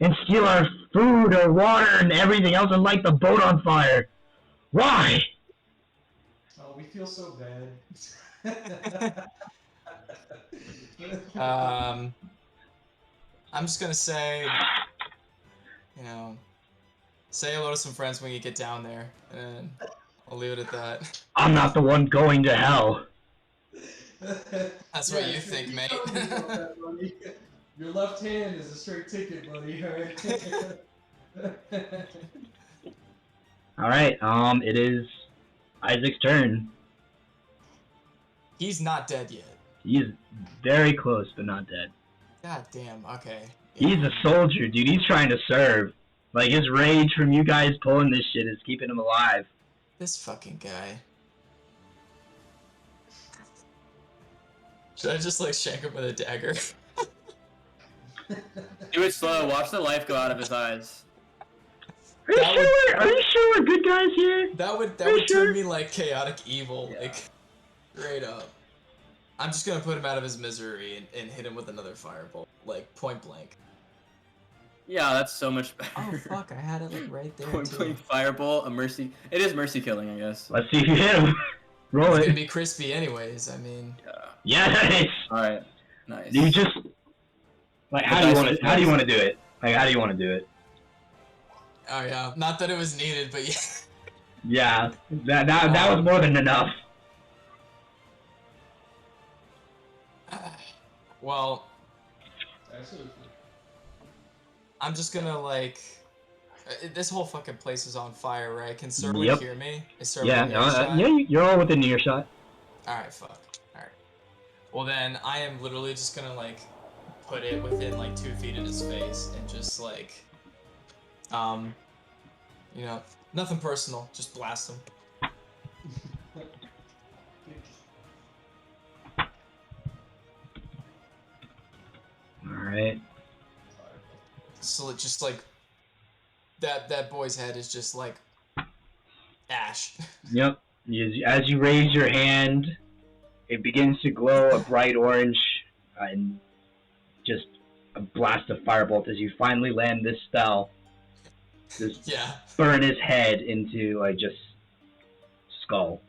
[SPEAKER 4] and steal our food or water and everything else, and light the boat on fire. Why?
[SPEAKER 6] Oh, we feel so bad.
[SPEAKER 3] I'm just gonna say, say hello to some friends when you get down there, and I'll leave it at that.
[SPEAKER 4] I'm not the one going to hell.
[SPEAKER 3] That's what you think, mate.
[SPEAKER 6] Tell me about that, buddy. Your left hand is a straight ticket, buddy.
[SPEAKER 4] Alright, it is Isaac's turn.
[SPEAKER 3] He's not dead yet.
[SPEAKER 4] He's very close, but not dead.
[SPEAKER 3] God damn. Okay.
[SPEAKER 4] He's a soldier, dude. He's trying to serve. Like, his rage from you guys pulling this shit is keeping him alive.
[SPEAKER 3] This fucking guy. Should I just like shank him with a dagger?
[SPEAKER 2] Do it slow. Watch the life go out of his eyes.
[SPEAKER 4] Are you
[SPEAKER 3] That
[SPEAKER 4] sure? Are you sure we're good guys here?
[SPEAKER 3] That would
[SPEAKER 4] Are you sure?
[SPEAKER 3] turn me like chaotic evil, like straight up. I'm just gonna put him out of his misery and hit him with another firebolt, like point blank.
[SPEAKER 2] Yeah, that's so much better.
[SPEAKER 3] Oh fuck! I had it like right there
[SPEAKER 2] Point
[SPEAKER 3] too.
[SPEAKER 2] blank firebolt, a mercy. It is mercy killing, I guess.
[SPEAKER 4] Let's see if you hit him. Roll
[SPEAKER 3] It's
[SPEAKER 4] it.
[SPEAKER 3] gonna be crispy anyways. I mean,
[SPEAKER 2] Yeah.
[SPEAKER 4] Yes.
[SPEAKER 2] All right. Nice.
[SPEAKER 4] You just like how
[SPEAKER 2] The
[SPEAKER 4] do you
[SPEAKER 2] dice
[SPEAKER 4] want
[SPEAKER 2] is
[SPEAKER 4] to how do you
[SPEAKER 2] nice.
[SPEAKER 4] want to do it? Like how do you want to do it?
[SPEAKER 3] oh yeah, not that it was needed, but yeah.
[SPEAKER 4] Yeah, that was more than enough.
[SPEAKER 3] Well,
[SPEAKER 6] Actually,
[SPEAKER 3] I'm just gonna like. This whole fucking place is on fire, right? Can Serwin
[SPEAKER 4] Yep.
[SPEAKER 3] hear me? Is Serwin
[SPEAKER 4] Yeah,
[SPEAKER 3] earshot?
[SPEAKER 4] yeah, you're all within earshot.
[SPEAKER 3] Alright, fuck. Alright. Well then, I am literally just gonna like put it within like 2 feet of his face and just like, you know, nothing personal, just blast him.
[SPEAKER 4] All right.
[SPEAKER 3] So it's just like that boy's head is just like ash.
[SPEAKER 4] Yep. As you raise your hand, it begins to glow a bright orange, and just a blast of firebolt as you finally land this spell. Just
[SPEAKER 3] Yeah.
[SPEAKER 4] burn his head into like just skull,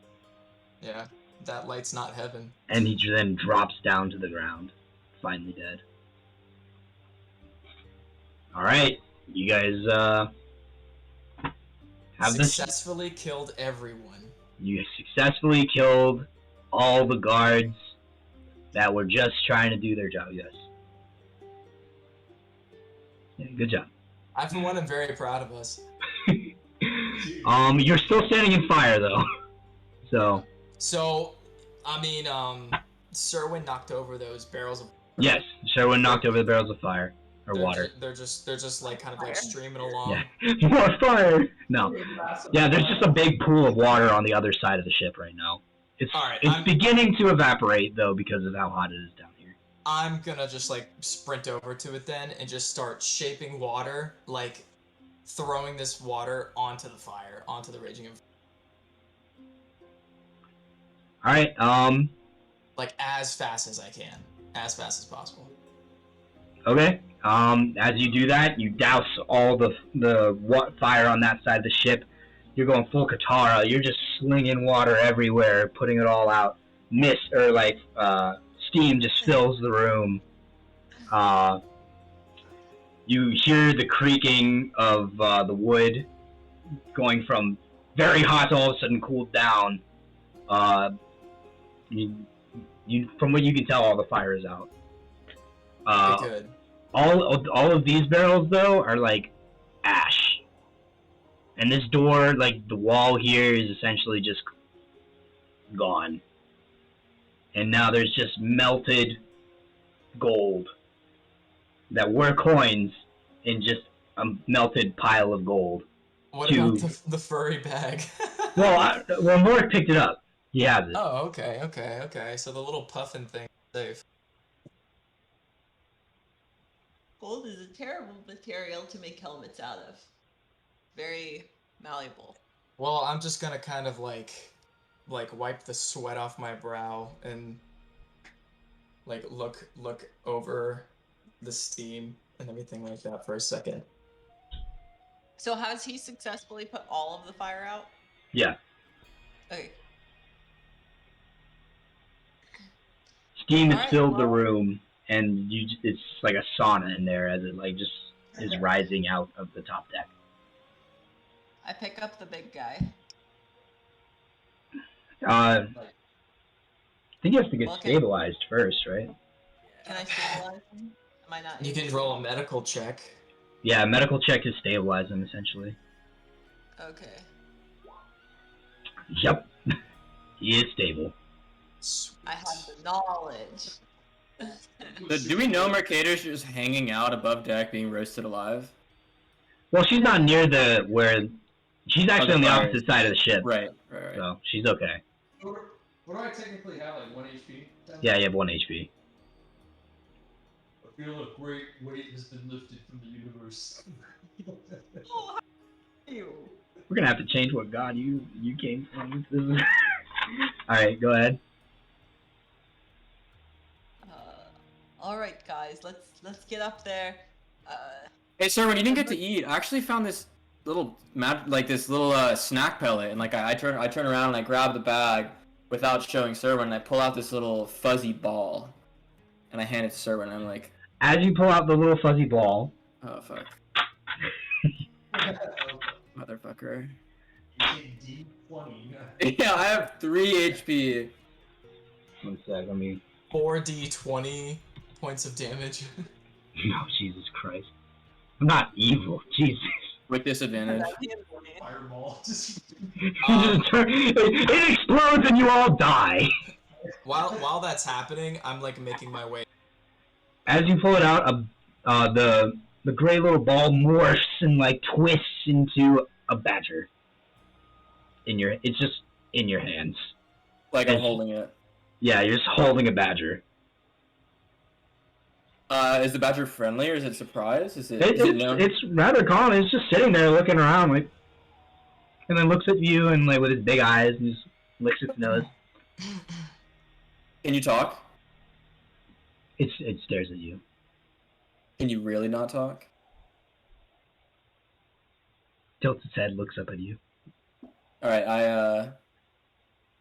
[SPEAKER 3] Yeah. That light's not heaven.
[SPEAKER 4] and he then drops down to the ground, finally dead. All right, you guys have this.
[SPEAKER 3] Successfully killed everyone.
[SPEAKER 4] You successfully killed all the guards that were just trying to do their job. Yes. Yeah, good job.
[SPEAKER 3] I, for one, am very proud of us.
[SPEAKER 4] You're still standing in fire though. So.
[SPEAKER 3] So, I mean, Serwin knocked over those barrels of.
[SPEAKER 4] Yes, Sherwin knocked over the barrels of fire or water.
[SPEAKER 3] They're just like kind of like streaming along.
[SPEAKER 4] Yeah. More fire. No. Yeah, there's just a big pool of water on the other side of the ship right now. It's
[SPEAKER 3] All right,
[SPEAKER 4] it's
[SPEAKER 3] I'm-
[SPEAKER 4] beginning to evaporate though because of how hot it is down here.
[SPEAKER 3] I'm gonna just like sprint over to it then and just start shaping water, like throwing this water onto the fire, onto the raging of.
[SPEAKER 4] All right.
[SPEAKER 3] Like as fast as I can, as fast as possible.
[SPEAKER 4] Okay. As you do that, you douse all the fire on that side of the ship. You're going full Katara. You're just slinging water everywhere, putting it all out. Steam just fills the room. You hear the creaking of the wood going from very hot to all of a sudden cooled down. From what you can tell, all the fire is out.
[SPEAKER 3] Okay, good.
[SPEAKER 4] All of these barrels though are like ash, and this door, like the wall here, is essentially just gone. And now there's just melted gold that were coins in just a melted pile of gold.
[SPEAKER 3] What about the furry bag?
[SPEAKER 4] Well, Mort picked it up. He has it.
[SPEAKER 3] Oh, okay. So the little puffin thing is safe.
[SPEAKER 5] Gold is a terrible material to make helmets out of. Very malleable.
[SPEAKER 3] Well, I'm just gonna kind of like wipe the sweat off my brow and like look over the steam and everything like that for a second.
[SPEAKER 5] So has he successfully put all of the fire out?
[SPEAKER 4] Yeah.
[SPEAKER 5] Okay.
[SPEAKER 4] Steam has
[SPEAKER 5] Alright,
[SPEAKER 4] filled the
[SPEAKER 5] well-
[SPEAKER 4] room, and it's like a sauna in there as it like just is rising out of the top deck.
[SPEAKER 5] I pick up the big guy.
[SPEAKER 4] I think you have to get
[SPEAKER 5] Okay.
[SPEAKER 4] stabilized first, right?
[SPEAKER 5] Can I stabilize him? Am I not?
[SPEAKER 3] You can roll a medical check.
[SPEAKER 4] Yeah, a medical check to stabilize him, essentially.
[SPEAKER 5] Okay.
[SPEAKER 4] Yep. He is stable.
[SPEAKER 5] I have the knowledge.
[SPEAKER 2] So do we know Mercator's just hanging out above deck being roasted alive?
[SPEAKER 4] Well, she's not near she's actually on the
[SPEAKER 2] fire.
[SPEAKER 4] opposite side of the ship.
[SPEAKER 2] Right.
[SPEAKER 4] So, she's okay.
[SPEAKER 6] what do I technically have, like 1 HP?
[SPEAKER 4] Yeah, you have 1 HP.
[SPEAKER 6] I feel a great weight has been lifted from the universe.
[SPEAKER 5] Oh, how are you?
[SPEAKER 4] We're gonna have to change what god you came from. This is... Alright, go ahead.
[SPEAKER 5] All right, guys. Let's get up there.
[SPEAKER 2] Hey, sir, when you didn't get to eat, I actually found this little snack pellet, and like I turn around and I grab the bag without showing Serwin, and I pull out this little fuzzy ball, and I hand it to Serwin. And I'm like,
[SPEAKER 4] As you pull out the little fuzzy ball,
[SPEAKER 2] oh fuck,
[SPEAKER 6] Okay.
[SPEAKER 2] motherfucker.
[SPEAKER 6] You take D20.
[SPEAKER 2] Yeah, I have 3 HP.
[SPEAKER 4] one sec, let me.
[SPEAKER 3] 4d20 points of damage.
[SPEAKER 4] Oh, Jesus Christ. I'm not evil, Jesus.
[SPEAKER 2] With disadvantage.
[SPEAKER 6] Fireball. Just
[SPEAKER 4] It explodes and you all die.
[SPEAKER 3] While that's happening, I'm like making my way.
[SPEAKER 4] As you pull it out, the gray little ball morphs and like twists into a badger. It's just in your hands.
[SPEAKER 2] Like I'm holding it.
[SPEAKER 4] Yeah, you're just holding a badger.
[SPEAKER 2] Is the badger friendly or is it surprised? Is it no?
[SPEAKER 4] It's rather calm. It's just sitting there looking around, like, and then looks at you and like with his big eyes and just licks its nose.
[SPEAKER 2] Can you talk?
[SPEAKER 4] It stares at you.
[SPEAKER 2] Can you really not talk?
[SPEAKER 4] Tilts its head, looks up at you.
[SPEAKER 2] All right, I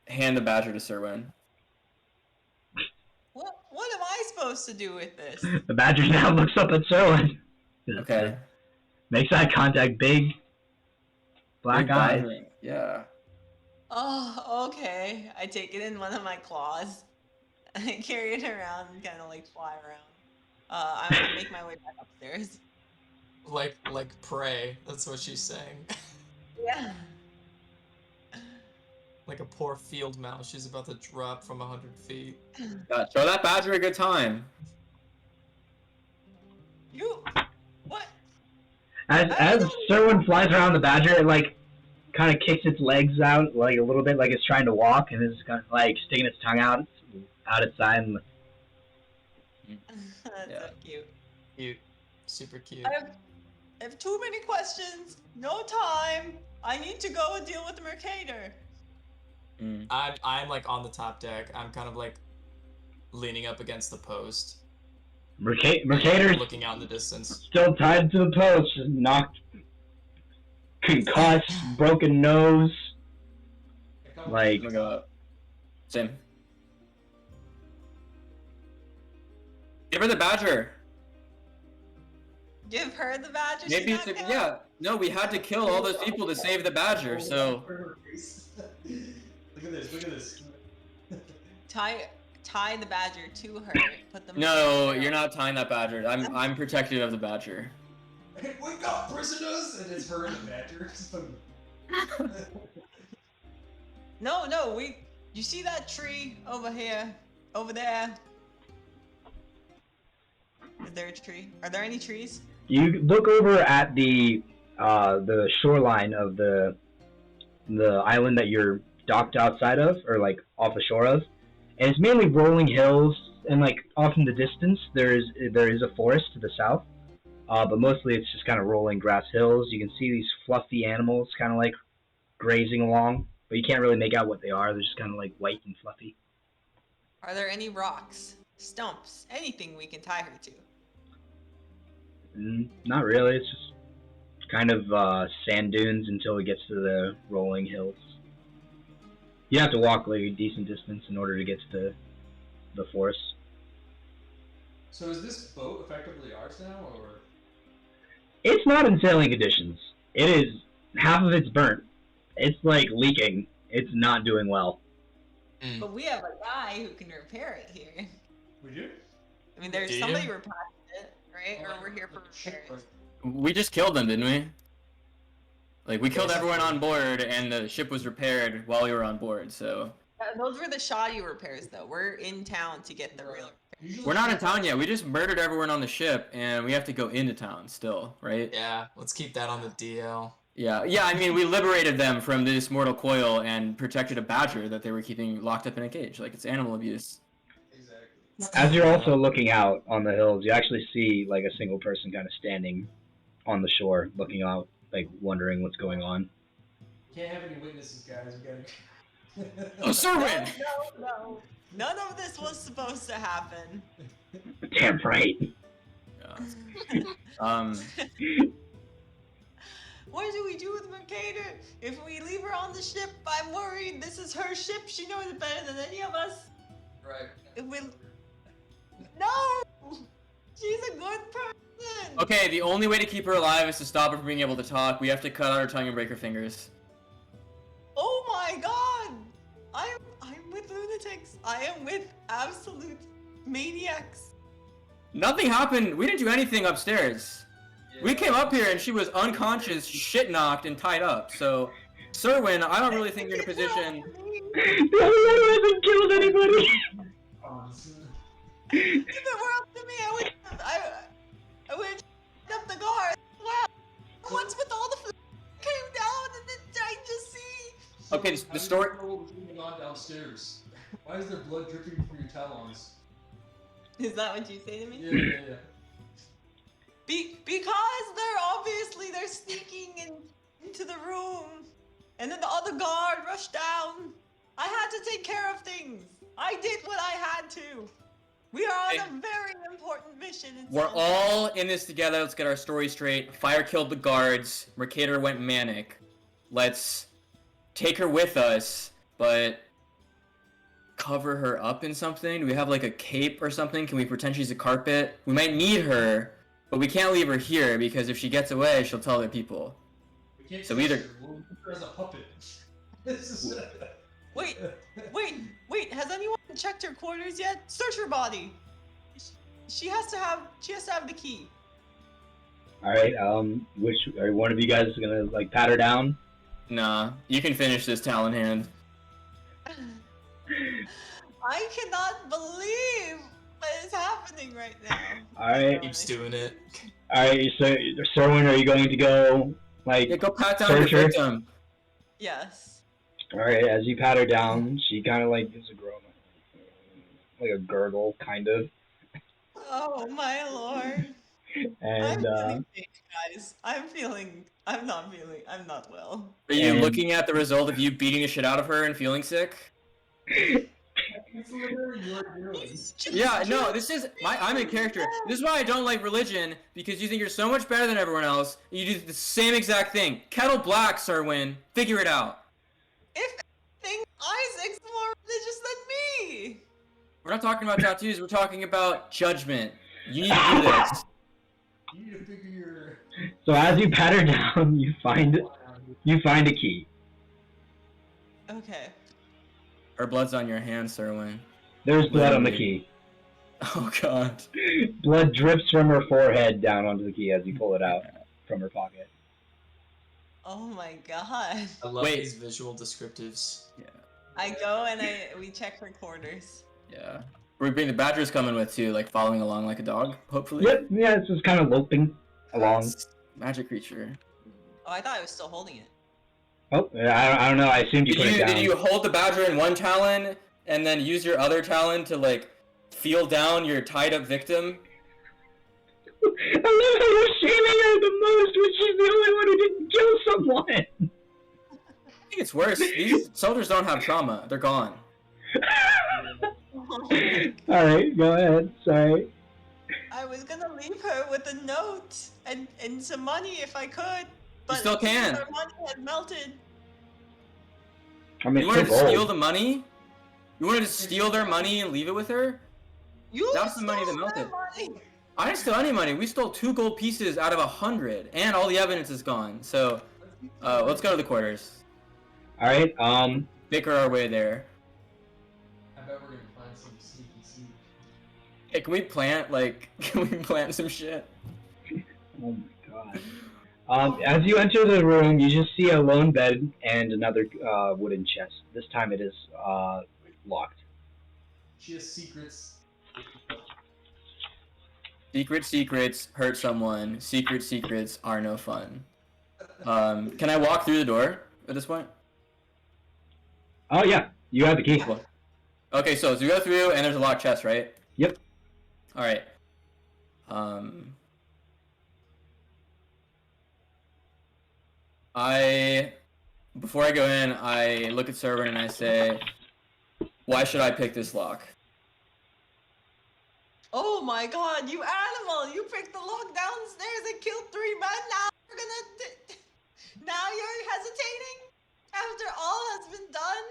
[SPEAKER 2] hand the badger to Serwin.
[SPEAKER 5] What am I supposed to do with this?
[SPEAKER 4] The badger now looks up at Serwin.
[SPEAKER 2] Okay.
[SPEAKER 4] Makes eye contact, big black
[SPEAKER 2] Big
[SPEAKER 4] eyes.
[SPEAKER 2] badger. Yeah.
[SPEAKER 5] Oh, okay. I take it in one of my claws. I carry it around and kind of like fly around. I'm gonna make my way back upstairs.
[SPEAKER 3] Like prey. That's what she's saying.
[SPEAKER 5] Yeah.
[SPEAKER 3] Like a poor field mouse. She's about to drop from 100 feet.
[SPEAKER 2] Show that badger a good time.
[SPEAKER 5] You. What?
[SPEAKER 4] As Serwin flies around the badger, it like kind of kicks its legs out like a little bit, like it's trying to walk, and is kind of like sticking its tongue out its side. And
[SPEAKER 5] That's
[SPEAKER 2] Yeah.
[SPEAKER 5] so cute.
[SPEAKER 3] Cute. Super cute.
[SPEAKER 5] I have too many questions. No time. I need to go and deal with the Mercator.
[SPEAKER 2] Mm.
[SPEAKER 3] I'm like on the top deck. I'm kind of like leaning up against the post.
[SPEAKER 4] Mercator's
[SPEAKER 3] Looking out in the distance.
[SPEAKER 4] still tied to the post, just knocked, concussed, broken nose. Like,
[SPEAKER 2] Look up. Same. Give her the badger.
[SPEAKER 5] Give her the badger.
[SPEAKER 2] Maybe
[SPEAKER 5] she's
[SPEAKER 2] it's
[SPEAKER 5] not
[SPEAKER 2] a,
[SPEAKER 5] counting.
[SPEAKER 2] yeah. No, we had to kill all those people to save the badger. So
[SPEAKER 6] Look at this. Look at this.
[SPEAKER 5] Tie the badger to her. Put them.
[SPEAKER 2] no, you're not tying that badger. I'm protective of the badger.
[SPEAKER 6] Hey, wake up, prisoners! And it's her and the badger.
[SPEAKER 5] No. You see that tree over here? Over there? Is there a tree? Are there any trees?
[SPEAKER 4] you look over at the shoreline of the island that you're docked outside of, or like off the shore of, and it's mainly rolling hills, and like off in the distance there is a forest to the south, but mostly it's just kind of rolling grass hills. You can see these fluffy animals kind of like grazing along, but you can't really make out what they are. They're just kind of like white and fluffy.
[SPEAKER 5] Are there any rocks, stumps, anything we can tie her to?
[SPEAKER 4] Not really. It's just kind of sand dunes until it gets to the rolling hills. You have to walk like a decent distance in order to get to the forest.
[SPEAKER 6] So is this boat effectively ours now, or?
[SPEAKER 4] It's not in sailing conditions. It is, half of it's burnt. It's like leaking. It's not doing well.
[SPEAKER 5] But we have a guy who can repair it here.
[SPEAKER 6] We do?
[SPEAKER 5] I mean, there's
[SPEAKER 3] Do you?
[SPEAKER 5] somebody repairing it, right? Or we're here for repairs.
[SPEAKER 2] We just killed them, didn't we? Like, we killed everyone on board, and the ship was repaired while we were on board, so...
[SPEAKER 5] Those were the shoddy repairs, though. We're in town to get the real.
[SPEAKER 6] Usually
[SPEAKER 2] We're not in town yet. We just murdered everyone on the ship, and we have to go into town still, right?
[SPEAKER 3] Yeah, let's keep that on the DL.
[SPEAKER 2] Yeah, I mean, we liberated them from this mortal coil and protected a badger that they were keeping locked up in a cage. Like, it's animal abuse.
[SPEAKER 6] Exactly.
[SPEAKER 4] As you're also looking out on the hills, you actually see like a single person kind of standing on the shore, looking out, like wondering what's going on.
[SPEAKER 6] Can't have any witnesses, guys. We gotta.
[SPEAKER 2] Oh, Serwin!
[SPEAKER 5] No. None of this was supposed to happen.
[SPEAKER 4] Damn right.
[SPEAKER 2] Yeah.
[SPEAKER 5] What do we do with Mercator? If we leave her on the ship, I'm worried. This is her ship. She knows it better than any of us.
[SPEAKER 6] Right.
[SPEAKER 5] If we... No! She's a good person!
[SPEAKER 2] Okay, the only way to keep her alive is to stop her from being able to talk. We have to cut out her tongue and break her fingers.
[SPEAKER 5] Oh my god! I'm with lunatics. I am with absolute maniacs.
[SPEAKER 2] Nothing happened. We didn't do anything upstairs. We came up here and she was unconscious, shit knocked, and tied up. So, Serwin, I don't really think you're in a position.
[SPEAKER 4] The other one hasn't killed anybody.
[SPEAKER 5] If it were up to me, I would up the guard. Wow. What's with all the food came down and then I just see.
[SPEAKER 2] Okay, the story.
[SPEAKER 6] On downstairs. Why is there blood dripping from your talons?
[SPEAKER 5] Is that what you say to me?
[SPEAKER 6] Yeah.
[SPEAKER 5] Because they're sneaking into the room, and then the other guard rushed down. I had to take care of things. I did what I had to. We are on a very important mission.
[SPEAKER 2] We're all in this together. Let's get our story straight. Fire killed the guards. Mercator went manic. Let's take her with us, but cover her up in something. Do we have like a cape or something? Can we pretend she's a carpet? We might need her, but we can't leave her here because if she gets away, she'll tell other people.
[SPEAKER 6] We can't
[SPEAKER 2] So either-
[SPEAKER 6] we'll keep her as a puppet.
[SPEAKER 5] Wait, has anyone checked her quarters yet? Search her body. She has to have the key.
[SPEAKER 4] All right. Which are one of you guys gonna like pat her down?
[SPEAKER 2] Nah, you can finish this talon hand.
[SPEAKER 5] I cannot believe what is happening right now.
[SPEAKER 4] All right.
[SPEAKER 3] Keeps doing it.
[SPEAKER 4] All right. So, Serwin, are you going to go like?
[SPEAKER 2] Yeah, go pat down your
[SPEAKER 4] search her?
[SPEAKER 2] victim.
[SPEAKER 5] Yes.
[SPEAKER 4] All right. As you pat her down, she kind of like gives a groan, like a gurgle, kind of,
[SPEAKER 5] Oh my lord.
[SPEAKER 4] and
[SPEAKER 5] I'm feeling pain, guys. I'm not well.
[SPEAKER 2] Are you
[SPEAKER 4] And-
[SPEAKER 2] looking at the result of you beating the shit out of her and feeling sick?
[SPEAKER 6] It's literally your doing.
[SPEAKER 2] Yeah, no, I'm in character. This is why I don't like religion, because you think you're so much better than everyone else, and you do the same exact thing. Kettle black, Serwin. Figure it out.
[SPEAKER 5] If anything, Isaac's more religious than me.
[SPEAKER 2] We're not talking about tattoos, we're talking about judgment. You need to do this.
[SPEAKER 6] You need to figure
[SPEAKER 4] so as you pat her down, you find a key.
[SPEAKER 5] Okay.
[SPEAKER 2] Her blood's on your hand, Serwin.
[SPEAKER 4] There's blood on the
[SPEAKER 2] Literally.
[SPEAKER 4] key.
[SPEAKER 2] Oh god.
[SPEAKER 4] Blood drips from her forehead down onto the key as you pull it out from her pocket.
[SPEAKER 5] Oh my god.
[SPEAKER 3] I love
[SPEAKER 2] Wait.
[SPEAKER 3] these visual descriptives.
[SPEAKER 5] I go and we check her quarters.
[SPEAKER 2] Yeah. We bring the badgers coming with too, like following along like a dog, hopefully.
[SPEAKER 4] Yep. Yeah, it's just kind of loping along.
[SPEAKER 2] Magic creature.
[SPEAKER 5] Oh, I thought I was still holding it.
[SPEAKER 4] Oh, I don't know. I assumed you put it down.
[SPEAKER 2] Did you hold the badger in one talon and then use your other talon to like feel down your tied up victim?
[SPEAKER 4] I love how you're shaming her the most when she's the only one who didn't kill someone.
[SPEAKER 2] I think it's worse. These soldiers don't have trauma. They're gone.
[SPEAKER 4] Alright, go ahead. Sorry.
[SPEAKER 5] I was gonna leave her with a note and some money if I could, but
[SPEAKER 2] still can.
[SPEAKER 5] her money had melted.
[SPEAKER 4] I mean,
[SPEAKER 2] You wanted to
[SPEAKER 4] it's
[SPEAKER 2] steal
[SPEAKER 4] gold.
[SPEAKER 2] the money? You wanted to steal their money and leave it with her?
[SPEAKER 5] You
[SPEAKER 2] That's the money that
[SPEAKER 5] stole their
[SPEAKER 2] melted.
[SPEAKER 5] money.
[SPEAKER 2] I didn't steal any money. We stole 2 gold pieces out of 100, and all the evidence is gone. So, let's go to the quarters.
[SPEAKER 4] Alright,
[SPEAKER 2] Bicker our way there.
[SPEAKER 6] I bet we're gonna find some sneaky seed.
[SPEAKER 2] Hey, can we plant some shit?
[SPEAKER 4] oh my god. As you enter the room, you just see a lone bed and another wooden chest. This time it is locked.
[SPEAKER 6] She has secrets.
[SPEAKER 2] Secrets hurt someone. Secrets are no fun. Can I walk through the door at this point?
[SPEAKER 4] Oh yeah, you have the key.
[SPEAKER 2] Okay, so we go through and there's a locked chest, right?
[SPEAKER 4] Yep.
[SPEAKER 2] Alright. Before I go in, I look at Servant and I say, why should I pick this lock?
[SPEAKER 5] Oh my god, you animal! You picked the lock downstairs and killed 3 men. Now you're now you're hesitating after all has been done.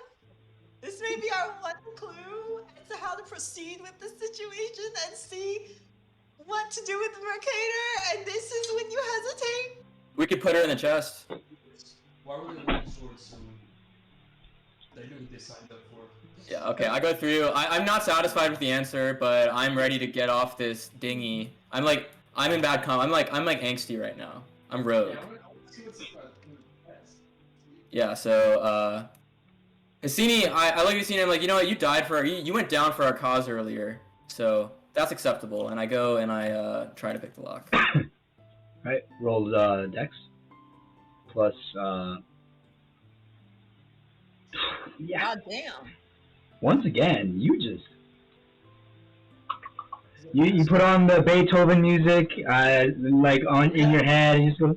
[SPEAKER 5] This may be our one clue as to how to proceed with the situation and see what to do with Mercator, and this is when you hesitate.
[SPEAKER 2] We could put her in the chest.
[SPEAKER 6] Why were they wanting swords so they knew what they signed up for?
[SPEAKER 2] Yeah, okay, I go through. I'm not satisfied with the answer, but I'm ready to get off this dinghy. I'm in bad I'm like angsty right now. I'm rogue.
[SPEAKER 6] Yeah, I wanna see what's in the past.
[SPEAKER 2] Yeah, so, Hesini, I look at Hesini, I'm like, you know what, you died for you went down for our cause earlier, so that's acceptable. And I go and I, try to pick the lock.
[SPEAKER 4] Right, roll Dex. Plus, yeah.
[SPEAKER 5] God damn.
[SPEAKER 4] Once again, you just... You put on the Beethoven music, like in your head, and you just go.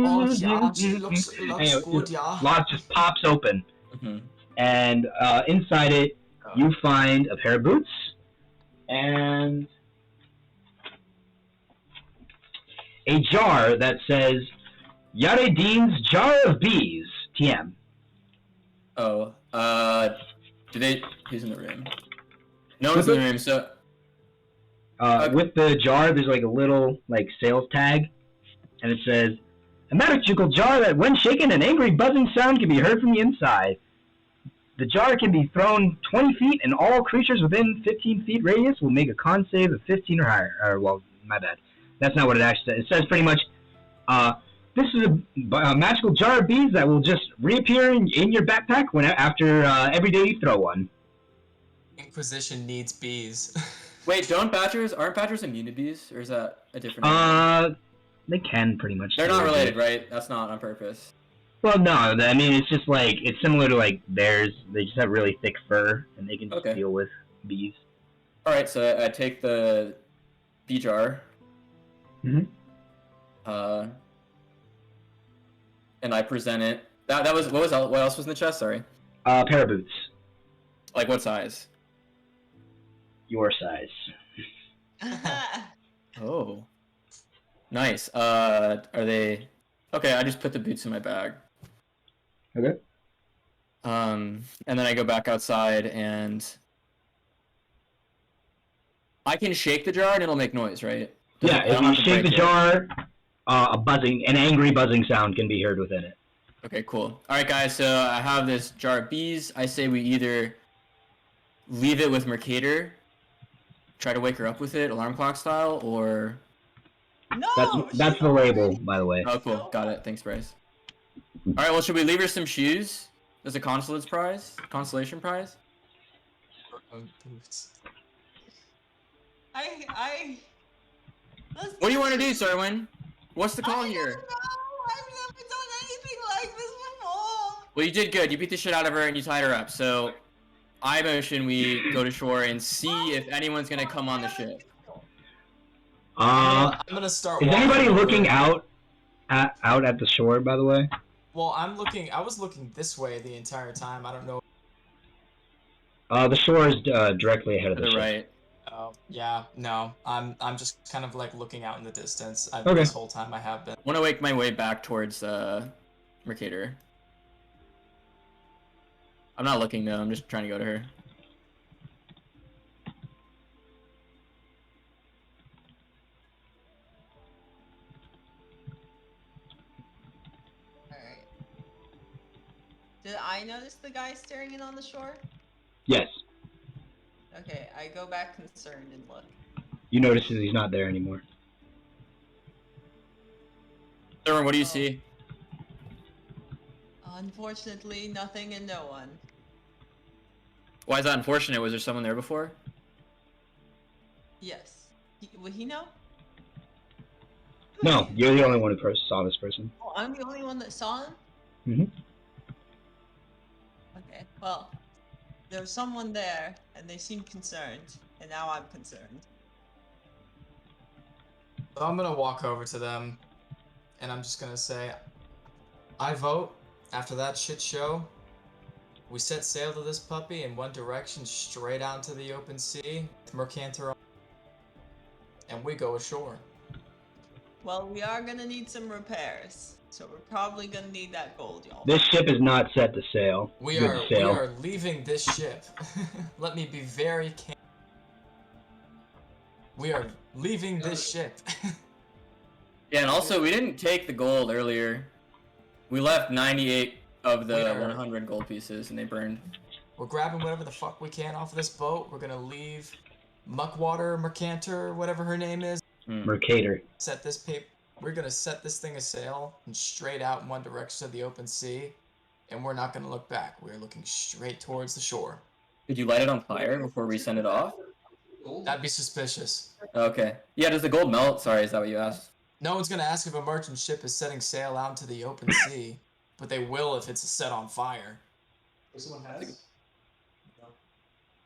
[SPEAKER 3] Oh yeah, she looks good, yeah.
[SPEAKER 4] Lock just pops open,
[SPEAKER 2] Mm-hmm.
[SPEAKER 4] and inside it, you find a pair of boots and a jar that says Yaredin's Jar of Bees, TM.
[SPEAKER 2] Oh, who's in the room? No one's in the room, so...
[SPEAKER 4] With the jar, there's like a little like sales tag, and it says, "A magical jar that, when shaken, an angry buzzing sound can be heard from the inside. The jar can be thrown 20 feet, and all creatures within 15 feet radius will make a con save of 15 or higher." Or, well, my bad. That's not what it actually says. It says pretty much, this is a magical jar of bees that will just reappear in your backpack after every day you throw one.
[SPEAKER 3] Inquisition needs bees.
[SPEAKER 2] Wait, aren't badgers immune to bees, or is that a different?
[SPEAKER 4] They can pretty much.
[SPEAKER 2] They're not related, right? That's not on purpose.
[SPEAKER 4] Well, no. I mean, it's just like it's similar to like bears. They just have really thick fur, and they can just deal with bees.
[SPEAKER 2] All right, so I take the bee jar.
[SPEAKER 4] Mm-hmm.
[SPEAKER 2] And I present it. That was what else was in the chest? Sorry.
[SPEAKER 4] Pair of boots.
[SPEAKER 2] Like what size?
[SPEAKER 4] Your size.
[SPEAKER 2] Oh. Nice. Are they... Okay, I just put the boots in my bag.
[SPEAKER 4] Okay.
[SPEAKER 2] And then I go back outside and... I can shake the jar and it'll make noise, right?
[SPEAKER 4] Yeah, if you shake the jar, an angry buzzing sound can be heard within it.
[SPEAKER 2] Okay, cool. Alright guys, so I have this jar of bees. I say we either leave it with Mercator, try to wake her up with it, alarm clock style, or...
[SPEAKER 5] No!
[SPEAKER 4] That's the label, by the way.
[SPEAKER 2] Oh, cool. Got it. Thanks, Bryce. Alright, well, should we leave her some shoes as a consolation prize?
[SPEAKER 3] Boots.
[SPEAKER 2] What do you want to do, Serwin? What's the call here?
[SPEAKER 5] I don't know! I've never done anything like this before!
[SPEAKER 2] Well, you did good. You beat the shit out of her and you tied her up, so... I motion we go to shore and see if anyone's gonna come on the ship.
[SPEAKER 3] I'm gonna start.
[SPEAKER 4] Is anybody
[SPEAKER 3] over.
[SPEAKER 4] looking out at the shore, by the way?
[SPEAKER 3] Well, I was looking this way the entire time. I don't know.
[SPEAKER 4] The shore is directly ahead of
[SPEAKER 2] To
[SPEAKER 4] the
[SPEAKER 2] the
[SPEAKER 4] ship.
[SPEAKER 2] right.
[SPEAKER 3] Oh, yeah, no. I'm just kind of like looking out in the distance.
[SPEAKER 4] Okay.
[SPEAKER 3] This whole time I have been.
[SPEAKER 2] I want to make my way back towards Mercator. I'm not looking though. I'm just trying to go to her.
[SPEAKER 5] Alright. Did I notice the guy staring in on the shore?
[SPEAKER 4] Yes.
[SPEAKER 5] Okay, I go back concerned and look.
[SPEAKER 4] You notice that he's not there anymore.
[SPEAKER 2] Serwin, what do you see?
[SPEAKER 5] Unfortunately, nothing and no one.
[SPEAKER 2] Why is that unfortunate? Was there someone there before?
[SPEAKER 5] Yes. Would he know?
[SPEAKER 4] No, you're the only one who saw this person.
[SPEAKER 5] Oh, I'm the only one that saw him?
[SPEAKER 4] Mm-hmm.
[SPEAKER 5] Okay, well, there was someone there, and they seemed concerned, and now I'm concerned.
[SPEAKER 3] So I'm gonna walk over to them, and I'm just gonna say, I vote. After that shit show, we set sail to this puppy in one direction, straight out into the open sea, with Mercantor and we go ashore.
[SPEAKER 5] Well, we are gonna need some repairs, so we're probably gonna need that gold, y'all.
[SPEAKER 4] This ship is not set to sail.
[SPEAKER 3] We
[SPEAKER 4] Good
[SPEAKER 3] are
[SPEAKER 4] sail.
[SPEAKER 3] we are leaving this ship. Let me be very we are leaving this ship.
[SPEAKER 2] Yeah, and also we didn't take the gold earlier. We left 98 of the
[SPEAKER 3] We are-
[SPEAKER 2] 100 gold pieces, and they burned.
[SPEAKER 3] We're grabbing whatever the fuck we can off of this boat. We're gonna leave Muckwater, Mercantor, whatever her name is.
[SPEAKER 4] Mercator.
[SPEAKER 3] Set this We're gonna set this thing a sail and straight out in one direction to the open sea, and we're not gonna look back. We're looking straight towards the shore.
[SPEAKER 2] Did you light it on fire before we send it off?
[SPEAKER 3] That'd be suspicious.
[SPEAKER 2] Okay. Yeah, does the gold melt? Sorry, is that what you asked?
[SPEAKER 3] No one's gonna ask if a merchant ship is setting sail out into the open sea, but they will if it's set on fire.
[SPEAKER 6] Someone has?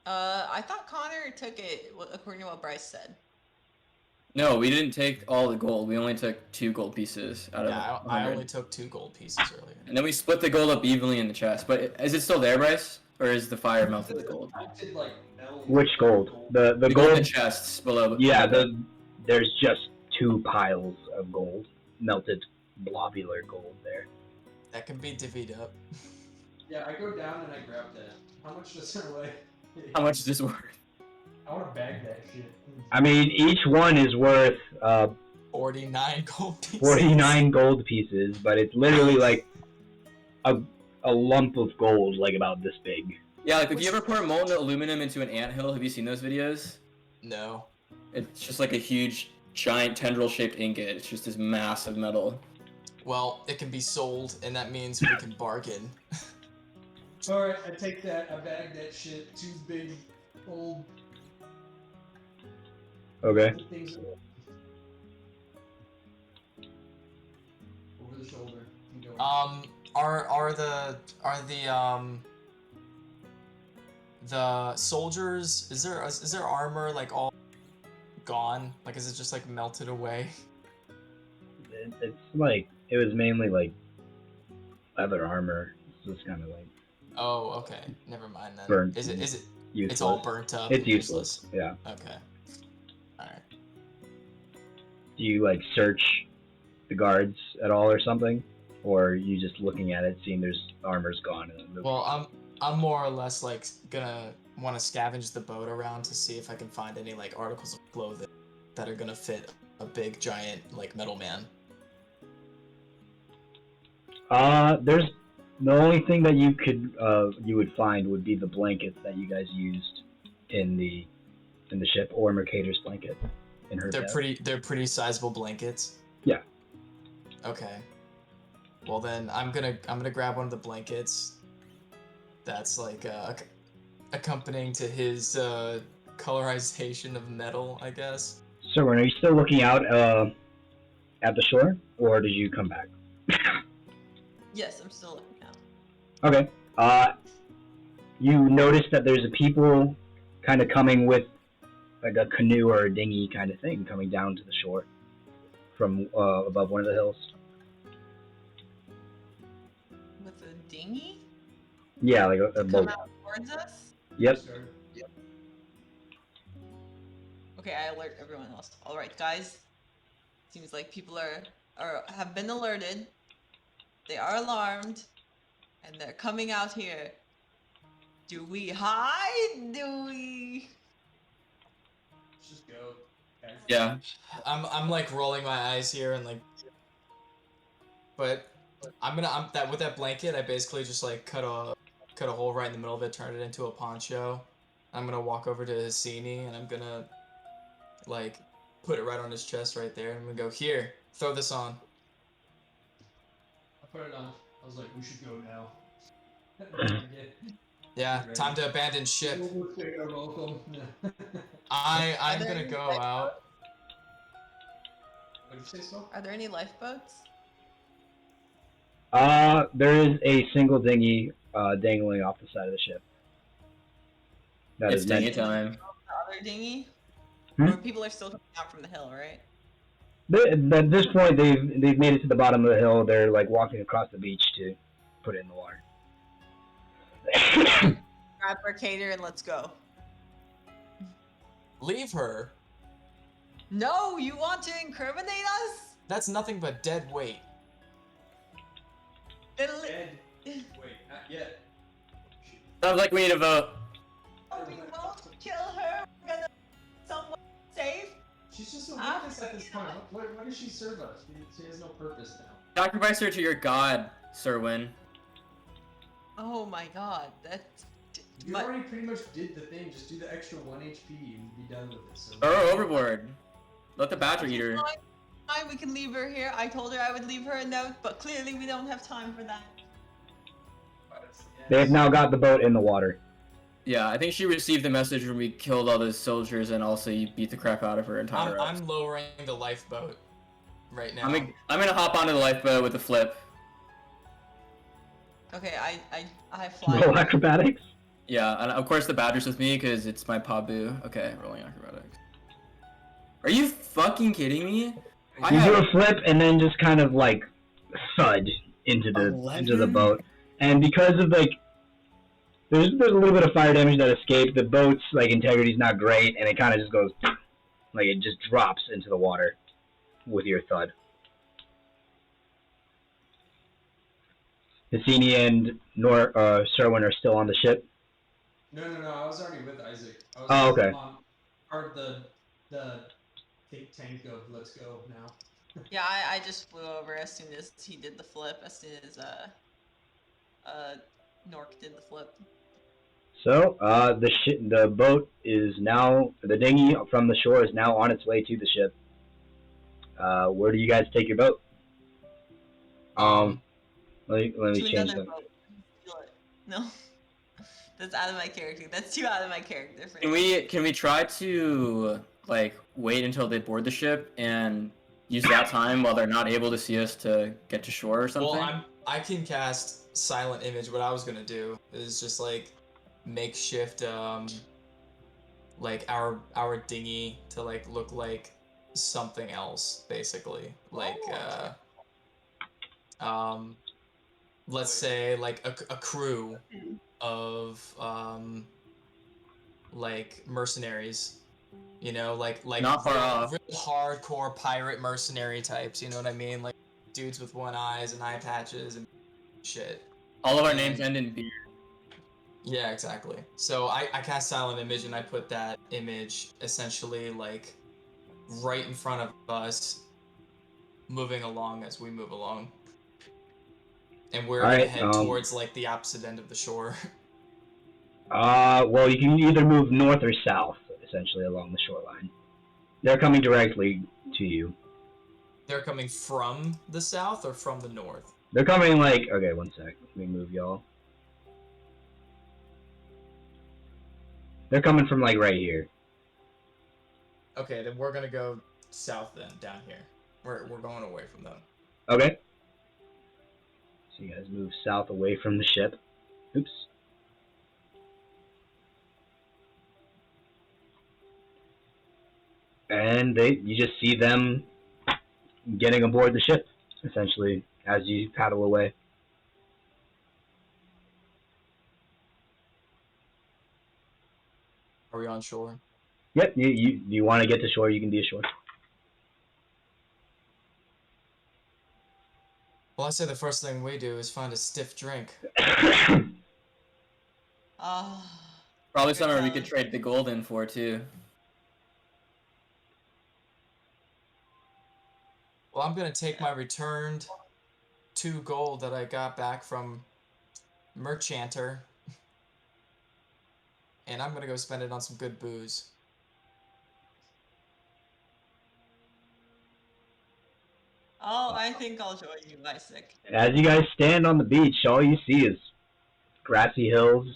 [SPEAKER 5] I thought Connor took it according to what Bryce said.
[SPEAKER 2] No, we didn't take all the gold. We only took 2 gold pieces out of
[SPEAKER 3] Yeah, I
[SPEAKER 2] 100.
[SPEAKER 3] only took 2 gold pieces earlier.
[SPEAKER 2] And then we split the gold up evenly in the chest. But is it still there, Bryce? Or is the fire melted the gold?
[SPEAKER 6] I did like meld
[SPEAKER 4] Which gold? The
[SPEAKER 2] The gold in
[SPEAKER 4] gold.
[SPEAKER 2] chests below.
[SPEAKER 4] Yeah, there's just 2 piles of gold, melted globular gold there.
[SPEAKER 3] That can be divvied up.
[SPEAKER 6] Yeah, I go down and I grab that. How much does it weigh?
[SPEAKER 2] How much is this worth?
[SPEAKER 6] I want to bag that shit.
[SPEAKER 4] I mean, each one is worth
[SPEAKER 3] 49 gold pieces.
[SPEAKER 4] 49 gold pieces, but it's literally like a lump of gold, like about this big.
[SPEAKER 2] Yeah, like if you ever pour molten aluminum into an anthill, have you seen those videos?
[SPEAKER 3] No.
[SPEAKER 2] It's just like a huge, giant tendril-shaped ingot. It's just this mass of metal.
[SPEAKER 3] Well, it can be sold, and that means we can bargain.
[SPEAKER 6] Alright, I take that, I bag that shit. 2 big old
[SPEAKER 4] Okay.
[SPEAKER 6] things over the shoulder. Keep going.
[SPEAKER 3] The soldiers, is there armor like all gone? Like is it just like melted away?
[SPEAKER 4] It's like, it was mainly like leather armor. It's just kind of like
[SPEAKER 3] Oh, okay. Never mind then.
[SPEAKER 4] Burnt.
[SPEAKER 3] Is it
[SPEAKER 4] useless.
[SPEAKER 3] it's all burnt up?
[SPEAKER 4] It's
[SPEAKER 3] and
[SPEAKER 4] useless. Yeah.
[SPEAKER 3] Okay. Alright.
[SPEAKER 4] Do you like search the guards at all or something? Or are you just looking at it, seeing there's armor's gone? And then
[SPEAKER 3] Well, I'm more or less like gonna want to scavenge the boat around to see if I can find any like articles of clothing that are gonna fit a big giant like metal man.
[SPEAKER 4] There's the only thing that you would find would be the blankets that you guys used in the ship, or Mercator's blanket in her bed.
[SPEAKER 3] They're pretty sizable blankets.
[SPEAKER 4] Yeah.
[SPEAKER 3] Okay. Well then, I'm gonna grab one of the blankets. That's like accompanying to his colorization of metal, I guess.
[SPEAKER 4] So, are you still looking out at the shore, or did you come back?
[SPEAKER 5] Yes, I'm still looking out.
[SPEAKER 4] Okay. You notice that there's a people kind of coming with like a canoe or a dinghy kind of thing coming down to the shore from above one of the hills.
[SPEAKER 5] With a dinghy?
[SPEAKER 4] Yeah, like a
[SPEAKER 5] Come
[SPEAKER 4] boat.
[SPEAKER 5] out towards us?
[SPEAKER 4] Yep.
[SPEAKER 5] Okay, I alert everyone else. Alright, guys. Seems like people have been alerted. They are alarmed. And they're coming out here. Do we hide? Do we...
[SPEAKER 6] Let's just go. Okay.
[SPEAKER 2] Yeah.
[SPEAKER 3] I'm like rolling my eyes here and like, but with that blanket, I basically just like cut a hole right in the middle of it, turn it into a poncho. I'm gonna walk over to Hesini and I'm gonna like put it right on his chest right there. And I'm gonna go, here, throw this on.
[SPEAKER 6] I put it on. I was like, we should go now.
[SPEAKER 3] Yeah, time to abandon ship. I'm gonna go out.
[SPEAKER 6] What did you say, so?
[SPEAKER 5] Are there any lifeboats?
[SPEAKER 4] There is a single dinghy dangling off the side of the ship. That
[SPEAKER 2] It's
[SPEAKER 4] is
[SPEAKER 2] dinghy
[SPEAKER 4] meant.
[SPEAKER 2] time.
[SPEAKER 5] The other dinghy?
[SPEAKER 4] Hmm?
[SPEAKER 5] Or people are still coming out from the hill, right?
[SPEAKER 4] At this point, they've made it to the bottom of the hill. They're like walking across the beach to put it in the water.
[SPEAKER 5] Grab Mercator and let's go.
[SPEAKER 3] Leave her.
[SPEAKER 5] No, you want to incriminate us?
[SPEAKER 3] That's nothing but dead weight.
[SPEAKER 5] It'll-
[SPEAKER 6] Ed, wait, not yet.
[SPEAKER 2] Sounds like we need a vote.
[SPEAKER 5] We won't kill her. We're gonna someone safe.
[SPEAKER 6] She's just a witness at this point. What does she serve us? She has no purpose now.
[SPEAKER 2] Sacrifice her to your god, Serwin.
[SPEAKER 5] Oh my god, that's.
[SPEAKER 6] You
[SPEAKER 5] But-
[SPEAKER 6] already pretty much did the thing. Just do the extra 1 HP and be done with it. So.
[SPEAKER 2] Throw her overboard. Let the badger eat her.
[SPEAKER 5] Fine, we can leave her here. I told her I would leave her a note, but clearly we don't have time for that.
[SPEAKER 4] They have now got the boat in the water.
[SPEAKER 2] Yeah, I think she received the message when we killed all those soldiers and also you beat the crap out of her and tied her up.
[SPEAKER 3] I'm lowering the lifeboat right now.
[SPEAKER 2] I'm gonna hop onto the lifeboat with a flip.
[SPEAKER 5] Okay, I fly.
[SPEAKER 4] Roll acrobatics.
[SPEAKER 2] Yeah, and of course the badger's with me because it's my Pabu. Okay, rolling acrobatics. Are you fucking kidding me? I
[SPEAKER 4] You do
[SPEAKER 2] have
[SPEAKER 4] a flip and then just kind of like thud into the
[SPEAKER 2] 11?
[SPEAKER 4] boat. And because of like there's a little bit of fire damage that escaped, the boat's like integrity's not great, and it kind of just goes like it just drops into the water with your thud. Hesini and Serwin are still on the ship.
[SPEAKER 6] No, I was already with Isaac. I was
[SPEAKER 4] Oh, okay.
[SPEAKER 6] on part of the think tank of let's go now.
[SPEAKER 5] Yeah, I just flew over as soon as he did the flip. As soon as Nork did the flip.
[SPEAKER 4] So, the boat is now, the dinghy from the shore is now on its way to the ship. Where do you guys take your boat? Let me
[SPEAKER 5] To
[SPEAKER 4] change
[SPEAKER 5] another
[SPEAKER 4] that.
[SPEAKER 5] boat. No, that's out of my character. That's too out of my character. For
[SPEAKER 2] Can we try to like wait until they board the ship and use that time while they're not able to see us to get to shore or something?
[SPEAKER 3] Well, I can cast silent image. What I was gonna do is just like makeshift like our dinghy to like look like something else, basically. Like let's say like a crew of like mercenaries. You know, like
[SPEAKER 2] Not far off.
[SPEAKER 3] really hardcore pirate mercenary types, you know what I mean? Like dudes with one eyes and eye patches and shit.
[SPEAKER 2] All of our names end in beer.
[SPEAKER 3] Yeah, exactly. So I cast silent image and I put that image essentially like right in front of us, moving along as we move along. And we're gonna head towards like the opposite end of the shore.
[SPEAKER 4] Well, you can either move north or south, essentially, along the shoreline. They're coming directly to you.
[SPEAKER 3] They're coming from the south or from the north?
[SPEAKER 4] They're coming like, okay, one sec. Let me move y'all. They're coming from like right here.
[SPEAKER 3] Okay, then we're gonna go south then, down here. We're going away from them.
[SPEAKER 4] Okay. So you guys move south away from the ship. Oops. And you just see them getting aboard the ship, essentially, as you paddle away.
[SPEAKER 3] Are we on shore?
[SPEAKER 4] Yep, you want to get to shore, you can be ashore.
[SPEAKER 3] Well, I say the first thing we do is find a stiff drink.
[SPEAKER 2] Probably somewhere we could trade the gold in for too.
[SPEAKER 3] Well, I'm gonna take my returned 2 gold that I got back from Merchanter, and I'm gonna go spend it on some good booze.
[SPEAKER 5] Oh, I think I'll join you, Isaac.
[SPEAKER 4] As you guys stand on the beach, all you see is grassy hills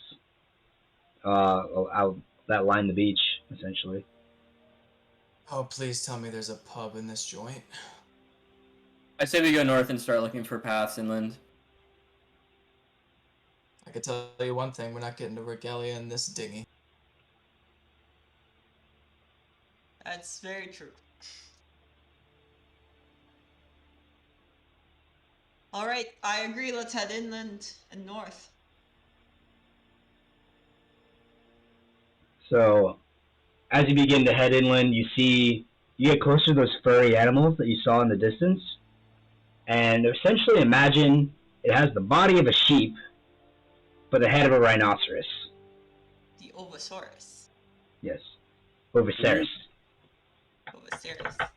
[SPEAKER 4] that line the beach, essentially.
[SPEAKER 3] Oh, please tell me there's a pub in this joint.
[SPEAKER 2] I say we go north and start looking for paths inland.
[SPEAKER 3] I could tell you one thing, we're not getting to Regalia in this dinghy.
[SPEAKER 5] That's very true. Alright, I agree, let's head inland and north.
[SPEAKER 4] So, as you begin to head inland, you see you get closer to those furry animals that you saw in the distance, and essentially imagine it has the body of a sheep, but the head of a rhinoceros.
[SPEAKER 5] The Ovosaurus.
[SPEAKER 4] Yes. Oviceros.
[SPEAKER 5] Ovosaurus.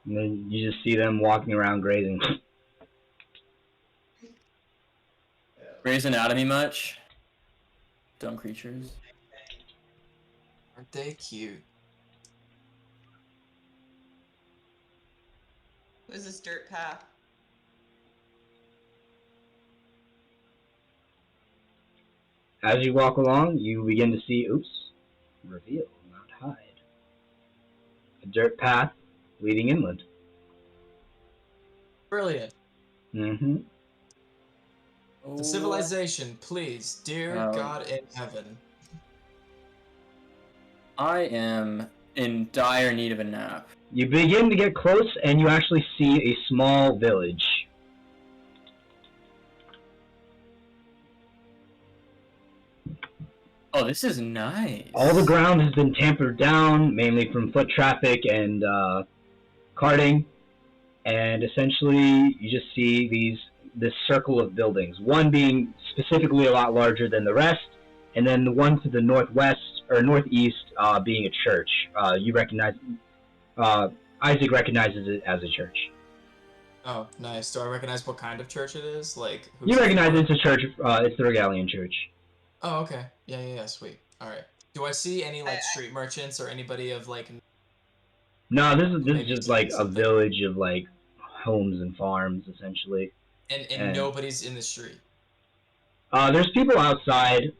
[SPEAKER 4] And then you just see them walking around grazing.
[SPEAKER 2] Grey's Anatomy much? Dumb creatures.
[SPEAKER 3] Aren't they cute?
[SPEAKER 5] What is this dirt path?
[SPEAKER 4] As you walk along, you begin to see, reveal, not hide. A dirt path leading inland.
[SPEAKER 3] Brilliant.
[SPEAKER 4] Mm-hmm.
[SPEAKER 3] The civilization, please, dear
[SPEAKER 2] Oh.
[SPEAKER 3] God in heaven.
[SPEAKER 2] I am in dire need of a nap.
[SPEAKER 4] You begin to get close, and you actually see a small village.
[SPEAKER 2] Oh, this is nice.
[SPEAKER 4] All the ground has been tampered down, mainly from foot traffic and carting, and essentially you just see this circle of buildings. One being specifically a lot larger than the rest, and then the one to the northwest or northeast being a church. You recognize, Isaac recognizes it as a church.
[SPEAKER 3] Oh, nice. Do I recognize what kind of church it is? Like,
[SPEAKER 4] You recognize it's a church. It's the Regalian Church.
[SPEAKER 3] Oh, okay. Yeah, sweet. Alright. Do I see any, like, street merchants or anybody of, like...
[SPEAKER 4] No, this is
[SPEAKER 3] Maybe
[SPEAKER 4] just like a
[SPEAKER 3] something.
[SPEAKER 4] village of like homes and farms, essentially.
[SPEAKER 3] And nobody's in the street?
[SPEAKER 4] There's people outside,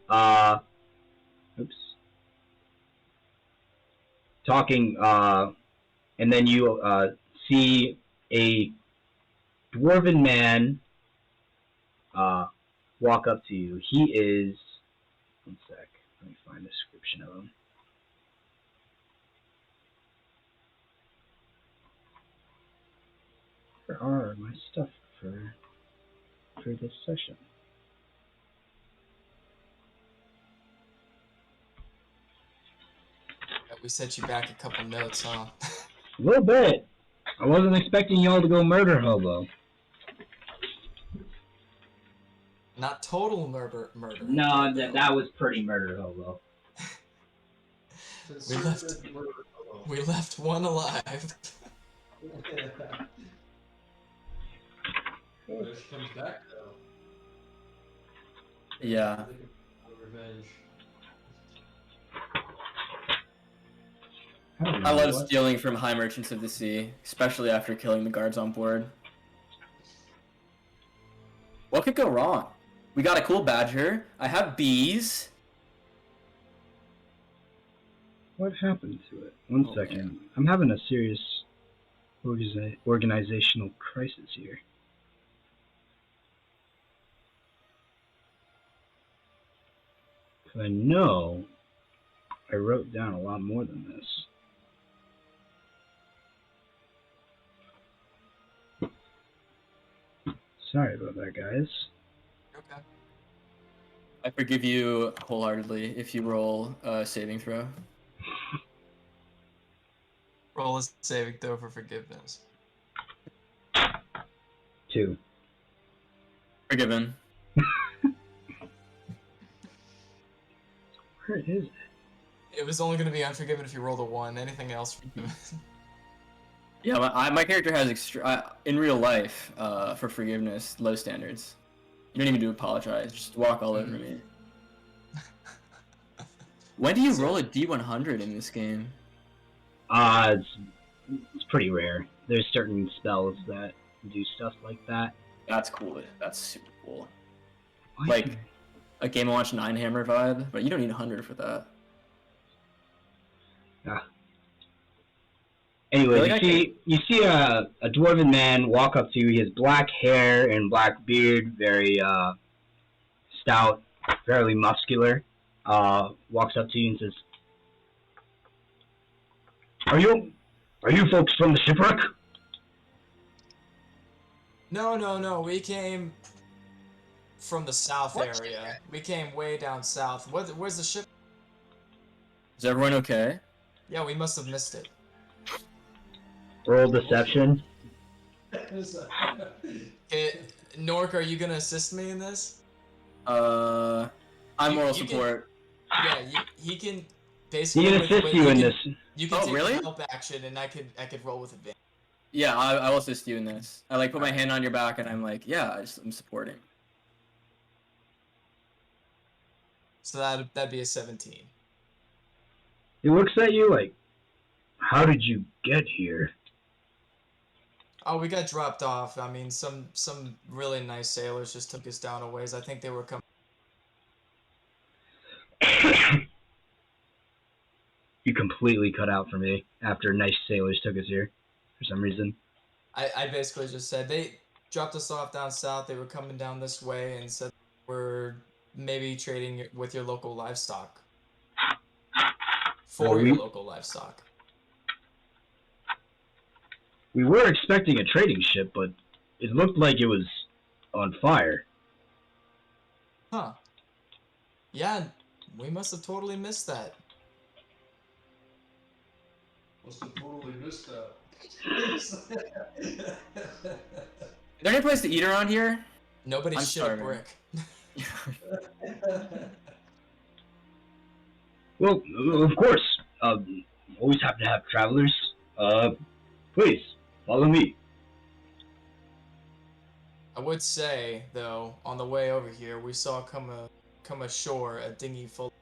[SPEAKER 4] talking, and then you, see a dwarven man, walk up to you. He is, one sec, let me find a description of him. Where are my stuff for this session?
[SPEAKER 3] We sent you back a couple notes, huh?
[SPEAKER 4] A little bit. I wasn't expecting y'all to go murder hobo.
[SPEAKER 3] Not total murder.
[SPEAKER 4] No, that was pretty murder hobo.
[SPEAKER 3] We left one alive.
[SPEAKER 6] What if she comes back though?
[SPEAKER 2] Yeah.
[SPEAKER 6] Revenge.
[SPEAKER 2] I love stealing from high merchants of the sea, especially after killing the guards on board. What could go wrong? We got a cool badger. I have bees.
[SPEAKER 4] What happened to it? One second. I'm having a serious organizational crisis here. I know I wrote down a lot more than this. Sorry about that, guys.
[SPEAKER 3] Okay.
[SPEAKER 2] I forgive you wholeheartedly if you roll a saving throw.
[SPEAKER 3] Roll a saving throw for forgiveness.
[SPEAKER 4] 2.
[SPEAKER 2] Forgiven.
[SPEAKER 4] Where is it?
[SPEAKER 3] It was only going to be unforgiven if you rolled a 1. Anything else?
[SPEAKER 2] Yeah, my character has in real life, for forgiveness, low standards. You don't even do apologize, just walk all over me. When do you roll a D100 in this game?
[SPEAKER 4] It's pretty rare. There's certain spells that do stuff like that.
[SPEAKER 2] That's cool. That's super cool.
[SPEAKER 4] Why
[SPEAKER 2] Like
[SPEAKER 4] should
[SPEAKER 2] a Game & Watch 9-hammer vibe, but you don't need 100 for that.
[SPEAKER 4] Anyway,
[SPEAKER 2] Really,
[SPEAKER 4] you see a dwarven man walk up to you. He has black hair and black beard, very stout, fairly muscular. Walks up to you and says, "Are you folks from the shipwreck?"
[SPEAKER 3] No. We came from the south area. We came way down south. Where's the ship?
[SPEAKER 2] Is everyone okay?
[SPEAKER 3] Yeah, we must have missed it.
[SPEAKER 4] Roll deception.
[SPEAKER 3] Nork, are you gonna assist me in this?
[SPEAKER 2] I'm moral
[SPEAKER 3] you can-
[SPEAKER 2] support.
[SPEAKER 3] Yeah, he can
[SPEAKER 4] He
[SPEAKER 3] basically.
[SPEAKER 4] can assist you in this.
[SPEAKER 3] You can
[SPEAKER 2] Oh,
[SPEAKER 3] take
[SPEAKER 2] really?
[SPEAKER 3] the help action, and I could roll with advantage.
[SPEAKER 2] Yeah, I will assist you in this. I like put my hand on your back and I'm like, yeah, I'm supporting.
[SPEAKER 3] So that'd be a 17.
[SPEAKER 4] He looks at you like, how did you get here?
[SPEAKER 3] Oh, we got dropped off. I mean, some really nice sailors just took us down a ways. I think they were coming.
[SPEAKER 4] You completely cut out for me after nice sailors took us here for some reason.
[SPEAKER 3] I basically just said they dropped us off down south. They were coming down this way and said we're maybe trading with your local livestock. For your local livestock.
[SPEAKER 4] We were expecting a trading ship, but it looked like it was on fire.
[SPEAKER 3] Huh. Yeah, we must have totally missed that.
[SPEAKER 6] Must have totally missed that.
[SPEAKER 2] Is there any place to eat around here?
[SPEAKER 3] Nobody
[SPEAKER 2] I'm
[SPEAKER 3] shit
[SPEAKER 2] starving.
[SPEAKER 3] a brick.
[SPEAKER 4] Well, of course. Always have to have travelers. Please, follow me.
[SPEAKER 3] I would say, though, on the way over here, we saw come ashore a dinghy full of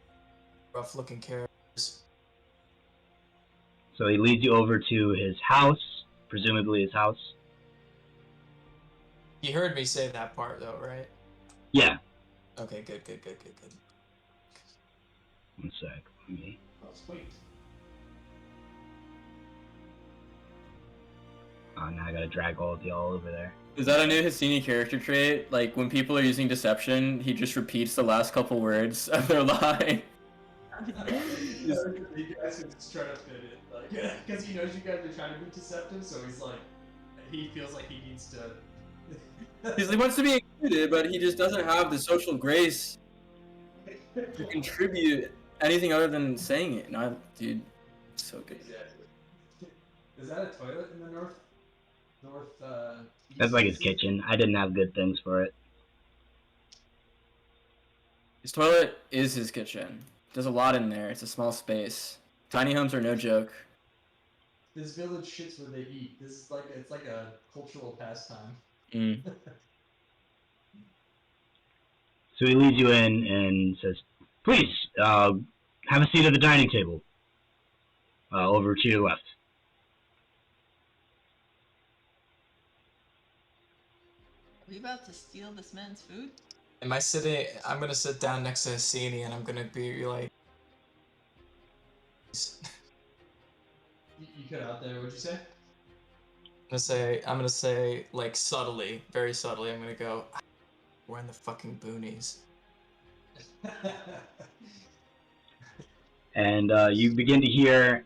[SPEAKER 3] rough-looking characters.
[SPEAKER 4] So he leads you over to his house, presumably his house.
[SPEAKER 3] You heard me say that part, though, right?
[SPEAKER 4] Yeah.
[SPEAKER 3] Okay, good.
[SPEAKER 4] One sec. Let me...
[SPEAKER 6] Oh, sweet.
[SPEAKER 4] Oh, now I gotta drag all of y'all over there.
[SPEAKER 2] Is that a new Hesini character trait? Like, when people are using deception, he just repeats the last couple words of their lie.
[SPEAKER 6] You guys are just trying to fit it, like, because he knows you guys are trying to be deceptive, so he's like, he feels like he needs to.
[SPEAKER 2] He wants to be included, but he just doesn't have the social grace to contribute anything other than saying it. No, dude, it's so good.
[SPEAKER 6] Exactly. Is that a toilet in the north?
[SPEAKER 4] That's
[SPEAKER 6] East
[SPEAKER 4] like his
[SPEAKER 6] sea?
[SPEAKER 4] kitchen. I didn't have good things for it.
[SPEAKER 2] His toilet is his kitchen. There's a lot in there. It's a small space. Tiny homes are no joke.
[SPEAKER 6] This village shits where they eat. This is like it's like a cultural pastime.
[SPEAKER 2] Mm.
[SPEAKER 4] So he leads you in and says, please, have a seat at the dining table. Over to your left.
[SPEAKER 5] Are we about to steal this man's food?
[SPEAKER 3] Am I sitting? I'm gonna sit down next to Hesini, and I'm gonna be like.
[SPEAKER 6] You cut out there. What'd you say?
[SPEAKER 3] I'm gonna say, like, subtly, very subtly, I'm gonna go, we're in the fucking boonies.
[SPEAKER 4] And you begin to hear,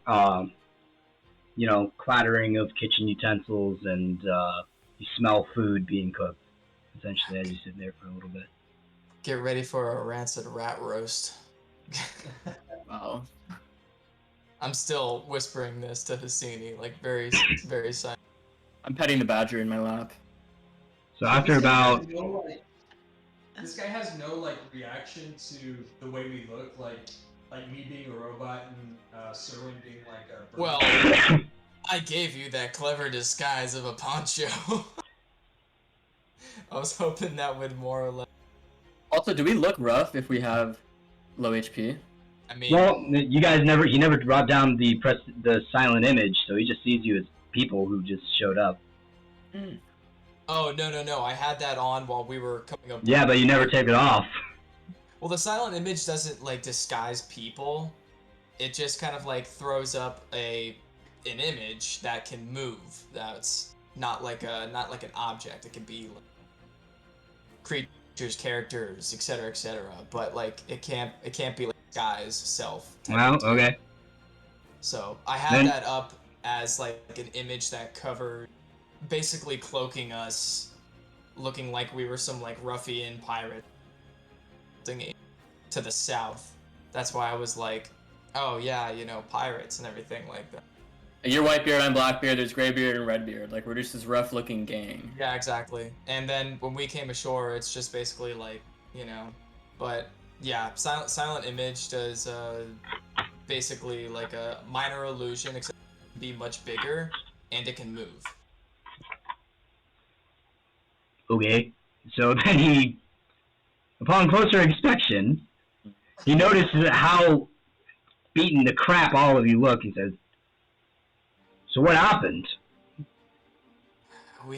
[SPEAKER 4] clattering of kitchen utensils, and you smell food being cooked, essentially, as you sit there for a little bit.
[SPEAKER 3] Get ready for a rancid rat roast.
[SPEAKER 2] Wow.
[SPEAKER 3] I'm still whispering this to Hesini, like, very, very silent.
[SPEAKER 2] I'm petting the badger in my lap.
[SPEAKER 4] So after about...
[SPEAKER 6] This guy has no, like, reaction to the way we look, like me being a robot and Serwin being like a bird.
[SPEAKER 3] Well, I gave you that clever disguise of a poncho. I was hoping that would more or less...
[SPEAKER 2] Also, do we look rough if we have low HP?
[SPEAKER 3] I mean...
[SPEAKER 4] Well, he never brought down the silent image, so he just sees you as people who just showed up.
[SPEAKER 2] Mm.
[SPEAKER 3] Oh, no, I had that on while we were coming up...
[SPEAKER 4] Yeah, but you never take it off.
[SPEAKER 3] Well, the silent image doesn't, like, disguise people. It just kind of, like, throws up an image that can move. That's not like an object. It can be like, creatures, characters, etc., but, like, it can't be like disguise self.
[SPEAKER 4] Well, okay.
[SPEAKER 3] So I had
[SPEAKER 4] Then...
[SPEAKER 3] that up as like an image that covered, basically cloaking us, looking like we were some like ruffian pirate to the south. That's why I was like, oh yeah, you know, pirates and everything like that.
[SPEAKER 2] You're Whitebeard, I'm Blackbeard, there's Greybeard and Redbeard. Like, we're just this rough-looking gang.
[SPEAKER 3] Yeah, exactly. And then when we came ashore, it's just basically like, you know, but yeah, Silent Image does basically like a minor illusion, except it can be much bigger and it can move.
[SPEAKER 4] Okay. So then he, upon closer inspection, he notices how beaten the crap all of you look. He says, "So what happened?"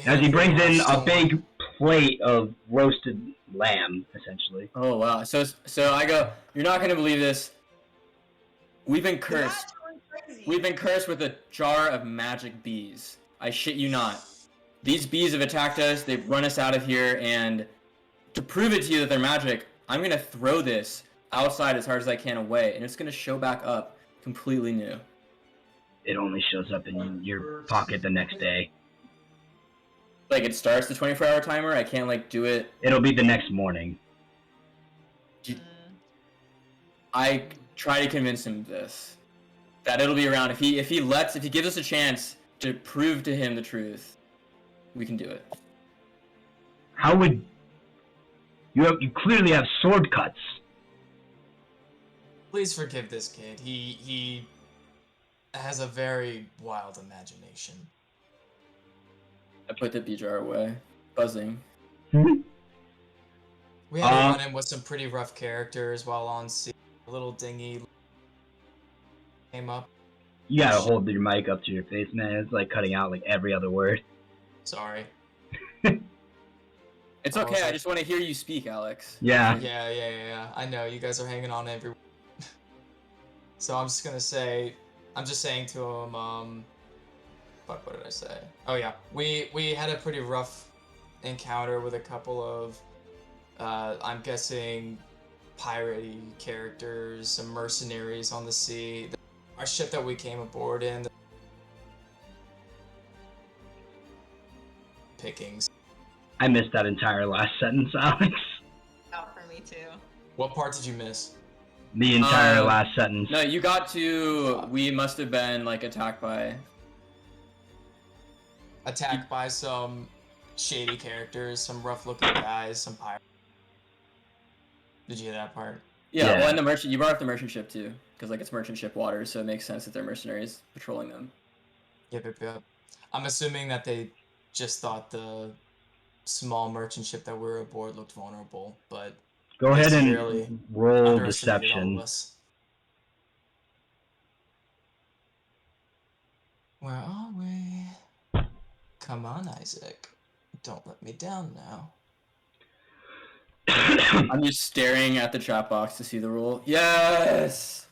[SPEAKER 4] As he brings in a big plate of roasted lamb, essentially.
[SPEAKER 2] Oh wow. So I go, you're not gonna believe this. We've been cursed. We've been cursed with a jar of magic bees. I shit you not. These bees have attacked us, they've run us out of here, and to prove it to you that they're magic, I'm gonna throw this outside as hard as I can away, and it's gonna show back up completely new.
[SPEAKER 4] It only shows up in your pocket the next day.
[SPEAKER 2] Like, it starts the 24-hour timer, I can't, like, do it.
[SPEAKER 4] It'll be the next morning.
[SPEAKER 2] I try to convince him of this. That it'll be around. If he gives us a chance to prove to him the truth, we can do it.
[SPEAKER 4] How would you clearly have sword cuts?
[SPEAKER 3] Please forgive this kid. He has a very wild imagination.
[SPEAKER 2] I put the bee jar away, buzzing.
[SPEAKER 3] We had to run in with some pretty rough characters while on sea. A little dinghy came up.
[SPEAKER 4] You gotta hold your mic up to your face, man. It's like cutting out like every other word.
[SPEAKER 3] Sorry.
[SPEAKER 2] It's okay, I just want to hear you speak, Alex.
[SPEAKER 4] Yeah.
[SPEAKER 3] Yeah. I know, you guys are hanging on every... So I'm just saying to him, fuck, what did I say? Oh yeah, we had a pretty rough encounter with a couple of, I'm guessing, piratey characters, some mercenaries on the sea. Our ship that we came aboard in, pickings.
[SPEAKER 4] I missed that entire last sentence, Alex.
[SPEAKER 5] Out for me too.
[SPEAKER 3] What part did you miss?
[SPEAKER 4] The entire last sentence.
[SPEAKER 2] No, you got to, we must have been, like, attacked by
[SPEAKER 3] some shady characters, some rough-looking guys, some pirates. Did you hear that part?
[SPEAKER 2] Yeah, well, and the merchant, you brought up the merchant ship too, because like it's merchant ship waters, so it makes sense that they're mercenaries patrolling them.
[SPEAKER 3] Yep. I'm assuming that they just thought the small merchant ship that we were aboard looked vulnerable, but
[SPEAKER 4] go ahead and
[SPEAKER 3] severely
[SPEAKER 4] roll
[SPEAKER 3] underestimated all
[SPEAKER 4] deception.
[SPEAKER 3] of us. Where are we? Come on, Isaac. Don't let me down now.
[SPEAKER 2] I'm just staring at the chat box to see the roll. Yes!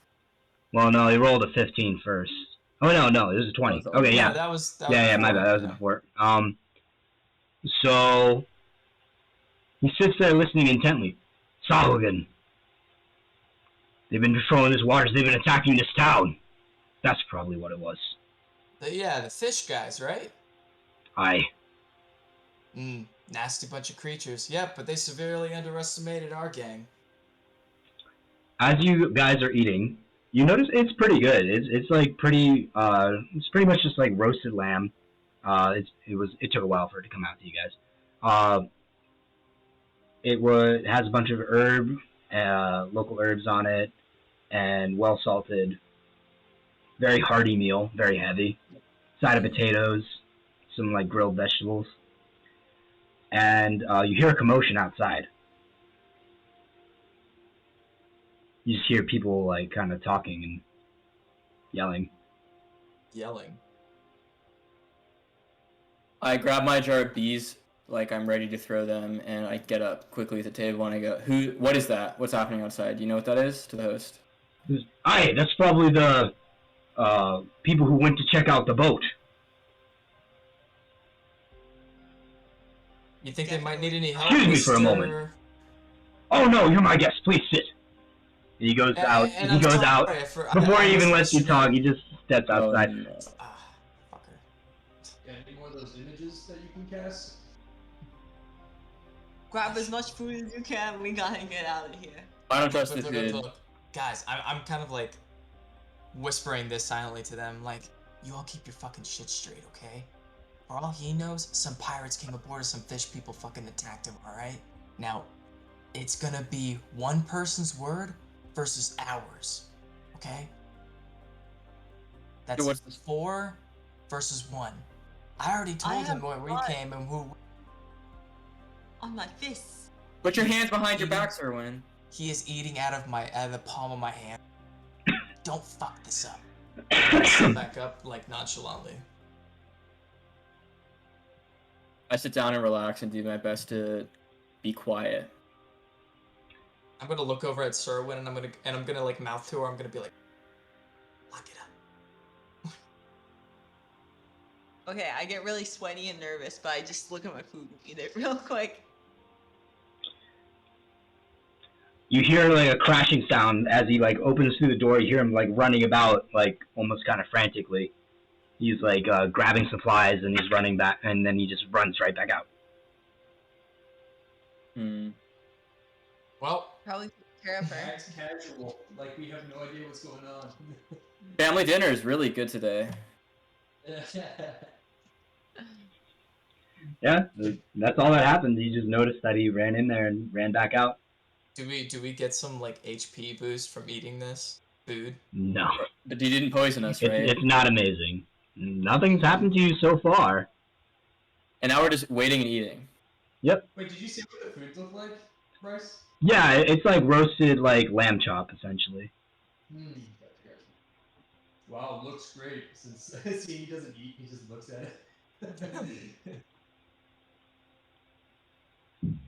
[SPEAKER 4] Well, no, he rolled a 15 first. Oh, no, it was a 20. Okay, yeah.
[SPEAKER 3] That was
[SPEAKER 4] My bad, that was before. So, he sits there listening intently. Sahuagin. They've been patrolling these waters, they've been attacking this town. That's probably what it was.
[SPEAKER 3] The fish guys, right?
[SPEAKER 4] Aye.
[SPEAKER 3] Nasty bunch of creatures. Yep, but they severely underestimated our gang.
[SPEAKER 4] As you guys are eating, you notice it's pretty good. It's like pretty. It's pretty much just like roasted lamb. It took a while for it to come out to you guys. It has a bunch of local herbs on it, and well salted. Very hearty meal, very heavy. Side of potatoes, some like grilled vegetables. And you hear a commotion outside. You just hear people like kind of talking and yelling.
[SPEAKER 2] I grab my jar of bees, like I'm ready to throw them, and I get up quickly at the table and I go, what is that? What's happening outside? Do you know what that is? To the host.
[SPEAKER 4] Aye, that's probably the people who went to check out the boat.
[SPEAKER 3] You think they might need any help?
[SPEAKER 4] Excuse me for a moment. Oh no, you're my guest. Please sit. He goes out. He goes out before he even lets you talk. He just steps outside.
[SPEAKER 3] Fucker.
[SPEAKER 6] Yeah, any more of those images that you can cast?
[SPEAKER 5] Grab as much food as you can. We gotta get out of here.
[SPEAKER 2] I don't trust this
[SPEAKER 3] Look,
[SPEAKER 2] dude.
[SPEAKER 3] look. Guys, I'm kind of like whispering this silently to them, like, you all keep your fucking shit straight, okay? For all he knows, some pirates came aboard and some fish people fucking attacked him, alright? Now, it's gonna be one person's word versus ours, okay? That's
[SPEAKER 2] what's this?
[SPEAKER 3] 4 versus 1. I already told him where we
[SPEAKER 5] blood
[SPEAKER 3] came and who.
[SPEAKER 5] on my fists.
[SPEAKER 2] Put your hands behind your back, Serwin.
[SPEAKER 3] He is eating out of the palm of my hand. Don't fuck this up. I sit back up like nonchalantly.
[SPEAKER 2] I sit down and relax and do my best to be quiet.
[SPEAKER 3] I'm gonna look over at Serwin and I'm gonna like mouth to her. I'm gonna be like, lock it up.
[SPEAKER 5] Okay, I get really sweaty and nervous, but I just look at my food and eat it real quick.
[SPEAKER 4] You hear like a crashing sound as he like opens through the door. You hear him like running about, like almost kind of frantically. He's like grabbing supplies and he's running back, and then he just runs right back out.
[SPEAKER 3] Well,
[SPEAKER 5] Probably take care of her.
[SPEAKER 6] Acts casual, like we have no idea what's going on.
[SPEAKER 2] Family dinner is really good today.
[SPEAKER 4] Yeah, that's all that happened. You just noticed that he ran in there and ran back out.
[SPEAKER 3] do we get some like HP boost from eating this food?
[SPEAKER 4] No,
[SPEAKER 2] But he didn't poison us, right?
[SPEAKER 4] it's not amazing. Nothing's happened to you so far.
[SPEAKER 2] And now we're just waiting and eating.
[SPEAKER 4] Yep.
[SPEAKER 6] Wait, did you see what the food looked like, Bryce?
[SPEAKER 4] Yeah, it's like roasted like lamb chop essentially.
[SPEAKER 6] Gotcha. Wow, looks great. Since see, he doesn't eat, he just looks at it.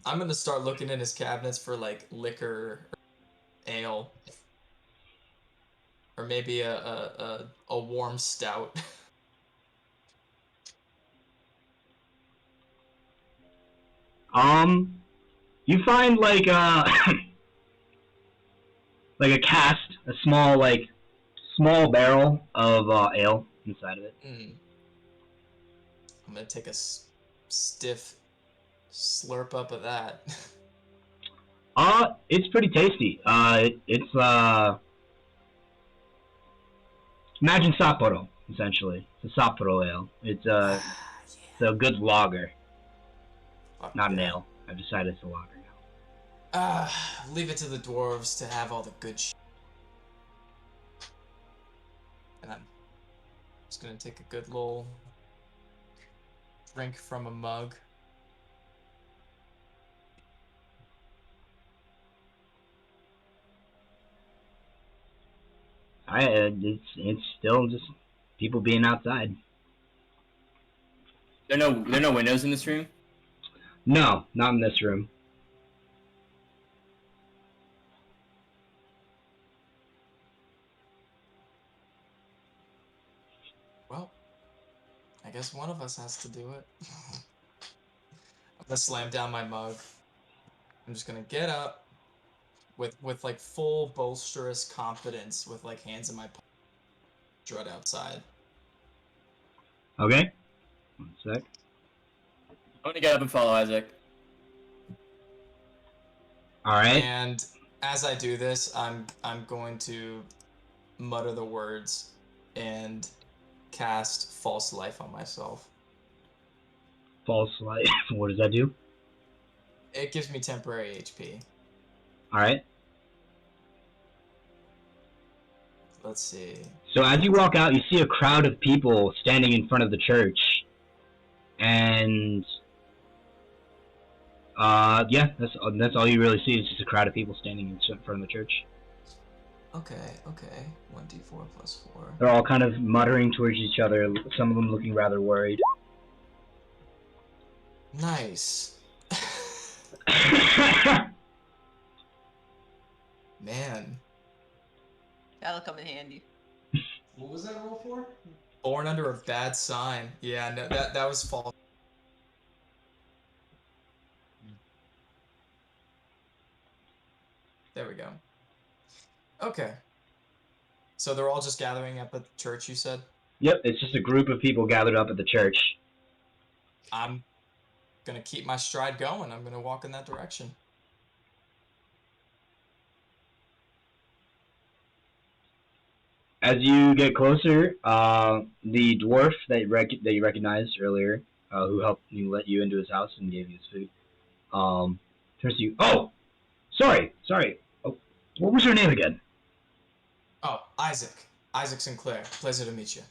[SPEAKER 3] I'm gonna start looking in his cabinets for like liquor, or ale, or maybe a warm stout.
[SPEAKER 4] You find like like a cask, a small barrel of ale inside of it.
[SPEAKER 3] I'm gonna take a stiff slurp up of that.
[SPEAKER 4] It's pretty tasty. It's imagine Sapporo essentially. It's a Sapporo ale. It's a good lager, not an ale. I've decided it's a lager now.
[SPEAKER 3] Leave it to the dwarves to have all the good shit. And I'm just gonna take a good little drink from a mug.
[SPEAKER 4] It's still just people being outside.
[SPEAKER 2] There are no windows in this room?
[SPEAKER 4] No, not in this room.
[SPEAKER 3] Well, I guess one of us has to do it. I'm gonna slam down my mug. I'm just gonna get up with like full bolsterous confidence, with like hands in my pocket, strut outside.
[SPEAKER 4] Okay. 1 sec.
[SPEAKER 2] I'm gonna get up and follow Isaac.
[SPEAKER 4] All right.
[SPEAKER 3] And as I do this, I'm going to mutter the words and cast false life on myself.
[SPEAKER 4] False light. What does that do?
[SPEAKER 3] It gives me temporary HP.
[SPEAKER 4] All right.
[SPEAKER 3] Let's see.
[SPEAKER 4] So as you walk out, you see a crowd of people standing in front of the church, and yeah, that's all you really see is just a crowd of people standing in front of the church.
[SPEAKER 3] Okay. 1d4 plus 4.
[SPEAKER 4] They're all kind of muttering towards each other. Some of them looking rather worried.
[SPEAKER 3] Nice. Man.
[SPEAKER 5] That'll come in handy.
[SPEAKER 6] What was that roll for?
[SPEAKER 3] Born under a bad sign. Yeah, no, that was false. There we go. Okay. So they're all just gathering up at the church, you said?
[SPEAKER 4] Yep, it's just a group of people gathered up at the church.
[SPEAKER 3] I'm gonna keep my stride going. I'm gonna walk in that direction.
[SPEAKER 4] As you get closer, the dwarf that you recognized earlier, who helped you let you into his house and gave you his food, turns to you. Oh, sorry. Oh, what was your name again?
[SPEAKER 3] Oh, Isaac. Isaac Sinclair. Pleasure to meet you.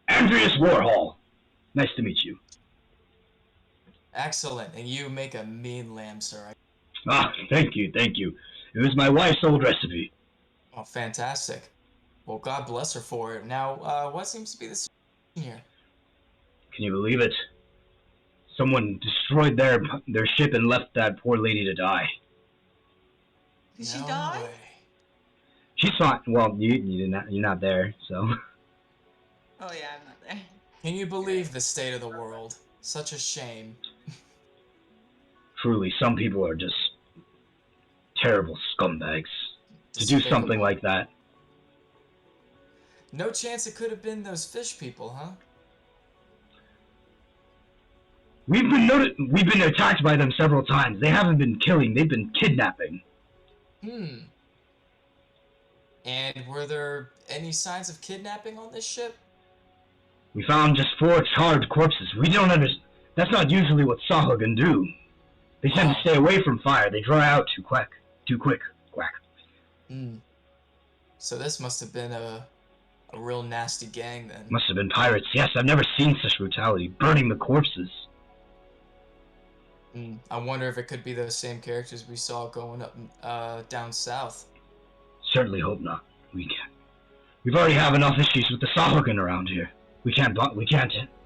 [SPEAKER 4] Andreas Warhol. Nice to meet you.
[SPEAKER 3] Excellent. And you make a mean lamb, sir.
[SPEAKER 4] Ah, thank you. It was my wife's old recipe.
[SPEAKER 3] Oh, fantastic. Well, God bless her for it. Now, what seems to be the situation here?
[SPEAKER 4] Can you believe it? Someone destroyed their ship and left that poor lady to die.
[SPEAKER 5] Did she
[SPEAKER 3] No
[SPEAKER 5] die?
[SPEAKER 3] way.
[SPEAKER 4] She's fine. Well, you're not there, so.
[SPEAKER 5] Oh yeah, I'm not there.
[SPEAKER 3] Can you believe the state of the world? Such a shame.
[SPEAKER 4] Truly, some people are just terrible scumbags to do something
[SPEAKER 3] Despicable.
[SPEAKER 4] like that.
[SPEAKER 3] No chance it could have been those fish people, huh?
[SPEAKER 4] We've been attacked by them several times. They haven't been killing, they've been kidnapping.
[SPEAKER 3] And were there any signs of kidnapping on this ship?
[SPEAKER 4] We found just 4 charred corpses. We don't understand. That's not usually what Sahuagin do. They tend to stay away from fire. They dry out too quick. Quack.
[SPEAKER 3] So this must have been a real nasty gang then.
[SPEAKER 4] Must have been pirates. Yes, I've never seen such brutality. Burning the corpses.
[SPEAKER 3] I wonder if it could be those same characters we saw going up down south.
[SPEAKER 4] Certainly hope not. We can't. We've already have enough issues with the Sahuagin around here. We can't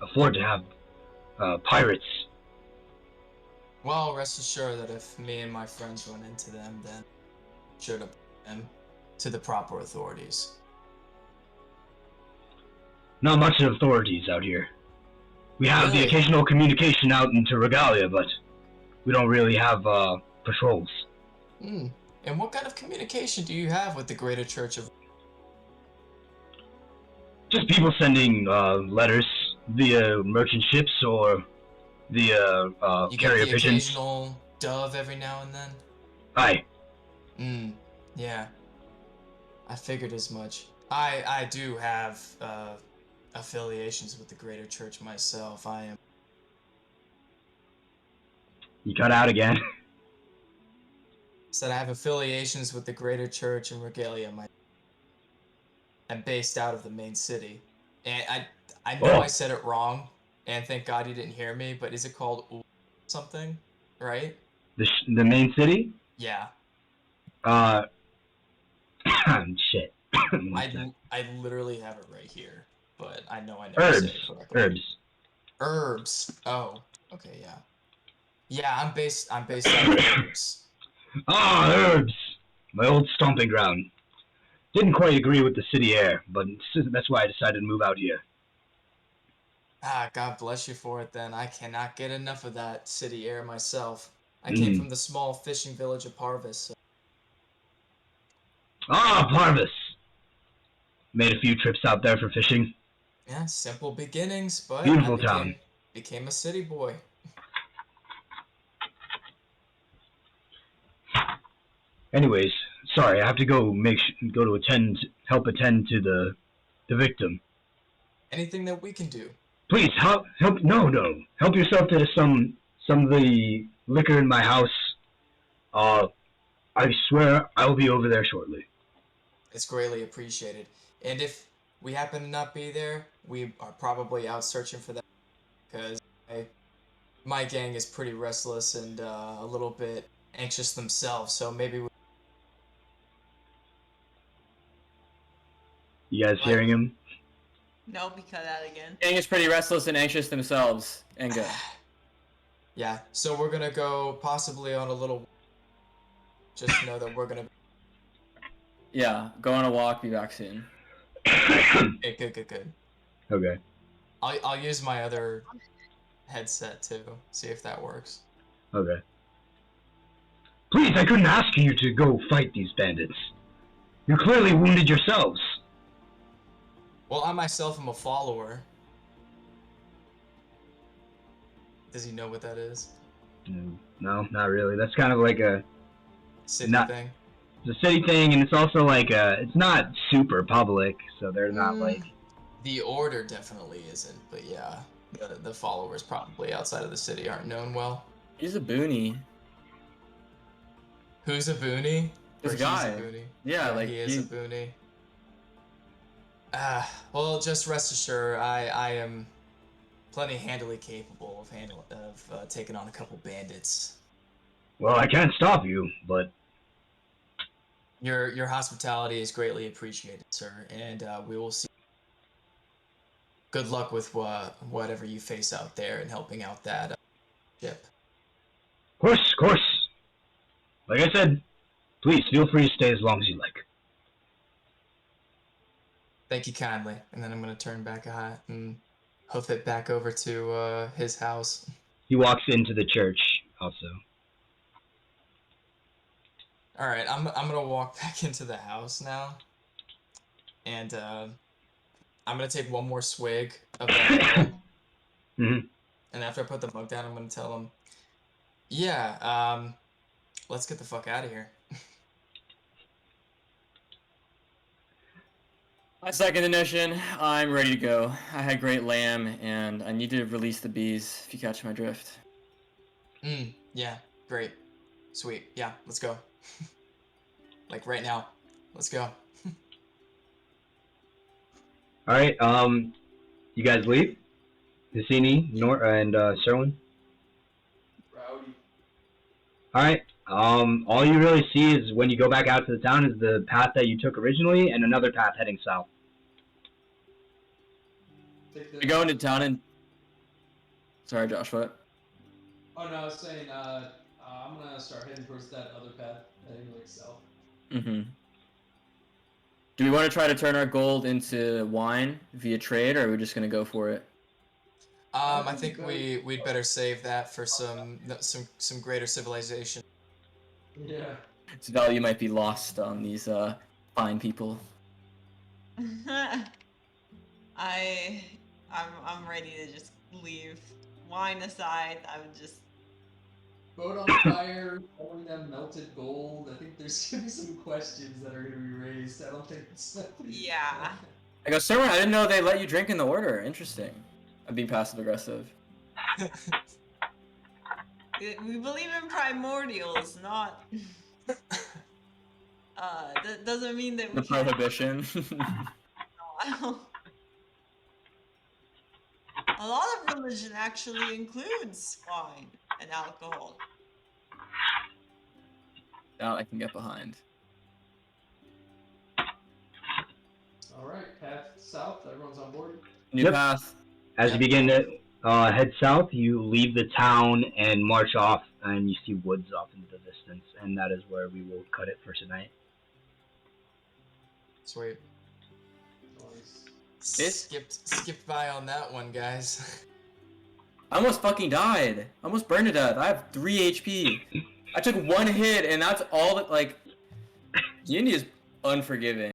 [SPEAKER 4] afford to have pirates.
[SPEAKER 3] Well, rest assured that if me and my friends run into them, then sure to put them to the proper authorities.
[SPEAKER 4] Not much of authorities out here. We have the
[SPEAKER 3] Really?
[SPEAKER 4] occasional communication out into Regalia, but we don't really have patrols.
[SPEAKER 3] And what kind of communication do you have with the Greater Church of...
[SPEAKER 4] Just people sending letters via merchant ships or via
[SPEAKER 3] You get
[SPEAKER 4] carrier
[SPEAKER 3] the
[SPEAKER 4] pigeons.
[SPEAKER 3] occasional dove every now and then?
[SPEAKER 4] Aye.
[SPEAKER 3] Yeah. I figured as much. I do have affiliations with the Greater Church myself. I am...
[SPEAKER 4] You cut out again.
[SPEAKER 3] Said I have affiliations with the Greater Church in Regalia. I'm based out of the main city. And I know I said it wrong, and thank God you didn't hear me, but is it called something? Right?
[SPEAKER 4] The main city?
[SPEAKER 3] Yeah.
[SPEAKER 4] Shit.
[SPEAKER 3] I literally have it right here, but I know I never said it correctly. Herbs. Oh, okay, yeah. Yeah, I'm based out of Herbs.
[SPEAKER 4] Ah, Herbs! My old stomping ground. Didn't quite agree with the city air, but that's why I decided to move out here.
[SPEAKER 3] Ah, God bless you for it then. I cannot get enough of that city air myself. I came from the small fishing village of Parvis. So.
[SPEAKER 4] Ah, Parvis! Made a few trips out there for fishing.
[SPEAKER 3] Yeah, simple beginnings, but
[SPEAKER 4] Beautiful
[SPEAKER 3] I
[SPEAKER 4] town.
[SPEAKER 3] became a city boy.
[SPEAKER 4] Anyways, sorry, I have to go help attend to the victim.
[SPEAKER 3] Anything that we can do.
[SPEAKER 4] Please help no. Help yourself to some of the liquor in my house. I swear I will be over there shortly.
[SPEAKER 3] It's greatly appreciated. And if we happen to not be there, we are probably out searching for that because my gang is pretty restless and a little bit anxious themselves, so maybe we...
[SPEAKER 4] You guys hearing him?
[SPEAKER 5] Nope, we cut out again.
[SPEAKER 2] Gang is pretty restless and anxious themselves. And go.
[SPEAKER 3] Yeah, so we're gonna go possibly on a little... Just know that we're gonna...
[SPEAKER 2] Yeah, go on a walk, be back soon.
[SPEAKER 3] Okay, good.
[SPEAKER 4] Okay.
[SPEAKER 3] I'll use my other headset too, see if that works.
[SPEAKER 4] Okay. Please, I couldn't ask you to go fight these bandits. You clearly wounded yourselves.
[SPEAKER 3] Well, I myself am a follower. Does he know what that is?
[SPEAKER 4] No, not really. That's kind of like a
[SPEAKER 3] City
[SPEAKER 4] Not-
[SPEAKER 3] thing?
[SPEAKER 4] It's a city thing, and it's also like it's not super public, so they're not like.
[SPEAKER 3] The order definitely isn't, but yeah, the followers probably outside of the city aren't known well.
[SPEAKER 2] He's a boonie.
[SPEAKER 3] Who's a boonie?
[SPEAKER 2] This
[SPEAKER 3] Or
[SPEAKER 2] guy.
[SPEAKER 3] He's a boonie.
[SPEAKER 2] Yeah, like
[SPEAKER 3] he is a boonie. Well, just rest assured, I am plenty handily capable of taking on a couple bandits.
[SPEAKER 4] Well, I can't stop you, but
[SPEAKER 3] Your hospitality is greatly appreciated, sir, and we will see. Good luck with whatever you face out there and helping out that ship.
[SPEAKER 4] of course. Like I said, please feel free to stay as long as you like.
[SPEAKER 3] Thank you kindly. And then I'm gonna turn back and hoof it back over to his house.
[SPEAKER 4] He walks into the church also.
[SPEAKER 3] All right, I'm gonna walk back into the house now, and I'm gonna take one more swig of that.
[SPEAKER 4] Mm-hmm.
[SPEAKER 3] And after I put the mug down, I'm gonna tell him, yeah, let's get the fuck out of here.
[SPEAKER 2] My second edition, I'm ready to go. I had great lamb, and I need to release the bees, if you catch my drift.
[SPEAKER 3] Yeah, great. Sweet. Yeah, let's go. Like right now. Let's go.
[SPEAKER 4] Alright, you guys leave? Hesini, and Serwin?
[SPEAKER 6] Rowdy.
[SPEAKER 4] Alright, all you really see is when you go back out to the town is the path that you took originally and another path heading south.
[SPEAKER 2] We go into town and... Sorry, Josh, what?
[SPEAKER 6] Oh no, I was saying, I'm gonna start heading towards that other path, heading like south.
[SPEAKER 2] Mm-hmm. Do we want to try to turn our gold into wine via trade, or are we just gonna go for it?
[SPEAKER 3] I think we'd better save that for some greater civilization.
[SPEAKER 6] Yeah.
[SPEAKER 2] Its value might be lost on these fine people.
[SPEAKER 5] I'm ready to just leave. Wine aside, I would just.
[SPEAKER 6] Boat on fire, calling them melted gold. I think there's gonna be some questions that are gonna be raised. I don't think it's.
[SPEAKER 5] Yeah.
[SPEAKER 2] I go, sir, I didn't know they let you drink in the order. Interesting. I'm being passive aggressive.
[SPEAKER 5] We believe in primordials, not. That doesn't mean that we
[SPEAKER 2] The
[SPEAKER 5] can't.
[SPEAKER 2] prohibition.
[SPEAKER 5] A lot of religion actually includes wine and alcohol.
[SPEAKER 2] That I can get behind.
[SPEAKER 6] Alright, path south, everyone's on board.
[SPEAKER 2] New
[SPEAKER 4] Yep.
[SPEAKER 2] path.
[SPEAKER 4] As you begin to head south, you leave the town and march off, and you see woods off into the distance, and that is where we will cut it for tonight.
[SPEAKER 3] Sweet.
[SPEAKER 6] Nice.
[SPEAKER 3] Skipped by on that one, guys.
[SPEAKER 2] I almost fucking died. I almost burned to death. I have 3 HP. I took 1 hit, and that's all that, like... D&D is unforgiving.